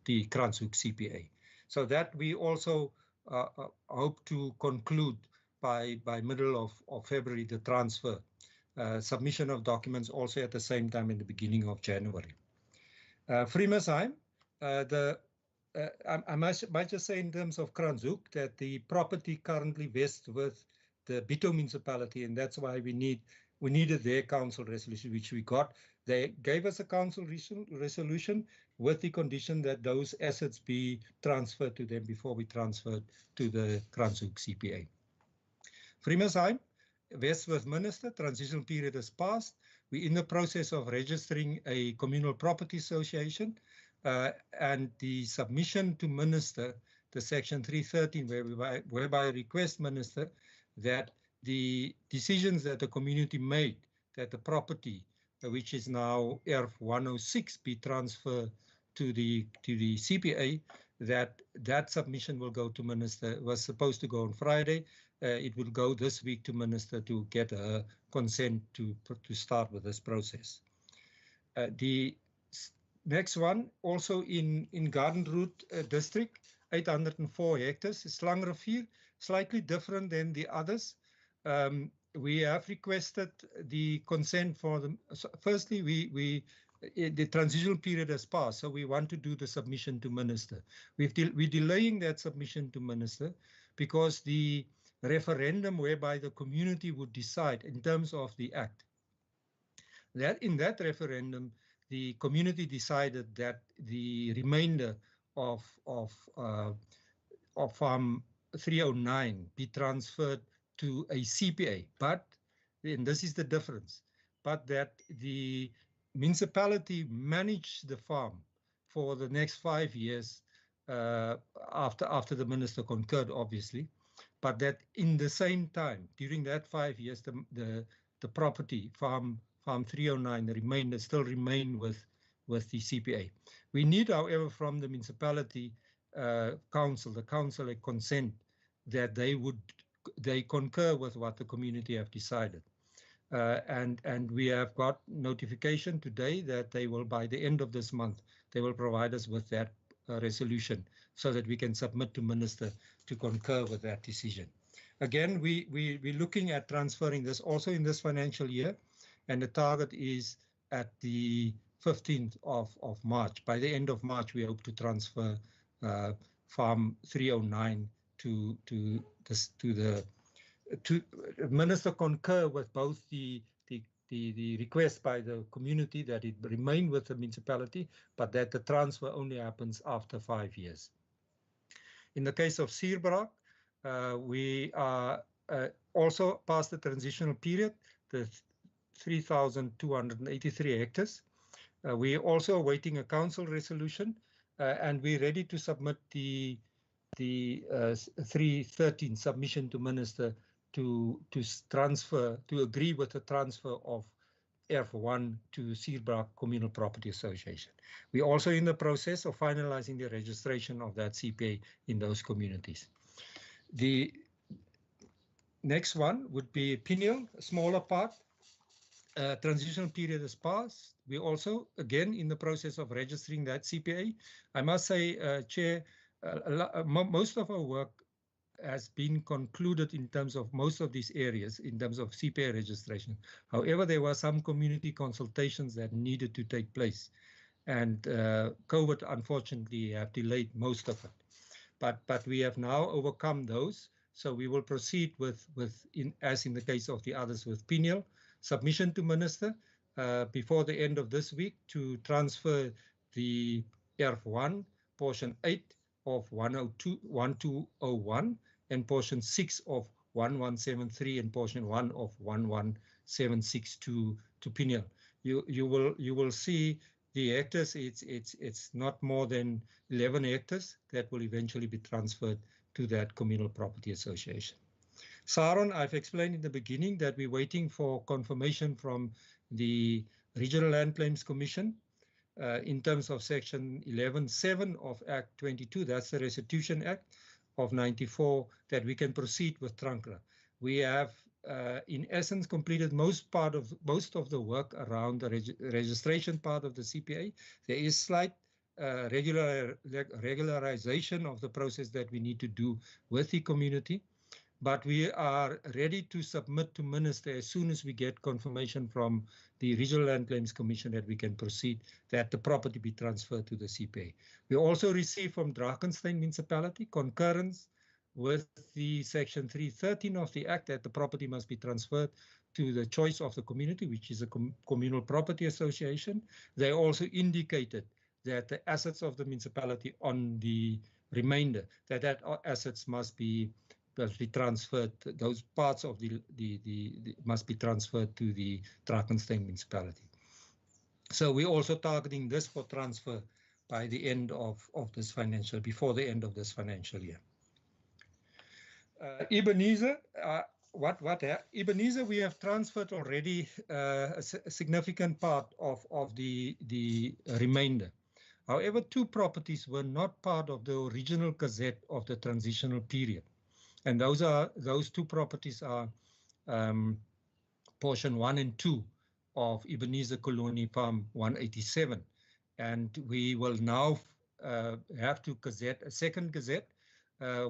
Kranshoek CPA. So that we also hope to conclude by middle of February, the transfer, submission of documents also at the same time in the beginning of January. Frimersheim, I might just say in terms of Kranshoek that the property currently vests with the Bitu municipality, and that's why we needed their council resolution, which we got. They gave us a council resolution with the condition that those assets be transferred to them before we transferred to the Kranshoek CPA. Frimersheim, West with Minister, transitional period has passed. We're in the process of registering a communal property association, and the submission to Minister, the Section 313, whereby I request Minister that the decisions that the community made, that the property, which is now ERF 106, be transferred to the CPA, that submission will go to Minister. It was supposed to go on Friday. It will go this week to Minister to get her consent to start with this process. The next one, also in Garden Route District, 804 hectares, Slangrivier, slightly different than the others. We have requested the consent for them. So firstly, the transitional period has passed, so we want to do the submission to Minister. We're delaying that submission to Minister because the referendum whereby the community would decide in terms of the act, that in that referendum, the community decided that the remainder of Farm 309 be transferred to a CPA, but and this is the difference, but that the municipality managed the farm for the next 5 years after the minister concurred, obviously, but that in the same time, during that 5 years, the property, farm 309, the remainder still remain with the CPA. We need, however, from the municipality council, the council, a consent that they concur with what the community have decided. And we have got notification today that they will, by the end of this month, they will provide us with that resolution so that we can submit to minister to concur with that decision. Again, we're looking at transferring this also in this financial year, and the target is at the 15th of March. By the end of March, we hope to transfer Farm 309 to minister concur with both the request by the community that it remain with the municipality, but that the transfer only happens after 5 years. In the case of Sierbraak, we are also past the transitional period, the 3,283 hectares. We are also awaiting a council resolution, and we're ready to submit the 313 submission to minister to agree with the transfer of F1 to Sierbraak Communal Property Association. We're also in the process of finalizing the registration of that CPA in those communities. The next one would be Pineal, a smaller part. Transitional period has passed. We're also, again, in the process of registering that CPA. I must say, Chair, most of our work has been concluded in terms of most of these areas in terms of CPA registration. However, there were some community consultations that needed to take place, and COVID unfortunately have delayed most of it. But we have now overcome those, so we will proceed with as in the case of the others with Pineal, submission to minister before the end of this week to transfer the ERF1 portion 8 of 1201 and portion 6 of 1173 and portion 1 of 11762 to Pineal. You will see the hectares. It's not more than 11 hectares that will eventually be transferred to that communal property association. Saron, I've explained in the beginning that we're waiting for confirmation from the Regional Land Claims Commission in terms of section 11.7 of Act 22, that's the Restitution Act of 94, that we can proceed with Trankla. We have, in essence, completed most of the work around the registration part of the CPA. There is slight regularization of the process that we need to do with the community, but we are ready to submit to minister as soon as we get confirmation from the Regional Land Claims Commission that we can proceed, that the property be transferred to the CPA. We also received from Drakenstein Municipality concurrence with the section 313 of the Act that the property must be transferred to the choice of the community, which is a communal property association. They also indicated that the assets of the municipality on the remainder, that assets must be transferred, those parts of the must be transferred to the Drakenstein municipality. So we're also targeting this for transfer by the end of this financial, before the end of this financial year. Ebenezer, Ebenezer, we have transferred already a significant part of the remainder. However, 2 properties were not part of the original gazette of the transitional period. And those 2 properties are portion 1 and 2 of Ebenezer Colony Farm 187. And we will now have to gazette a second gazette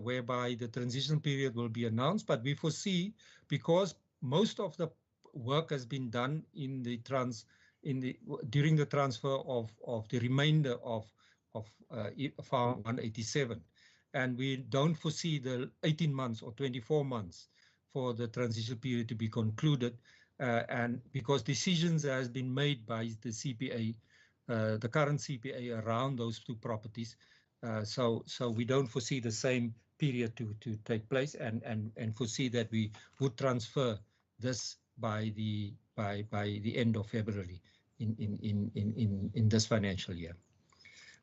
whereby the transition period will be announced. But we foresee, because most of the work has been done in the during the transfer of the remainder of Farm 187. And we don't foresee the 18 months or 24 months for the transition period to be concluded, and because decisions has been made by the CPA, the current CPA, around those 2 properties, so we don't foresee the same period to take place, and foresee that we would transfer this by the end of February in this financial year.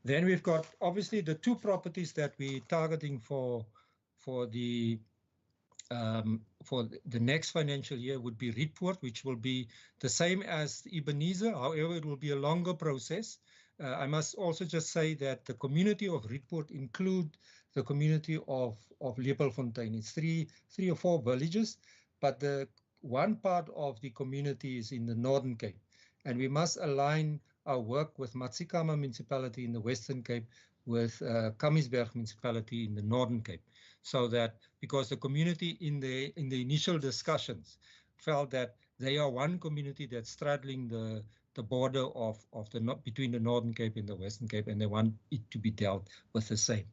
Then we've got obviously the two properties that we're targeting for the next financial year would be Rietpoort, which will be the same as Ebenezer. However, it will be a longer process. I must also just say that the community of Rietpoort include the community of Lepelfontein. It's three or four villages, but the one part of the community is in the Northern Cape, and we must align our work with Matsikama municipality in the Western Cape with Kamiesberg municipality in the Northern Cape, so that because the community in the initial discussions felt that they are one community that's straddling the border between the Northern Cape and the Western Cape, and they want it to be dealt with the same.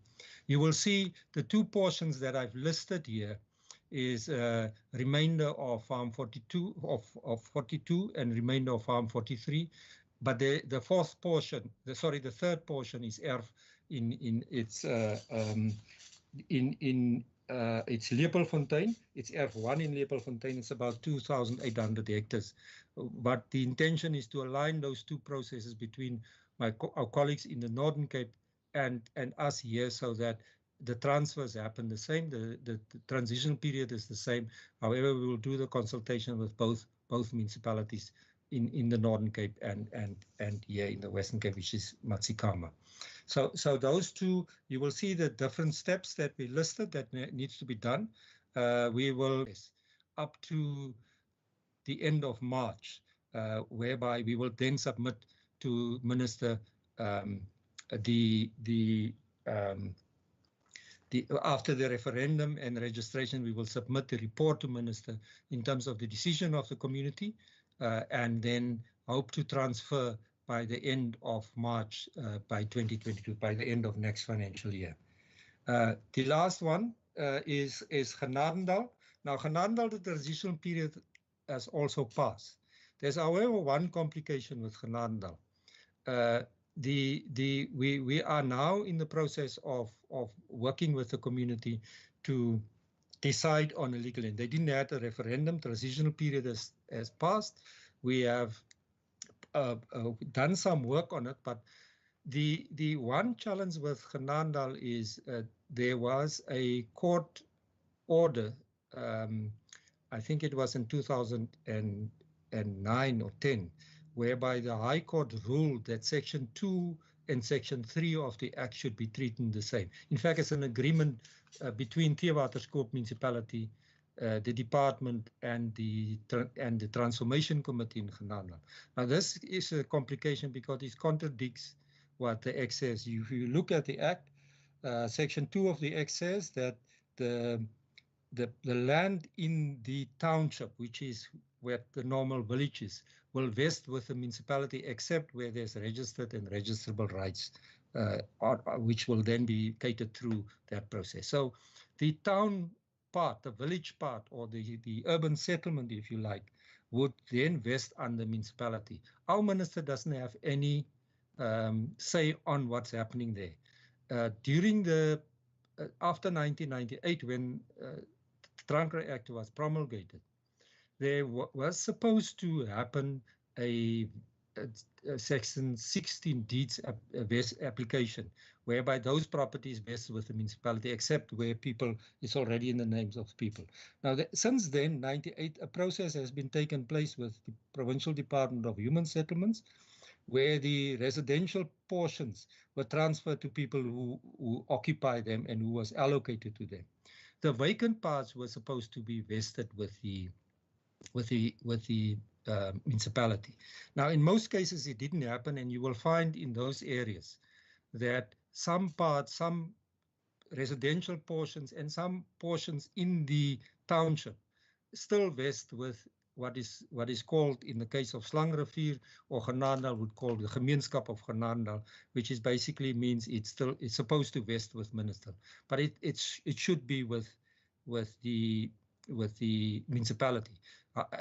You will see the two portions that I've listed here is remainder of Farm 42 of 42 and remainder of Farm 43. But the fourth portion, the third portion is Erf it's Lepelfontein. It's Erf1 in Lepelfontein. It's about 2,800 hectares. But the intention is to align those two processes between our colleagues in the Northern Cape and us here, so that the transfers happen the same. The transition period is the same. However, we will do the consultation with both municipalities in the Northern Cape and here in the Western Cape, which is Matsikama. So those two, you will see the different steps that we listed that needs to be done. We will up to the end of March, whereby we will then submit to Minister after the referendum and registration, we will submit the report to Minister in terms of the decision of the community, and then hope to transfer by the end of March by 2022, by the end of next financial year. The last one is Genadendal. Now, Genadendal, the transitional period has also passed. There's, however, one complication with Genadendal. We are now in the process of working with the community to decide on a legal end. They didn't have a referendum. Transitional period has passed. We have done some work on it, but the one challenge with Genadendal is there was a court order. I think it was in 2009 or 10, whereby the High Court ruled that Section 2 and Section 3 of the Act should be treated the same. In fact, it's an agreement between Theewaterscoop Municipality, the department, and the Transformation Committee in Genadendal. Now, this is a complication because it contradicts what the Act says. If you look at the Act, Section 2 of the Act says that the land in the township, which is where the normal village is, will vest with the municipality except where there's registered and registrable rights, which will then be catered through that process. So the town part, the village part, or the urban settlement, if you like, would then vest under municipality. Our minister doesn't have any say on what's happening there. During after 1998, when the Trankra Act was promulgated, there was supposed to happen a Section 16 deeds application, whereby those properties vest with the municipality, except where people is already in the names of people. Now, since then, 98, a process has been taken place with the Provincial Department of Human Settlements, where the residential portions were transferred to people who occupy them and who was allocated to them. The vacant parts were supposed to be vested with the municipality. Now, in most cases, it didn't happen, and you will find in those areas that some parts, some residential portions, and some portions in the township still vest with what is called, in the case of Slangrivier or Genadendal, would call the Gemeenskap of Genadendal, which is basically means it's supposed to vest with minister, but it should be with the municipality.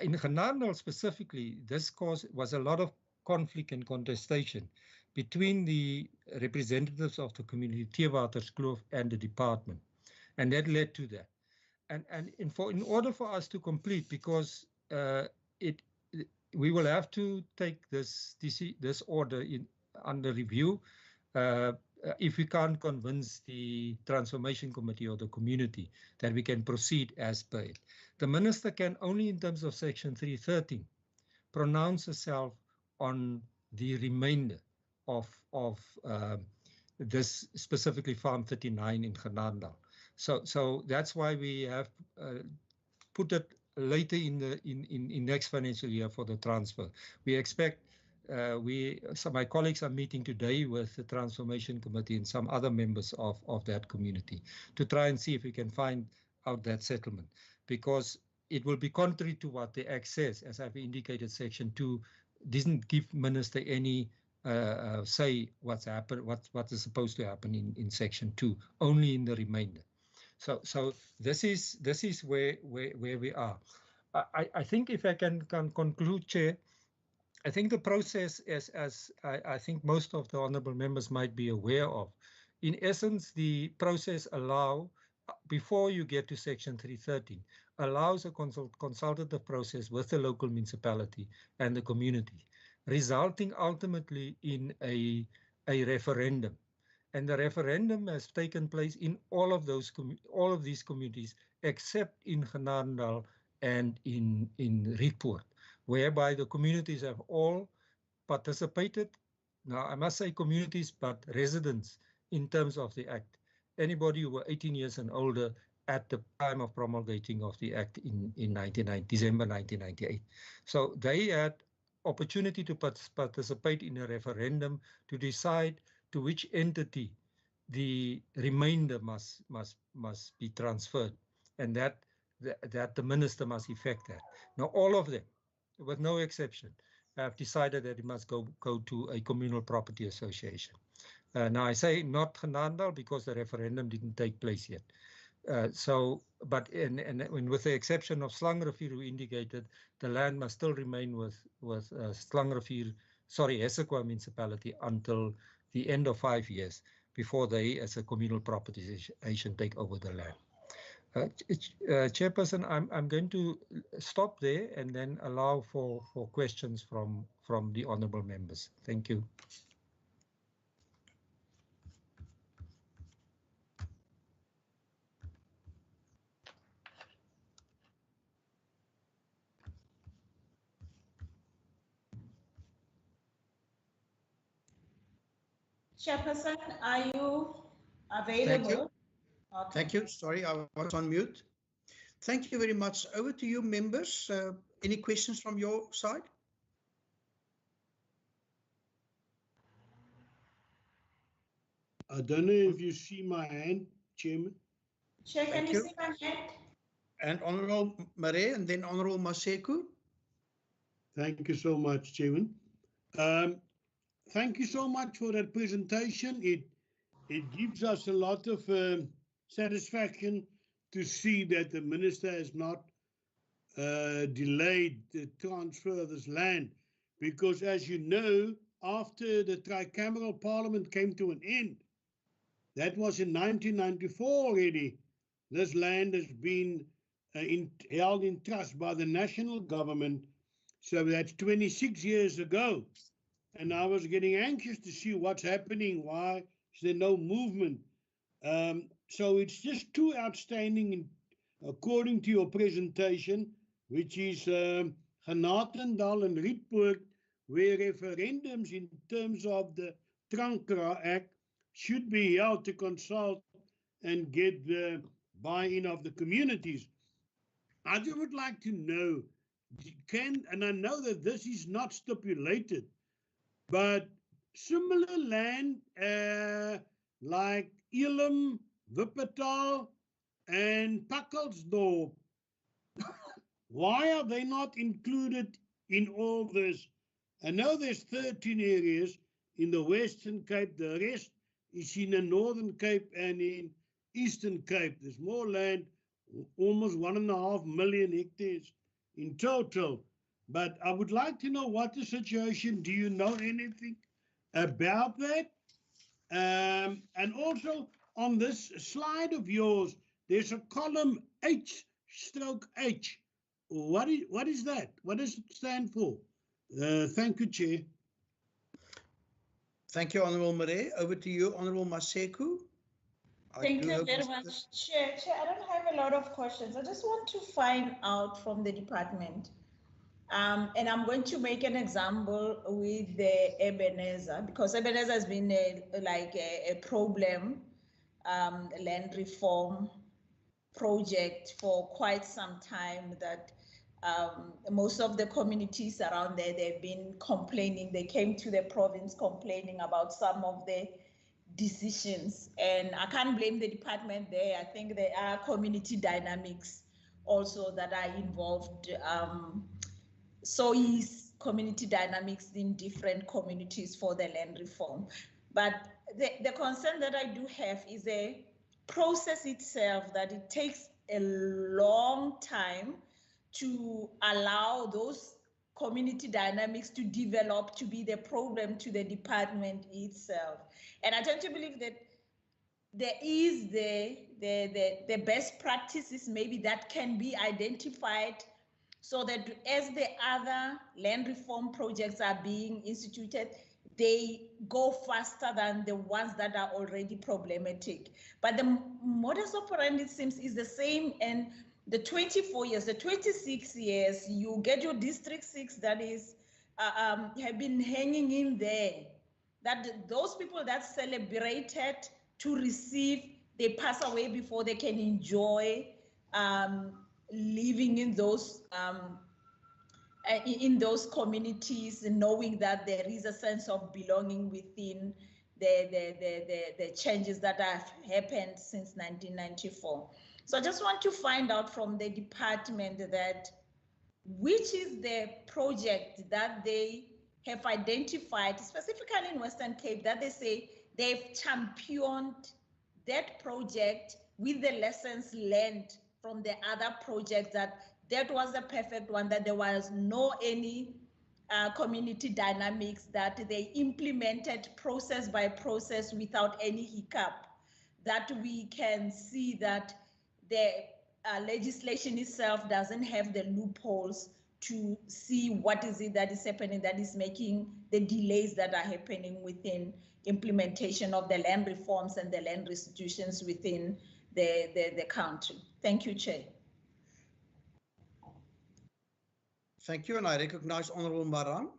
In Genadendal specifically, this was a lot of conflict and contestation between the representatives of the community, Theewaterskloof, and the department, and that led to that. And in order for us to complete, because we will have to take this order under review if we can't convince the Transformation Committee or the community that we can proceed as per it. The Minister can only, in terms of Section 313, pronounce herself on the remainder of this, specifically Farm 39 in Genadendal. So that's why we have put it later in next financial year for the transfer. We expect my colleagues are meeting today with the Transformation Committee and some other members of that community to try and see if we can find out that settlement, because it will be contrary to what the Act says. As I've indicated, Section 2 doesn't give Minister any say what is supposed to happen in Section 2, only in the remainder. So this is where we are. I think if I can conclude, Chair, I think the process, as I think most of the honourable members might be aware of, in essence, the process before you get to Section 313, allows a consultative process with the local municipality and the community, resulting ultimately in a referendum. And the referendum has taken place in all of these communities, except in Genadendal and in Rietpoort, whereby the communities have all participated. Now, I must say communities, but residents in terms of the Act. Anybody who were 18 years and older at the time of promulgating of the Act in December 1998. So they had opportunity to participate in a referendum to decide to which entity the remainder must be transferred, and that the Minister must effect that. Now, all of them, with no exception, have decided that it must go to a communal property association. Now, I say not Genadendal because the referendum didn't take place yet. But with the exception of Slangrivier, who indicated the land must still remain with Slangrivier, Hessequa municipality until the end of 5 years before they, as a communal property association, take over the land. Chairperson, I'm going to stop there and then allow for questions from the honourable members. Thank you. Chairperson, are you available? Thank you. Okay. Thank you. Sorry, I was on mute. Thank you very much. Over to you, members. Any questions from your side? I don't know if you see my hand, Chairman. Chair, can you see my hand? And Honourable Maran and then Honourable Maseku. Thank you so much, Chairman. Thank you so much for that presentation. It gives us a lot of satisfaction to see that the Minister has not delayed the transfer of this land, because as you know, after the tricameral parliament came to an end, that was in 1994 already, this land has been held in trust by the national government. So that's 26 years ago. And I was getting anxious to see what's happening. Why is there no movement? So it's just too outstanding, according to your presentation, which is Genadendal and Rietpoort, where referendums in terms of the Trankra Act should be held to consult and get the buy-in of the communities. I just would like to know, and I know that this is not stipulated, but similar land like Elam, Wuppertal, and Pakkelsdorp, why are they not included in all this? I know there's 13 areas in the Western Cape, the rest is in the Northern Cape and in Eastern Cape. There's more land, almost 1.5 million hectares in total. But I would like to know what the situation, do you know anything about that? And also on this slide of yours, there's a column H/H. what is that? What does it stand for? Thank you, Chair. Thank you, Honourable Marais. Over to you, Honourable Maseko. Thank you very much, Chair. Chair, I don't have a lot of questions. I just want to find out from the department. And I'm going to make an example with the Ebenezer, because Ebenezer has been a problem land reform project for quite some time, that most of the communities around there, they've been complaining. They came to the province complaining about some of the decisions, and I can't blame the department there. I think there are community dynamics also that are involved. So is community dynamics in different communities for the land reform. But the concern that I do have is a process itself, that it takes a long time to allow those community dynamics to develop, to be the problem to the department itself. And I tend to believe that there is the best practices maybe that can be identified, so that as the other land reform projects are being instituted, they go faster than the ones that are already problematic. But the modus operandi, it seems, is the same. And the 24 years, the 26 years, you get your District 6 that is have been hanging in there. That those people that celebrated to receive, they pass away before they can enjoy living in those communities, knowing that there is a sense of belonging within the changes that have happened since 1994. So I just want to find out from the department that which is the project that they have identified, specifically in Western Cape, that they say they've championed that project with the lessons learned from the other projects, that was the perfect one, that there was no any community dynamics, that they implemented process by process without any hiccup, that we can see that the legislation itself doesn't have the loopholes to see what is it that is happening, that is making the delays that are happening within implementation of the land reforms and the land restitutions within the country. Thank you, Chair. Thank you, and I recognize Honourable Maran.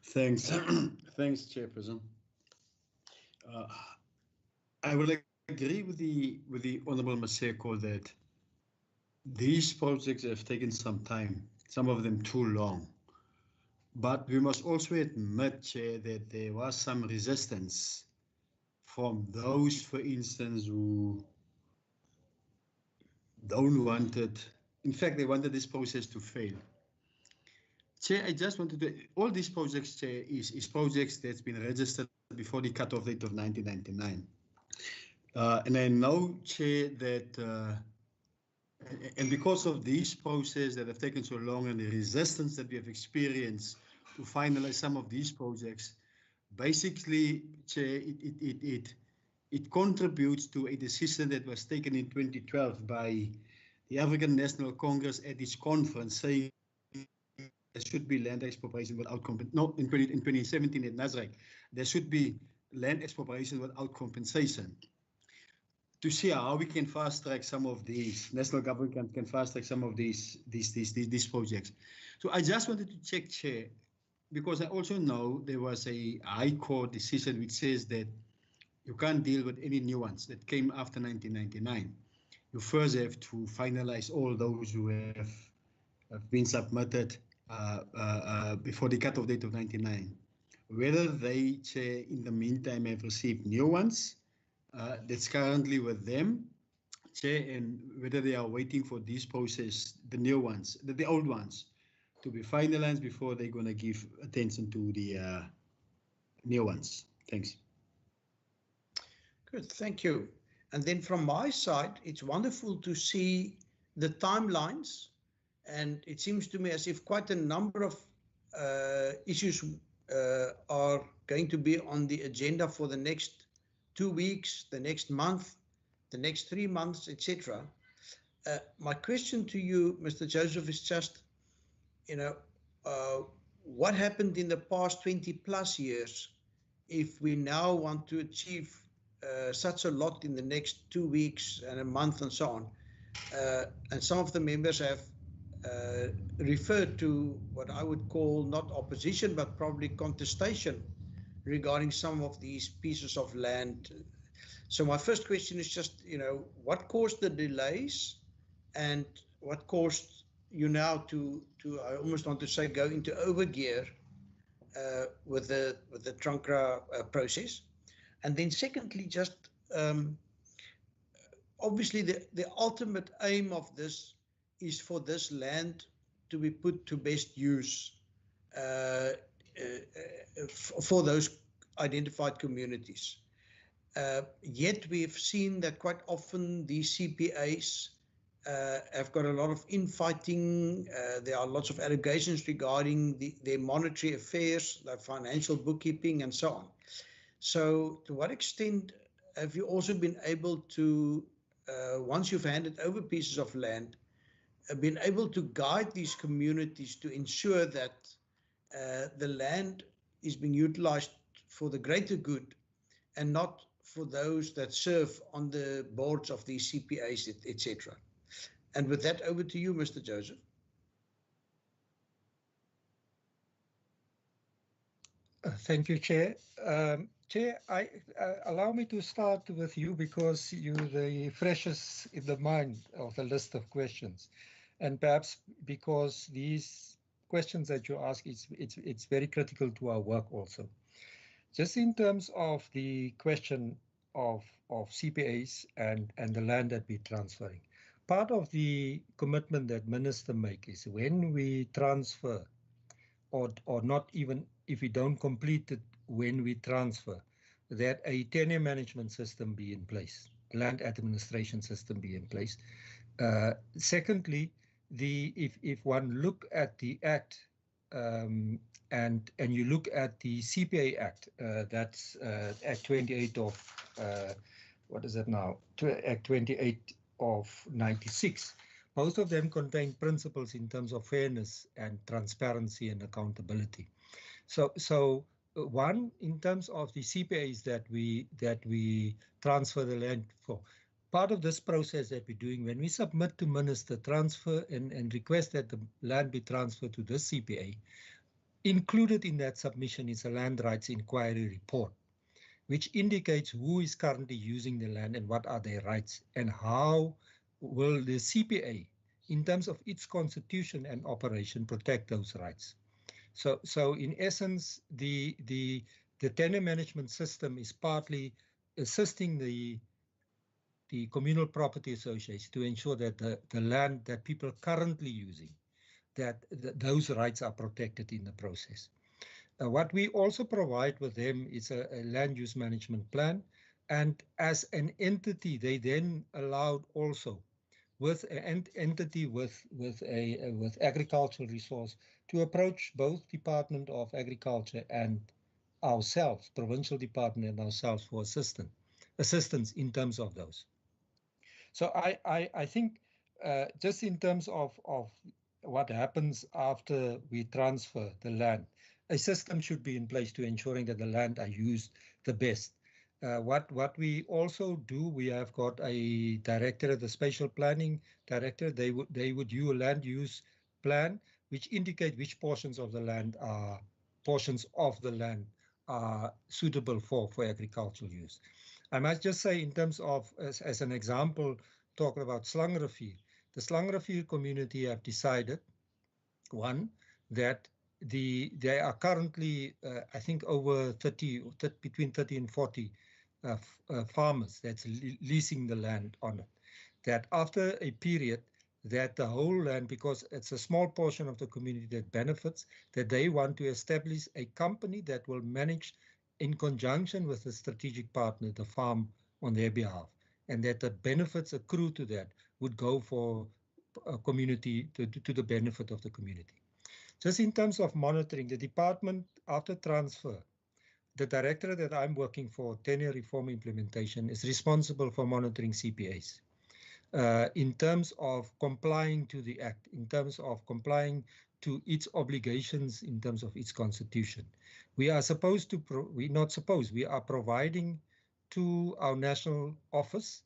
Thanks, thanks, Chairperson. I will agree with the Honourable Maseko that these projects have taken some time, some of them too long. But we must also admit, Chair, that there was some resistance from those, for instance, who don't want it. In fact, they wanted this process to fail. Chair, I just wanted to, all these projects, Chair, is projects that's been registered before the cutoff date of 1999. And I know, Chair, that, and because of these processes that have taken so long and the resistance that we have experienced to finalize some of these projects, basically, Chair, it contributes to a decision that was taken in 2012 by the African National Congress at its conference, saying there should be land expropriation without compensation. No, in 2017 at Nasrec, there should be land expropriation without compensation. To see how we can fast track some of these, national government can fast track some of these projects. So I just wanted to check, Chair, because I also know there was a High Court decision which says that you can't deal with any new ones that came after 1999. You first have to finalize all those who have been submitted before the cutoff date of 99. Whether they, Chair, in the meantime have received new ones, that's currently with them, Chair, and whether they are waiting for this process, the new ones, the old ones, to be finalized before they're going to give attention to the new ones. Thanks. Good, thank you. And then from my side, it's wonderful to see the timelines, and it seems to me as if quite a number of issues are going to be on the agenda for the next 2 weeks, the next month, the next 3 months, etc. My question to you, Mr. Joseph, is just, what happened in the past 20 plus years if we now want to achieve such a lot in the next 2 weeks and a month and so on? And some of the members have referred to what I would call not opposition, but probably contestation regarding some of these pieces of land. So my first question is just, what caused the delays and what caused you now to I almost want to say, go into overgear with the Trunkra process? And then secondly, just obviously the ultimate aim of this is for this land to be put to best use for those identified communities. Yet we've seen that quite often these CPAs have got a lot of infighting. There are lots of allegations regarding their monetary affairs, like financial bookkeeping and so on. So to what extent have you also been able to, once you've handed over pieces of land, been able to guide these communities to ensure that the land is being utilized for the greater good and not for those that serve on the boards of these CPAs, etc.? And with that, over to you, Mr. Joseph. Thank you, Chair. Chair, allow me to start with you because you're the freshest in the mind of the list of questions. And perhaps because these questions that you ask, it's very critical to our work also. Just in terms of the question of CPAs and the land that we're transferring, part of the commitment that minister make is when we transfer, or not even if we don't complete it when we transfer, that a tenure management system be in place, land administration system be in place. Secondly, if one look at the Act and you look at the CPA Act, that's Act 28 of, what is it now? Act 28 of 96. Both of them contain principles in terms of fairness and transparency and accountability. So one, in terms of the CPAs that we transfer the land for, part of this process that we're doing, when we submit to minister, transfer and request that the land be transferred to this CPA, included in that submission is a land rights inquiry report, which indicates who is currently using the land and what are their rights and how will the CPA, in terms of its constitution and operation, protect those rights. So in essence, the tenure management system is partly assisting the communal property associations to ensure that the land that people are currently using, that those rights are protected in the process. What we also provide with them is a land use management plan, and as an entity, they then allowed also with an entity with agricultural resource to approach both Department of Agriculture and ourselves, Provincial Department and ourselves, for assistance in terms of those. So I think just in terms of what happens after we transfer the land, a system should be in place to ensuring that the land are used the best. What we also do, we have got a director, the spatial planning director. They would do a land use plan, which indicate which portions of the land are suitable for agricultural use. I must just say, in terms of, as an example, talking about Slangenrivier, the Slangenrivier community have decided, one, that they are currently, I think, over 30, between 30 and 40 farmers that's leasing the land on it. That after a period, that the whole land, because it's a small portion of the community that benefits, that they want to establish a company that will manage in conjunction with the strategic partner, the farm, on their behalf, and that the benefits accrue to that would go for a community to the benefit of the community. Just in terms of monitoring, the department, after transfer, the director that I'm working for, tenure reform implementation, is responsible for monitoring CPAs. in terms of complying to the Act, in terms of complying to its obligations, in terms of its constitution. We are supposed to, we're not supposed, we are providing to our national office,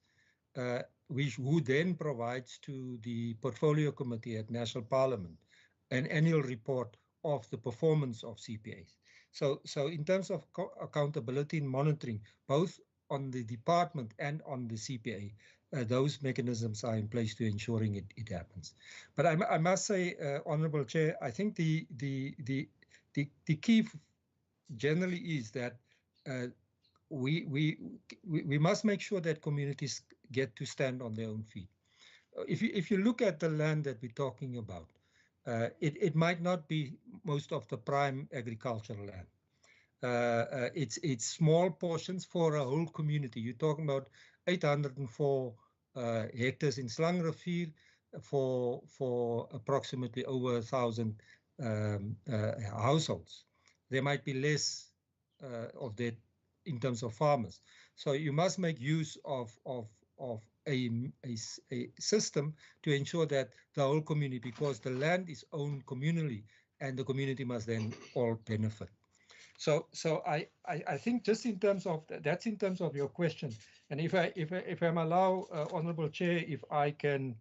who then provides to the Portfolio Committee at National Parliament an annual report of the performance of CPAs. So in terms of accountability and monitoring, both on the department and on the CPA, those mechanisms are in place to ensuring it happens. But I must say, Honourable Chair, I think the key generally is that we must make sure that communities get to stand on their own feet. If you look at the land that we're talking about, it might not be most of the prime agricultural land. It's small portions for a whole community. You're talking about 804 hectares in Slangrivier for approximately over 1,000 households. There might be less of that in terms of farmers. So you must make use of a system to ensure that the whole community, because the land is owned communally and the community must then all benefit. So I think just in terms of that's in terms of your question, and if I'm allowed, Honourable Chair, if I can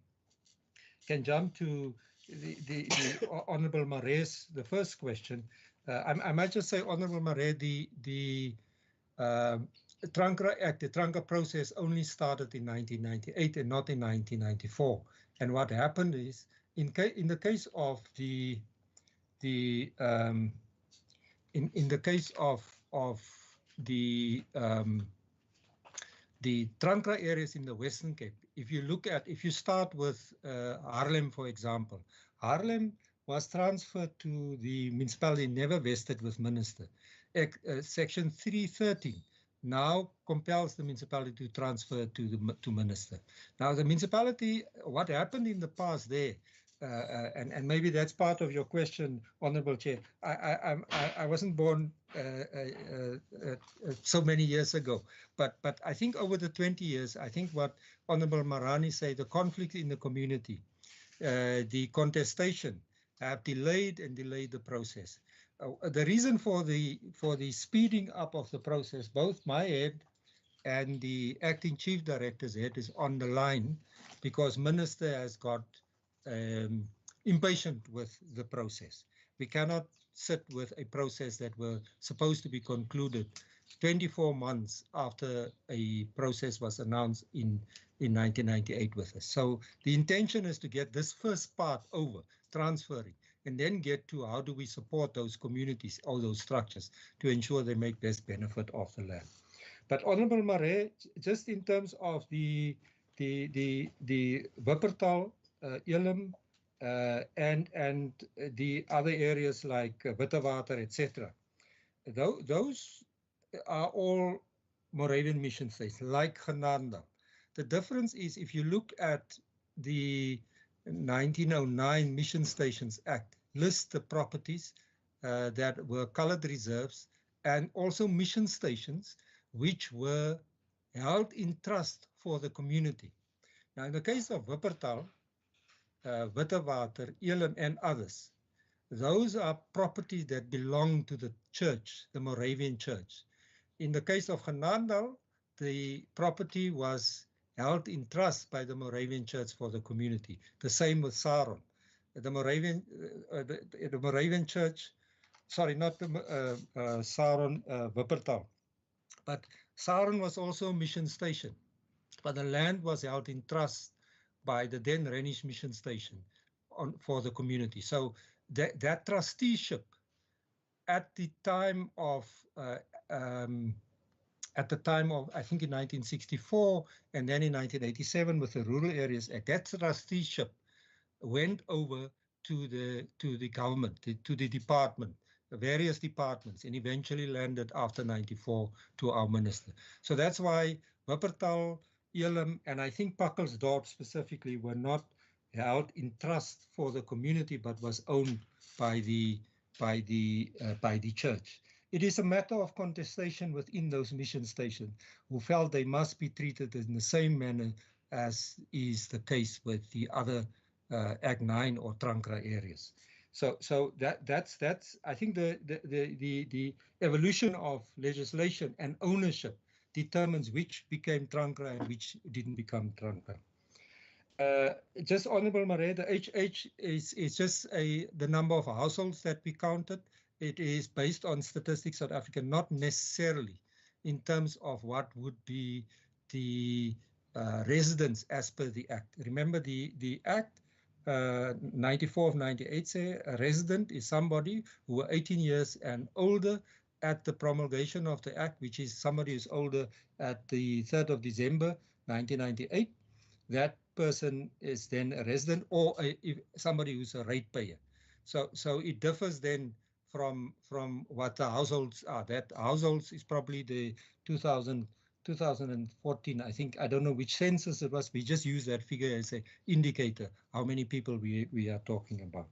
jump to the Honourable Marais, the first question, I might just say, Honourable Marais, the Trankra Act, the Trankra process only started in 1998 and not in 1994. And what happened is, in the case of the Trankra areas in the Western Cape, if you start with Haarlem, for example, Haarlem was transferred to the municipality, never vested with minister. Section 313 now compels the municipality to transfer to minister. Now the municipality, what happened in the past there, and maybe that's part of your question, Honourable Chair. I wasn't born so many years ago, but I think over the 20 years, I think what Honourable Marani said, the conflict in the community, the contestation have delayed the process. The reason for the speeding up of the process, both my head and the acting chief director's head is on the line, because minister has got impatient with the process. We cannot sit with a process that was supposed to be concluded 24 months after a process was announced in 1998 with us. So the intention is to get this first part over, transferring, and then get to how do we support those communities, all those structures, to ensure they make best benefit of the land. But Honourable Marais, just in terms of the Wuppertal, Elim, and the other areas like Wittewater, etc., those are all Moravian mission stations, like Genanda. The difference is, if you look at the 1909 Mission Stations Act, lists the properties that were coloured reserves and also mission stations which were held in trust for the community. Now, in the case of Wuppertal, Wittewater, Elim, and others, those are properties that belong to the church, the Moravian church. In the case of Genandal, the property was held in trust by the Moravian church for the community. The same with Saron. The Moravian church, sorry, not the Saron, Wuppertal, but Saron was also a mission station, but the land was held in trust by the then Rhenish mission station for the community. So that trusteeship at the time of, I think in 1964 and then in 1987 with the Rural Areas Act, that trusteeship went over to the government, to the department, the various departments, and eventually landed after 94 to our minister. So that's why Wuppertal, Elim, and I think Pakkelsdorp specifically were not held in trust for the community, but was owned by the church. It is a matter of contestation within those mission stations, who felt they must be treated in the same manner as is the case with the other Act 9 or Trankra areas. So that's I think the evolution of legislation and ownership determines which became Trankra and which didn't become Trankra. Just Honourable Marais, the HH is just the number of households that we counted. It is based on Statistics South Africa, not necessarily in terms of what would be the residents as per the Act. Remember the Act 94 of 98 say a resident is somebody who were 18 years and older at the promulgation of the Act, which is somebody who's older at the 3rd of December 1998. That person is then a resident or somebody who's a ratepayer. So it differs then from what the households are. That households is probably the 2014, I think. I don't know which census it was. We just use that figure as an indicator how many people we are talking about.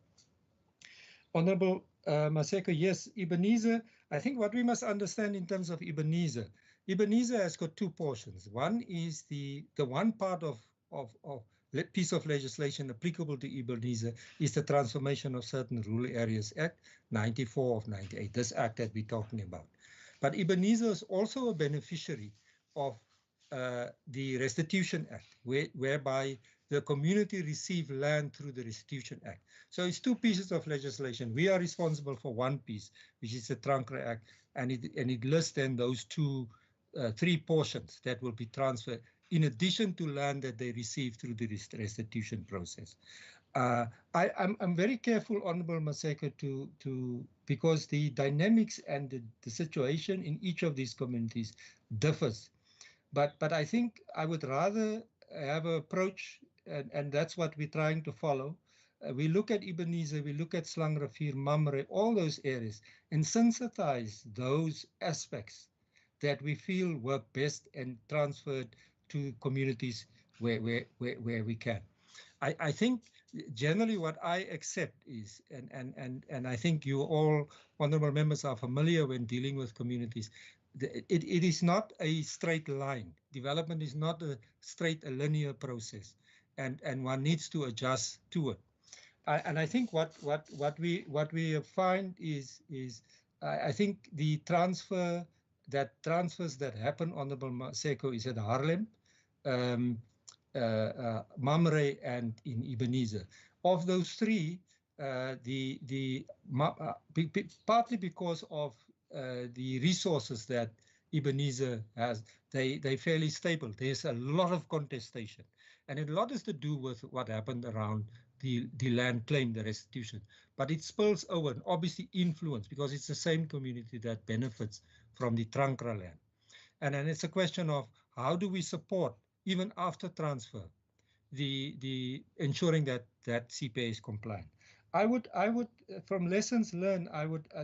Honourable Maseko, yes, Ebenezer. I think what we must understand in terms of Ebenezer has got two portions. One is the one part of piece of legislation applicable to Ebenezer is the Transformation of Certain Rural Areas Act 94 of 98, this act that we're talking about. But Ebenezer is also a beneficiary of the Restitution Act, whereby the community receive land through the Restitution Act. So it's two pieces of legislation. We are responsible for one piece, which is the Trankra Act, and it lists then those three portions that will be transferred in addition to land that they receive through the restitution process. I'm very careful, Honourable Maseko, because the dynamics and the situation in each of these communities differs. But I think I would rather have an approach, and that's what we're trying to follow. We look at Ebenezer, we look at Slangrafir, Mamre, all those areas, and sensitize those aspects that we feel work best and transferred to communities where we can. I think generally what I accept is, and I think you all, honourable members, are familiar when dealing with communities, it is not a straight line. Development is not a linear process, and one needs to adjust to it. And I think what we find is I think the transfers that happen, Honourable Maseko, is at Haarlem, Mamre, and in Ebenezer. Of those three, partly because of the resources that Ebenezer has, they're fairly stable. There's a lot of contestation, and a lot is to do with what happened around the land claim, the restitution. But it spills over and obviously influence, because it's the same community that benefits from the Trankra land. And then it's a question of how do we support, even after transfer, the ensuring that CPA is compliant. I would from lessons learned,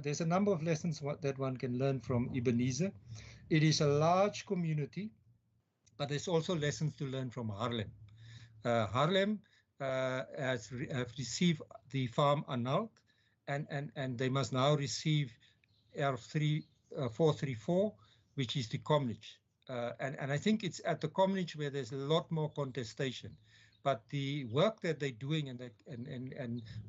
there's a number of lessons that one can learn from Ebenezer. It is a large community, but there's also lessons to learn from Haarlem. Haarlem have received the farm annulled, and they must now receive R434, which is the commonage. And I think it's at the commonage where there's a lot more contestation. But the work that they're doing, and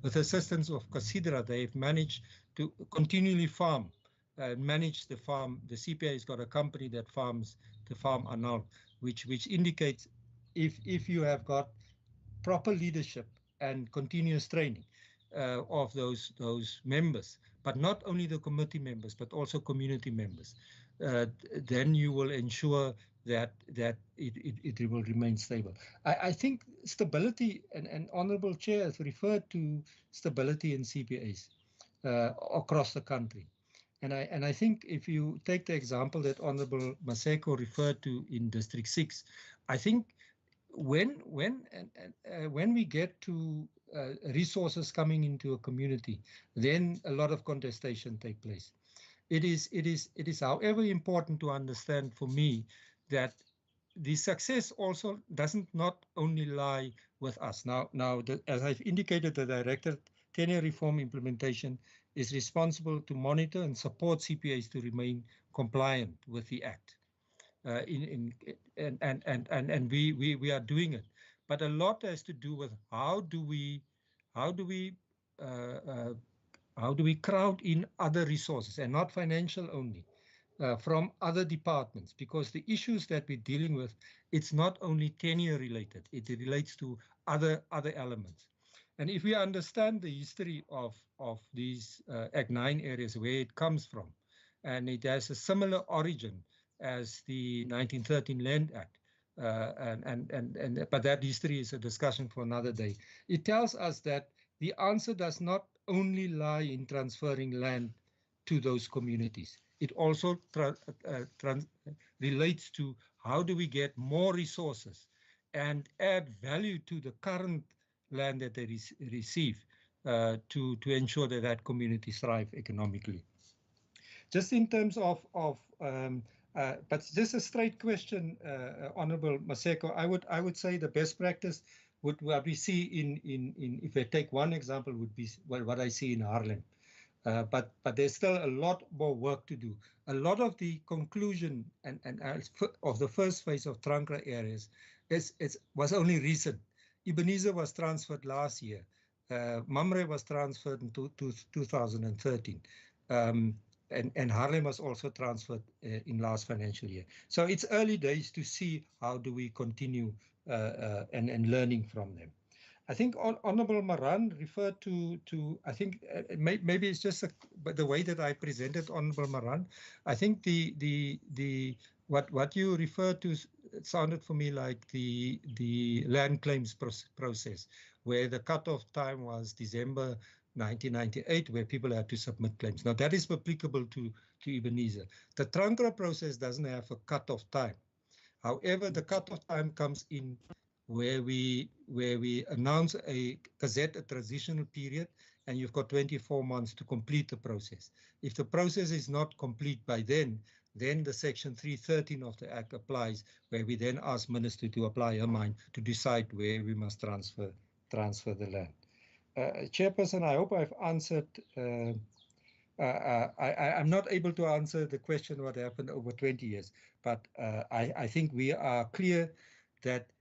with assistance of Casidra, they've managed to continually farm, manage the farm. The CPA has got a company that farms the farm annulled, which indicates if you have got proper leadership and continuous training of those members, but not only the committee members, but also community members, then you will ensure that it will remain stable. I think stability, and Honourable Chair has referred to stability in CPAs across the country. And I think if you take the example that Honourable Maseko referred to in District 6, I think when we get to resources coming into a community, then a lot of contestation take place. It is however important to understand for me that the success also doesn't not only lie with us. Now, as I've indicated, the Director Tenure Reform Implementation is responsible to monitor and support CPAs to remain compliant with the Act. and we are doing it. But a lot has to do with how do we crowd in other resources, and not financial only, from other departments, because the issues that we're dealing with, it's not only tenure related, it relates to other elements. And if we understand the history of these Act 9 areas, where it comes from, and it has a similar origin as the 1913 Land Act, but that history is a discussion for another day. It tells us that the answer does not only lie in transferring land to those communities. It also relates to how do we get more resources and add value to the current land that they receive to ensure that that community thrive economically. Just in terms of but just a straight question, Honourable Maseko, I would say the best practice what we see in if I take one example would be what I see in Haarlem. But there's still a lot more work to do. A lot of the conclusion and of the first phase of Trankra areas was only recent. Ebenezer was transferred last year. Mamre was transferred in 2013. And Haarlem was also transferred in last financial year. So it's early days to see how do we continue and learning from them. I think Honourable Maran referred to I think maybe it's just the way that I presented Honourable Maran. I think what you referred to sounded for me like the land claims process, where the cutoff time was December 1998, where people had to submit claims. Now that is applicable to Ebenezer. The Trankra process doesn't have a cutoff time. However, the cutoff time comes in where we announce a transitional period, and you've got 24 months to complete the process. If the process is not complete by then the section 313 of the Act applies, where we then ask Minister to apply her mind to decide where we must transfer the land. Chairperson, I hope I've answered. I'm not able to answer the question what happened over 20 years, but I think we are clear that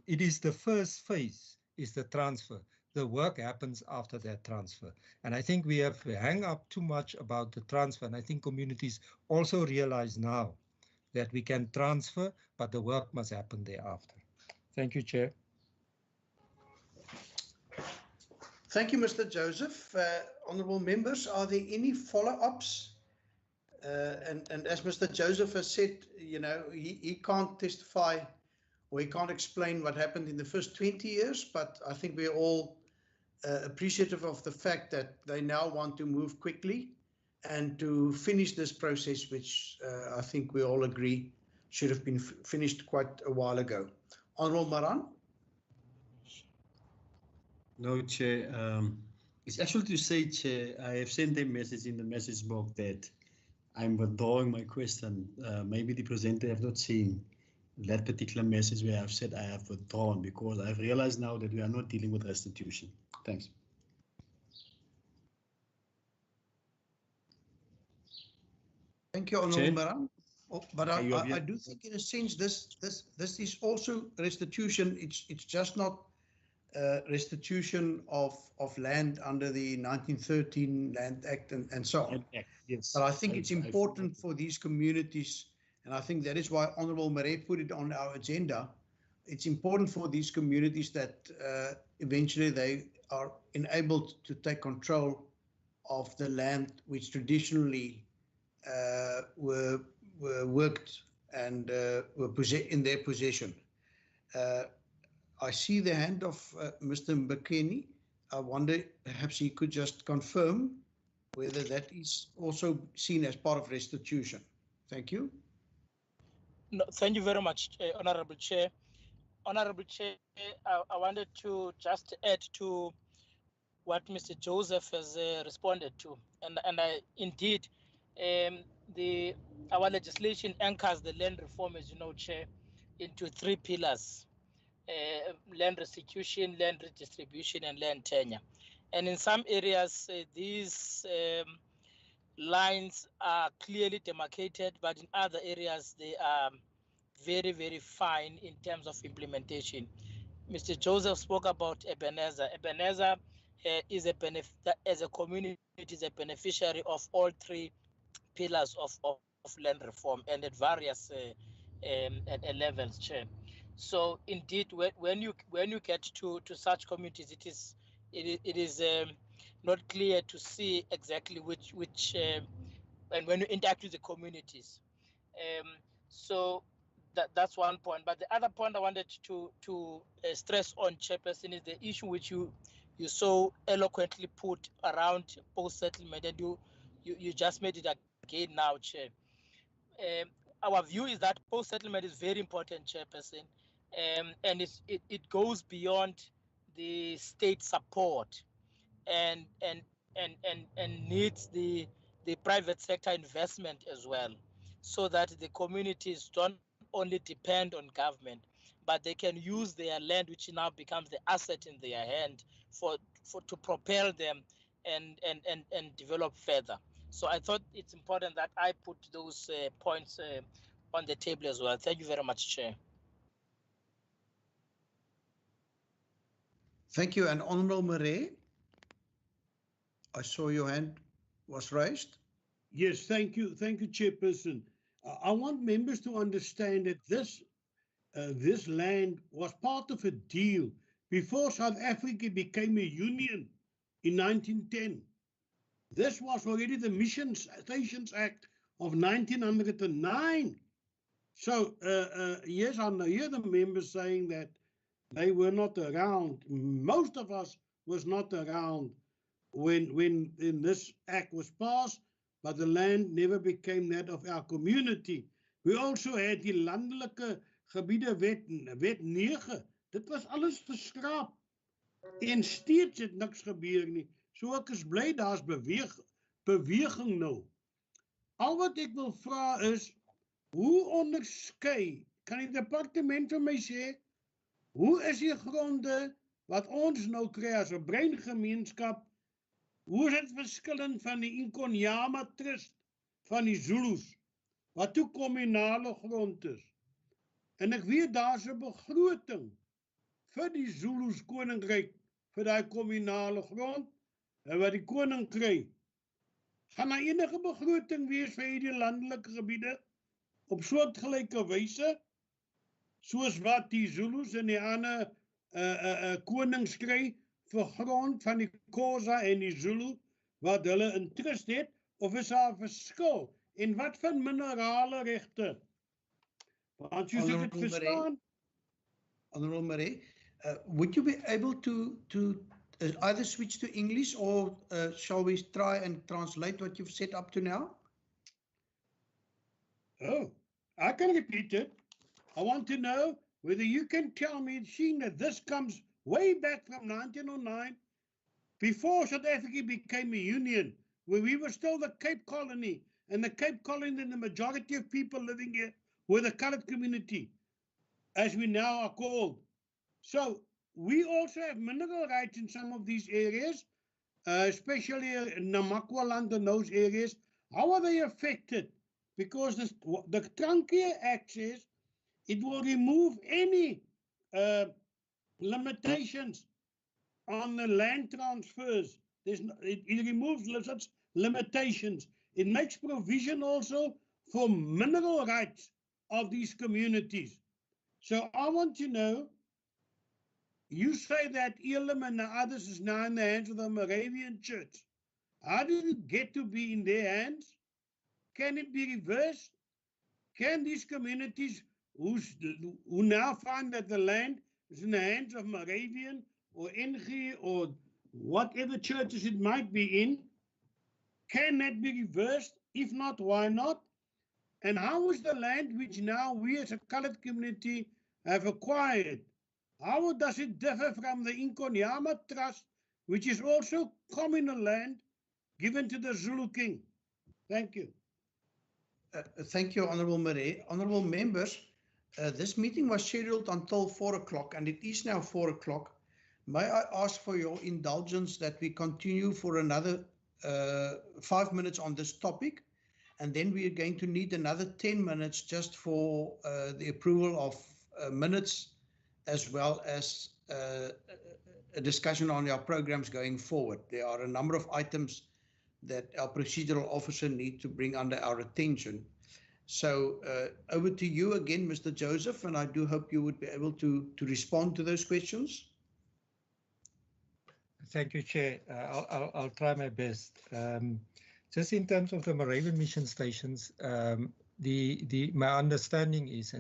it is the first phase is the transfer. The work happens after that transfer. And I think we have hung up too much about the transfer. And I think communities also realize now that we can transfer, but the work must happen thereafter. Thank you, Chair. Thank you, Mr. Joseph. Honourable members, are there any follow-ups? And as Mr. Joseph has said, you know, he can't testify or he can't explain what happened in the first 20 years, but I think we're all appreciative of the fact that they now want to move quickly and to finish this process, which I think we all agree should have been finished quite a while ago. Honourable Maran? No, Chair. It's actually to say, Chair, I have sent a message in the message box that I'm withdrawing my question. Maybe the presenter have not seen that particular message where I've said I have withdrawn, because I've realized now that we are not dealing with restitution. Thanks. Thank you, Honourable Maran. Oh, but I do think, in a sense, this is also restitution. It's just not restitution of land under the 1913 Land Act and so on. Yes. But I think it's important for these communities, and I think that is why Honourable Marais put it on our agenda. It's important for these communities that eventually they are enabled to take control of the land which traditionally were worked and were in their possession. I see the hand of Mr. Mbekeni. I wonder perhaps he could just confirm whether that is also seen as part of restitution. Thank you. No, thank you very much, Honourable Chair. Honourable Chair, I wanted to just add to what Mr. Joseph has responded to, and indeed, our legislation anchors the land reform, as you know, Chair, into 3 pillars: land restitution, land redistribution, and land tenure. And in some areas, these lines are clearly demarcated, but in other areas, they are very, very fine in terms of implementation. Mr. Joseph spoke about Ebenezer. Ebenezer is as a community is a beneficiary of all three pillars of land reform and at various levels, Chair. So indeed, when you get to such communities, it is not clear to see exactly which and when you interact with the communities. So that's one point. But the other point I wanted to stress on, Chairperson, is the issue which you so eloquently put around post-settlement, and you just made it again now, Chair. Our view is that post-settlement is very important, Chairperson, and it goes beyond the state support and needs the private sector investment as well, so that the communities don't only depend on government, but they can use their land, which now becomes the asset in their hand, to propel them and develop further. So I thought it's important that I put those points on the table as well. Thank you very much, Chair. Thank you. And Honourable Marais, I saw your hand was raised. Yes, thank you, Chairperson. I want members to understand that this land was part of a deal before South Africa became a union in 1910. This was already the Mission Stations Act of 1909. So, yes, I hear the members saying that they were not around. Most of us was not around when this act was passed, but the land never became that of our community. We also had die landelike gebiede wet 9. Dit was alles verskraap. En steeds het niks gebeur nie. So ek is bly daar's beweging nou. Al wat ek wil vra is, hoe onderskei, kan die departement vir my sê, hoe is die gronde wat ons nou kry as 'n breingemeenskap, hoe is dit verskillend van die Inkonyama Trust van die Zulus, wat toe kommunale grond is? En ek weet daar's 'n begroting vir die Zulus koninkryk, vir daai kommunale grond, en wat die koning kry. Gaan daar enige begroting wees vir hierdie landelike gebiede, op soortgelyke wyse, soos wat die Zulus en die ander konings kry, vir grond van die Xhosa en die Zulu, wat hulle in trust het, of is daar 'n verskil? En wat van minerale regte? Want soos ek het verstaan. Honourable Marais, would you be able to either switch to English or shall we try and translate what you've set up to now? Oh, I can repeat it. I want to know whether you can tell me, seeing that this comes way back from 1909, before South Africa became a union, where we were still the Cape Colony, and the Cape Colony and the majority of people living here were the coloured community, as we now are called. So we also have mineral rights in some of these areas, especially in Namakwaland and those areas. How are they affected? Because the Trankia Act says it will remove any limitations on the land transfers. It removes such limitations. It makes provision also for mineral rights of these communities. So I want to know, you say that Elam and the others is now in the hands of the Moravian Church. How did it get to be in their hands? Can it be reversed? Can these communities who now find that the land is in the hands of Moravian or NG or whatever churches it might be in, can that be reversed? If not, why not? And how is the land which now we as a coloured community have acquired, how does it differ from the Inkonyama Trust, which is also communal land given to the Zulu king? Thank you. Thank you, Honourable Marais. Honourable members, this meeting was scheduled until 4 o'clock, and it is now 4 o'clock. May I ask for your indulgence that we continue for another 5 minutes on this topic, And then we are going to need another 10 minutes just for the approval of minutes, as well as a discussion on our programs going forward. There are a number of items that our procedural officer needs to bring under our attention. So over to you again, Mr. Joseph, and I do hope you would be able to respond to those questions. Thank you, Chair. I'll try my best. Just in terms of the Moravian mission stations, my understanding is,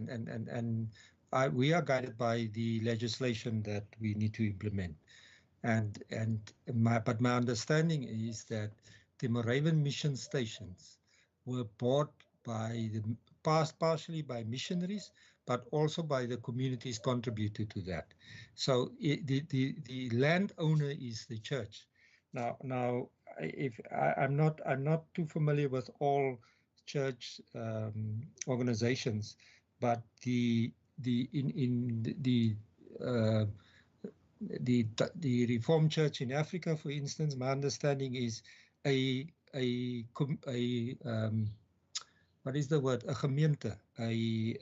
we are guided by the legislation that we need to implement, but my understanding is that the Moravian mission stations were bought by partially by missionaries, but also by the communities contributed to that. So the landowner is the church. Now, if I'm not too familiar with all church organizations, but the Reformed Church in Africa, for instance, my understanding is what is the word? A gemeente, a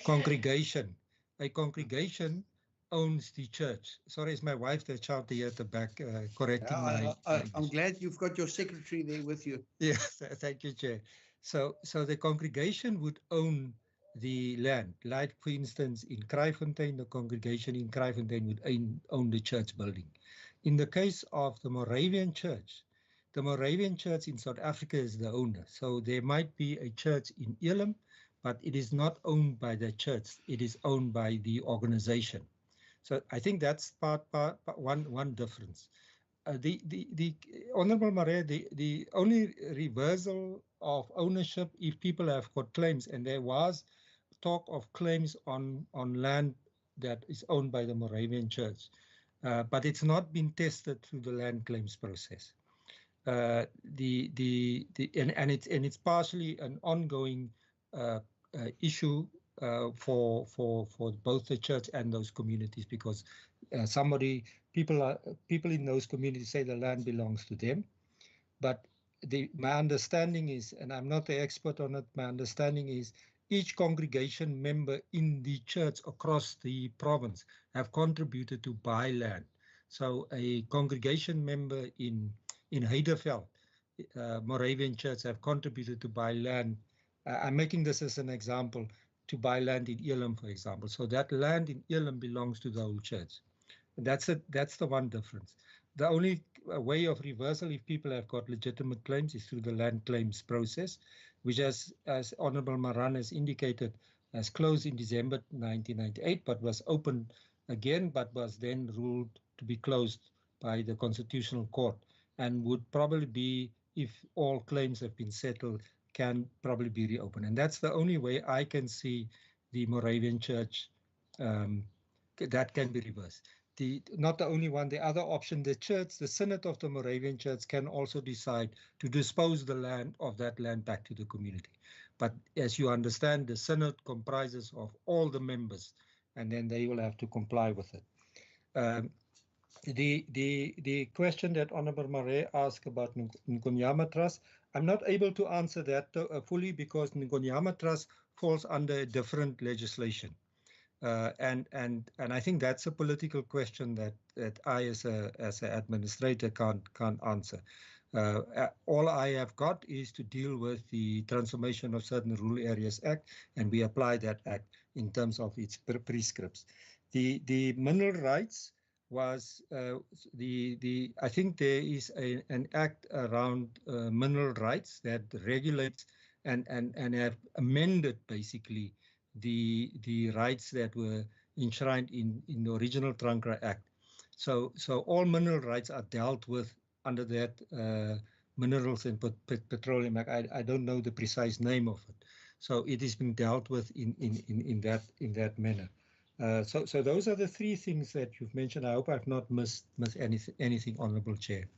congregation. A congregation owns the church. Sorry, it's my wife that shouted here at the back, correcting I'm glad you've got your secretary there with you. Yes, thank you, Chair. So the congregation would own the land. Like, for instance, in Kraaifontein, the congregation in Kraaifontein would own the church building. In the case of the Moravian Church in South Africa is the owner. So there might be a church in Elim, but it is not owned by the church. It is owned by the organization. So I think that's one difference. The Honorable Maria, the only reversal of ownership if people have got claims, and there was talk of claims on land that is owned by the Moravian Church, but it's not been tested through the land claims process. It's partially an ongoing issue for both the church and those communities, because people in those communities say the land belongs to them, but my understanding is, and I'm not the expert on it, my understanding is each congregation member in the church across the province have contributed to buy land. So a congregation member in Heideveld, Moravian Church, have contributed to buy land. I'm making this as an example, to buy land in Elim, for example. So that land in Elim belongs to the whole church. That's the one difference. The only way of reversal, if people have got legitimate claims, is through the land claims process, which, as Honorable Maran has indicated, has closed in December 1998, but was opened again, but was then ruled to be closed by the Constitutional Court, and would probably be, if all claims have been settled, can probably be reopened. And that's the only way I can see the Moravian Church that can be reversed. Not the only one, the other option, the church, the Synod of the Moravian Church can also decide to dispose the land of that land back to the community. But as you understand, the Synod comprises of all the members, and then they will have to comply with it. The question that Honorable Marais asked about Nkonyama Trust, I'm not able to answer that fully, because Nkonyama Trust falls under a different legislation. And I think that's a political question that I, as an administrator, can't answer. All I have got is to deal with the Transformation of Certain Rural Areas Act, and we apply that act in terms of its prescripts. The mineral rights was I think there is an act around mineral rights that regulates and have amended basically the rights that were enshrined in the original Trankra Act. So all mineral rights are dealt with under that Minerals and Petroleum Act. I don't know the precise name of it. So it is being dealt with in that manner. So those are the three things that you've mentioned. I hope I've not missed anything, Honourable Chair.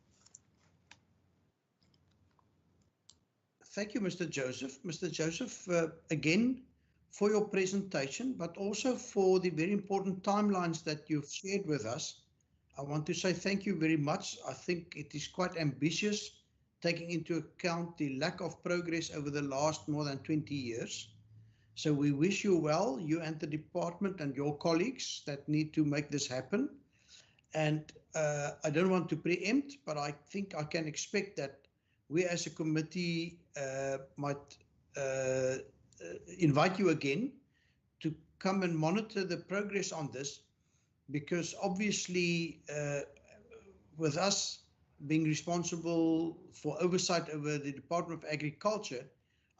Thank you, Mr. Joseph. Mr. Joseph, again, for your presentation, but also for the very important timelines that you've shared with us. I want to say thank you very much. I think it is quite ambitious taking into account the lack of progress over the last more than 20 years. So we wish you well, you and the department and your colleagues that need to make this happen. And I don't want to preempt, but I think I can expect that we as a committee might invite you again to come and monitor the progress on this, because obviously with us being responsible for oversight over the Department of Agriculture,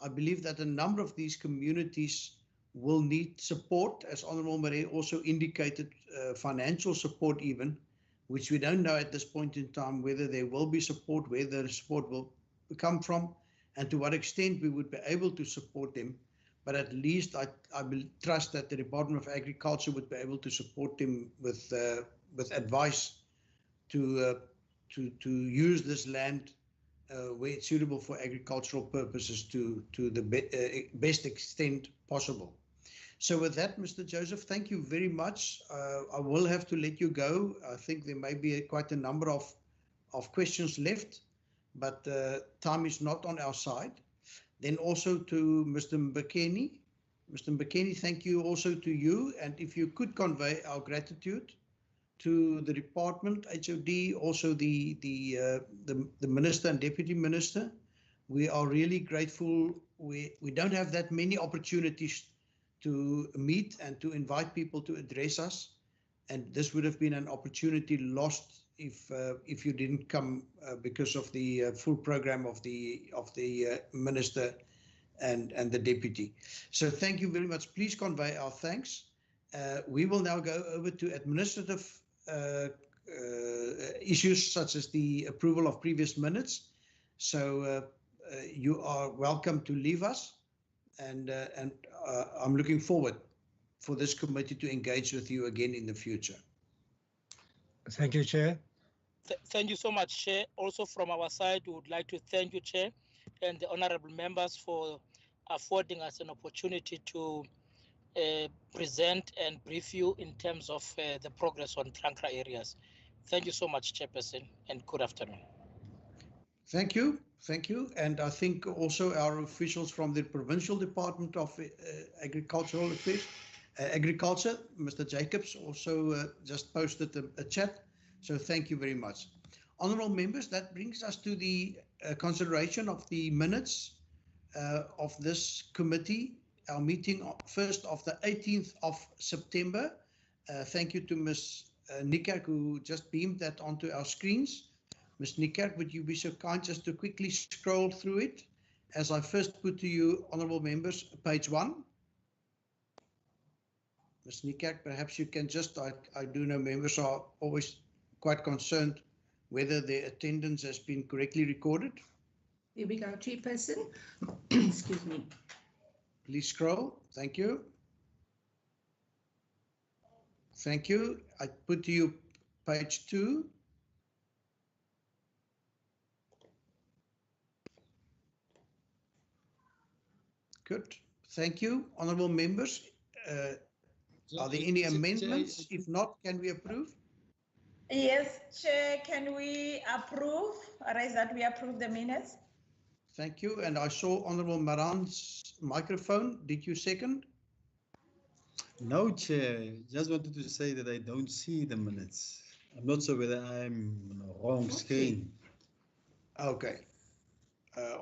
I believe that a number of these communities will need support, as Honourable Marais also indicated, financial support even, which we don't know at this point in time whether there will be support, where the support will come from, and to what extent we would be able to support them. But at least I trust that the Department of Agriculture would be able to support them with advice to use this land where it's suitable for agricultural purposes to the best extent possible. So with that, Mr. Joseph, thank you very much. I will have to let you go. I think there may be quite a number of questions left, but time is not on our side. Then also to Mr. Mbekeni. Mr. Mbekeni, thank you also to you. And if you could convey our gratitude to the department, HOD, also the Minister and Deputy Minister. We are really grateful. We don't have that many opportunities to meet and to invite people to address us. And this would have been an opportunity lost if you didn't come because of the full program of the Minister and the Deputy. So thank you very much. Please convey our thanks. We will now go over to administrative issues such as the approval of previous minutes. So you are welcome to leave us, and I'm looking forward for this committee to engage with you again in the future. Thank you, Chair. Thank you so much, Chair. Also from our side, we would like to thank you, Chair, and the honourable members for affording us an opportunity to present and brief you in terms of the progress on Trankra areas. Thank you so much, Chairperson, and good afternoon. Thank you. Thank you. And I think also our officials from the Provincial Department of Agricultural Affairs, Agriculture, Mr. Jacobs, also just posted a chat. So thank you very much. Honourable members, that brings us to the consideration of the minutes of this committee, our meeting first of the 18th of September. Thank you to Ms. Nikerk, who just beamed that onto our screens. Ms. Nikerk, would you be so kind just to quickly scroll through it as I first put to you, honourable members, page 1. Ms. Nikerk, perhaps you can just, I do know members are always quite concerned whether their attendance has been correctly recorded. Here we go, Chairperson. Excuse me. Please scroll. Thank you. Thank you. I put to you page 2. Good. Thank you. Honourable members, are there any amendments? If not, can we approve? Yes, Chair, can we approve? Raise that we approve the minutes. Thank you. And I saw Honourable Maran's microphone. Did you second? No, Chair. Just wanted to say that I don't see the minutes. I'm not sure whether I'm on the wrong screen. Okay.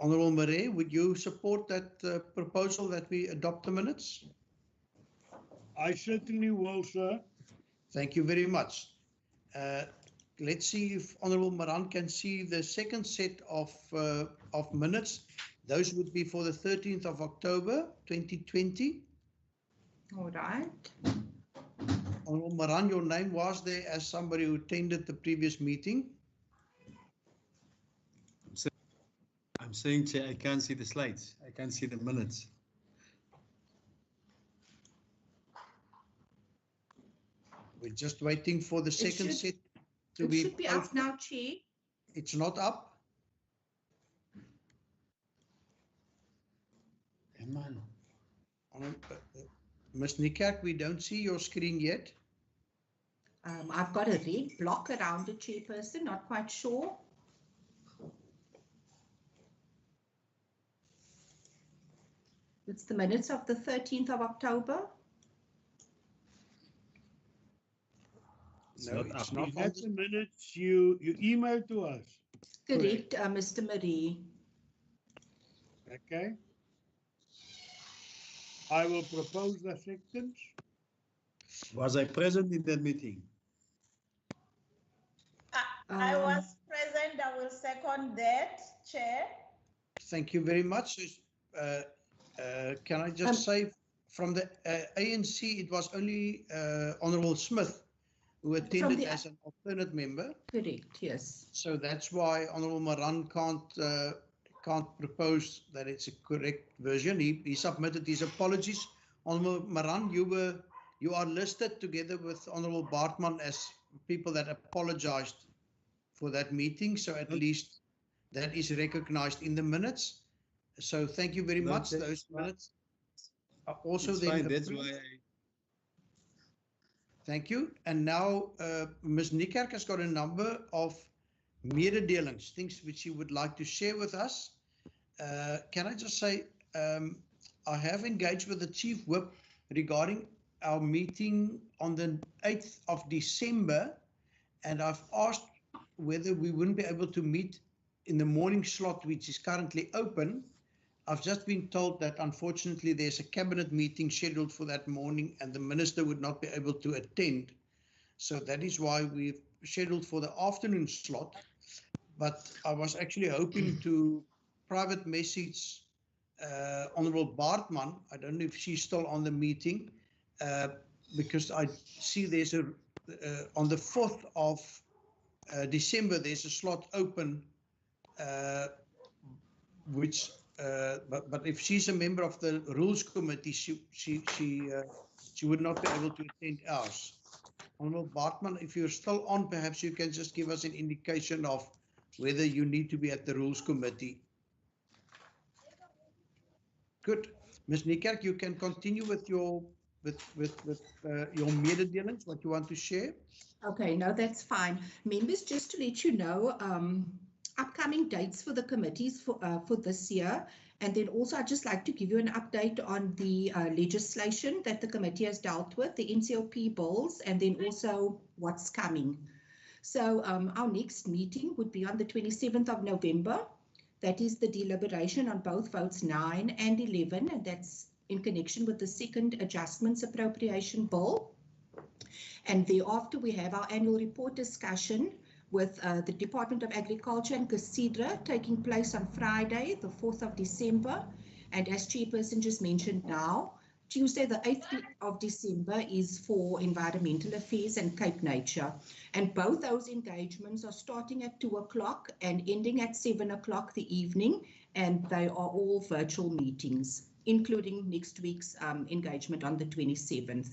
Honourable Marais, would you support that proposal that we adopt the minutes? I certainly will, sir. Thank you very much. Let's see if Honourable Maran can see the second set of minutes. Those would be for the 13th of October 2020. All right. Honourable Maran, your name was there as somebody who attended the previous meeting. I'm saying, Chair, I can't see the slides. I can't see the minutes. We're just waiting for the second set to be. It should be up now, Chair. It's not up. Come on. Ms. Nikerk, we don't see your screen yet. I've got a red block around it, Chairperson, not quite sure. It's the minutes of the 13th of October. No, it's not. Is that the minutes you emailed to us? Correct, Mr. Marie. Okay. I will propose the acceptance. Was I present in that meeting? I was present. I will second that, Chair. Thank you very much. Can I just say, from the ANC, it was only Honourable Smith who attended as an alternate member. Correct, yes. So that's why Honourable Maran can't propose that it's a correct version. He submitted his apologies. Honourable Maran, you are listed together with Honourable Bartman as people that apologized for that meeting. So at least that is recognized in the minutes. So thank you very much. Those minutes are also then That's why Thank you. And now Ms. Niekerk has got a number of mededelings, things which she would like to share with us. Can I just say, I have engaged with the Chief Whip regarding our meeting on the 8th of December, and I've asked whether we wouldn't be able to meet in the morning slot, which is currently open. I've just been told that unfortunately there's a cabinet meeting scheduled for that morning and the minister would not be able to attend. So that is why we've scheduled for the afternoon slot. But I was actually hoping to private message Honourable Bartman. I don't know if she's still on the meeting because I see there's a, on the 4th of December, there's a slot open which but if she's a member of the Rules Committee, she would not be able to attend ours. Honourable Bartman, if you're still on, perhaps you can just give us an indication of whether you need to be at the Rules Committee. Good. Ms. Niekerk, you can continue with your mededelings, what you want to share. Okay, no, that's fine. Members, just to let you know, upcoming dates for the committees for this year. And then also I'd just like to give you an update on the legislation that the committee has dealt with, the NCOP bills, and then also what's coming. So our next meeting would be on the 27th of November. That is the deliberation on both votes 9 and 11, and that's in connection with the second adjustments appropriation bill. And thereafter we have our annual report discussion with the Department of Agriculture and Casidra taking place on Friday, the 4th of December. And as Chairperson just mentioned now, Tuesday, the 8th of December is for Environmental Affairs and Cape Nature. And both those engagements are starting at 2 o'clock and ending at 7 o'clock the evening. And they are all virtual meetings, including next week's engagement on the 27th.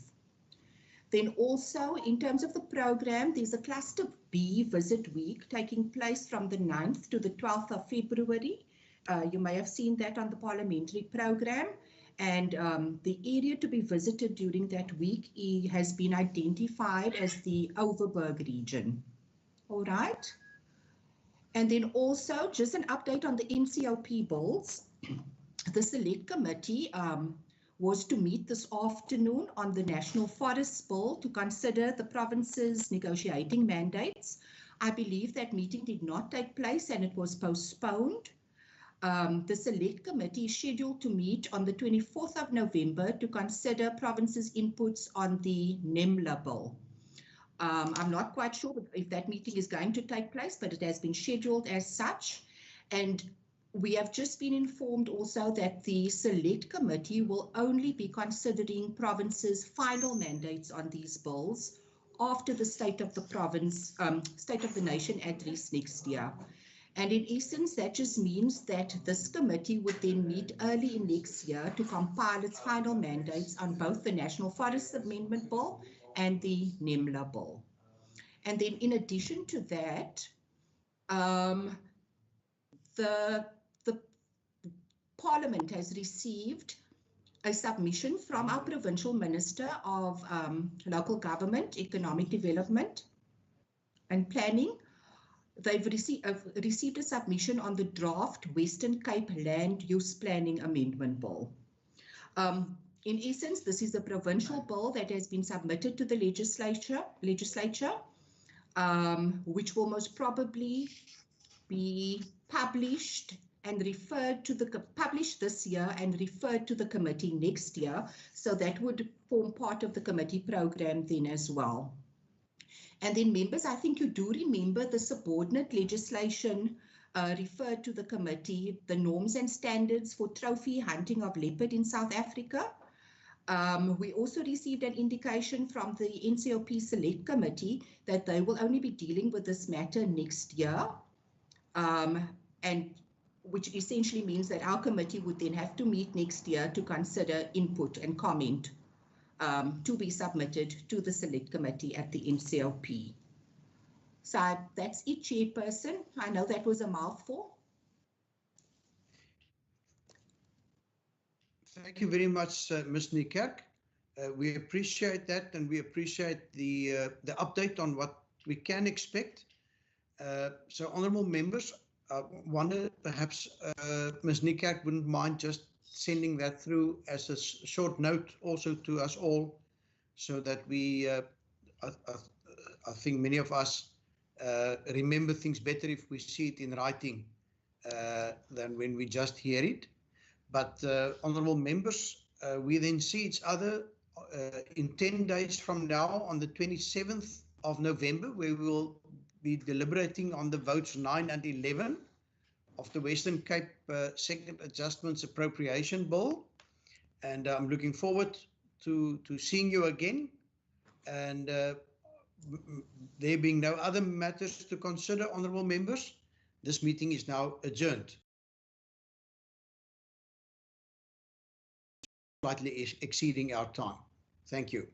Then also, in terms of the program, there's a Cluster B visit week taking place from the 9th to the 12th of February. You may have seen that on the parliamentary program. And the area to be visited during that week has been identified as the Overberg region. All right. And then also, just an update on the NCOP bills. The Select Committee was to meet this afternoon on the National Forest Bill to consider the province's negotiating mandates. I believe that meeting did not take place and it was postponed. The Select Committee is scheduled to meet on the 24th of November to consider province's inputs on the NEMLA bill. I'm not quite sure if that meeting is going to take place, but it has been scheduled as such. And we have just been informed also that the Select Committee will only be considering province's final mandates on these bills after the State of the Province, State of the Nation address next year. And in essence, that just means that this committee would then meet early in next year to compile its final mandates on both the National Forest Amendment Bill and the NEMLA Bill. And then in addition to that, the Parliament has received a submission from our Provincial Minister of Local Government, Economic Development and Planning. They've received a submission on the draft Western Cape Land Use Planning Amendment Bill. In essence, this is a provincial bill that has been submitted to the legislature, which will most probably be published and referred to published this year and referred to the committee next year. So that would form part of the committee program then as well. And then members, I think you do remember the subordinate legislation referred to the committee, the norms and standards for trophy hunting of leopard in South Africa. We also received an indication from the NCOP Select Committee that they will only be dealing with this matter next year, and which essentially means that our committee would then have to meet next year to consider input and comment to be submitted to the Select Committee at the NCOP. So that's it, Chairperson. I know that was a mouthful. Thank you very much, Ms. Niekerk. We appreciate that, and we appreciate the update on what we can expect. So, honourable members, I wonder perhaps Ms. Niekerk wouldn't mind just sending that through as a short note also to us all, so that we, I think many of us remember things better if we see it in writing than when we just hear it. But honourable members, we then see each other in 10 days from now on the 27th of November, where we will be deliberating on the votes 9 and 11 of the Western Cape Second Adjustments Appropriation Bill. And I'm looking forward to seeing you again. And there being no other matters to consider, honourable members, this meeting is now adjourned. Slightly exceeding our time. Thank you.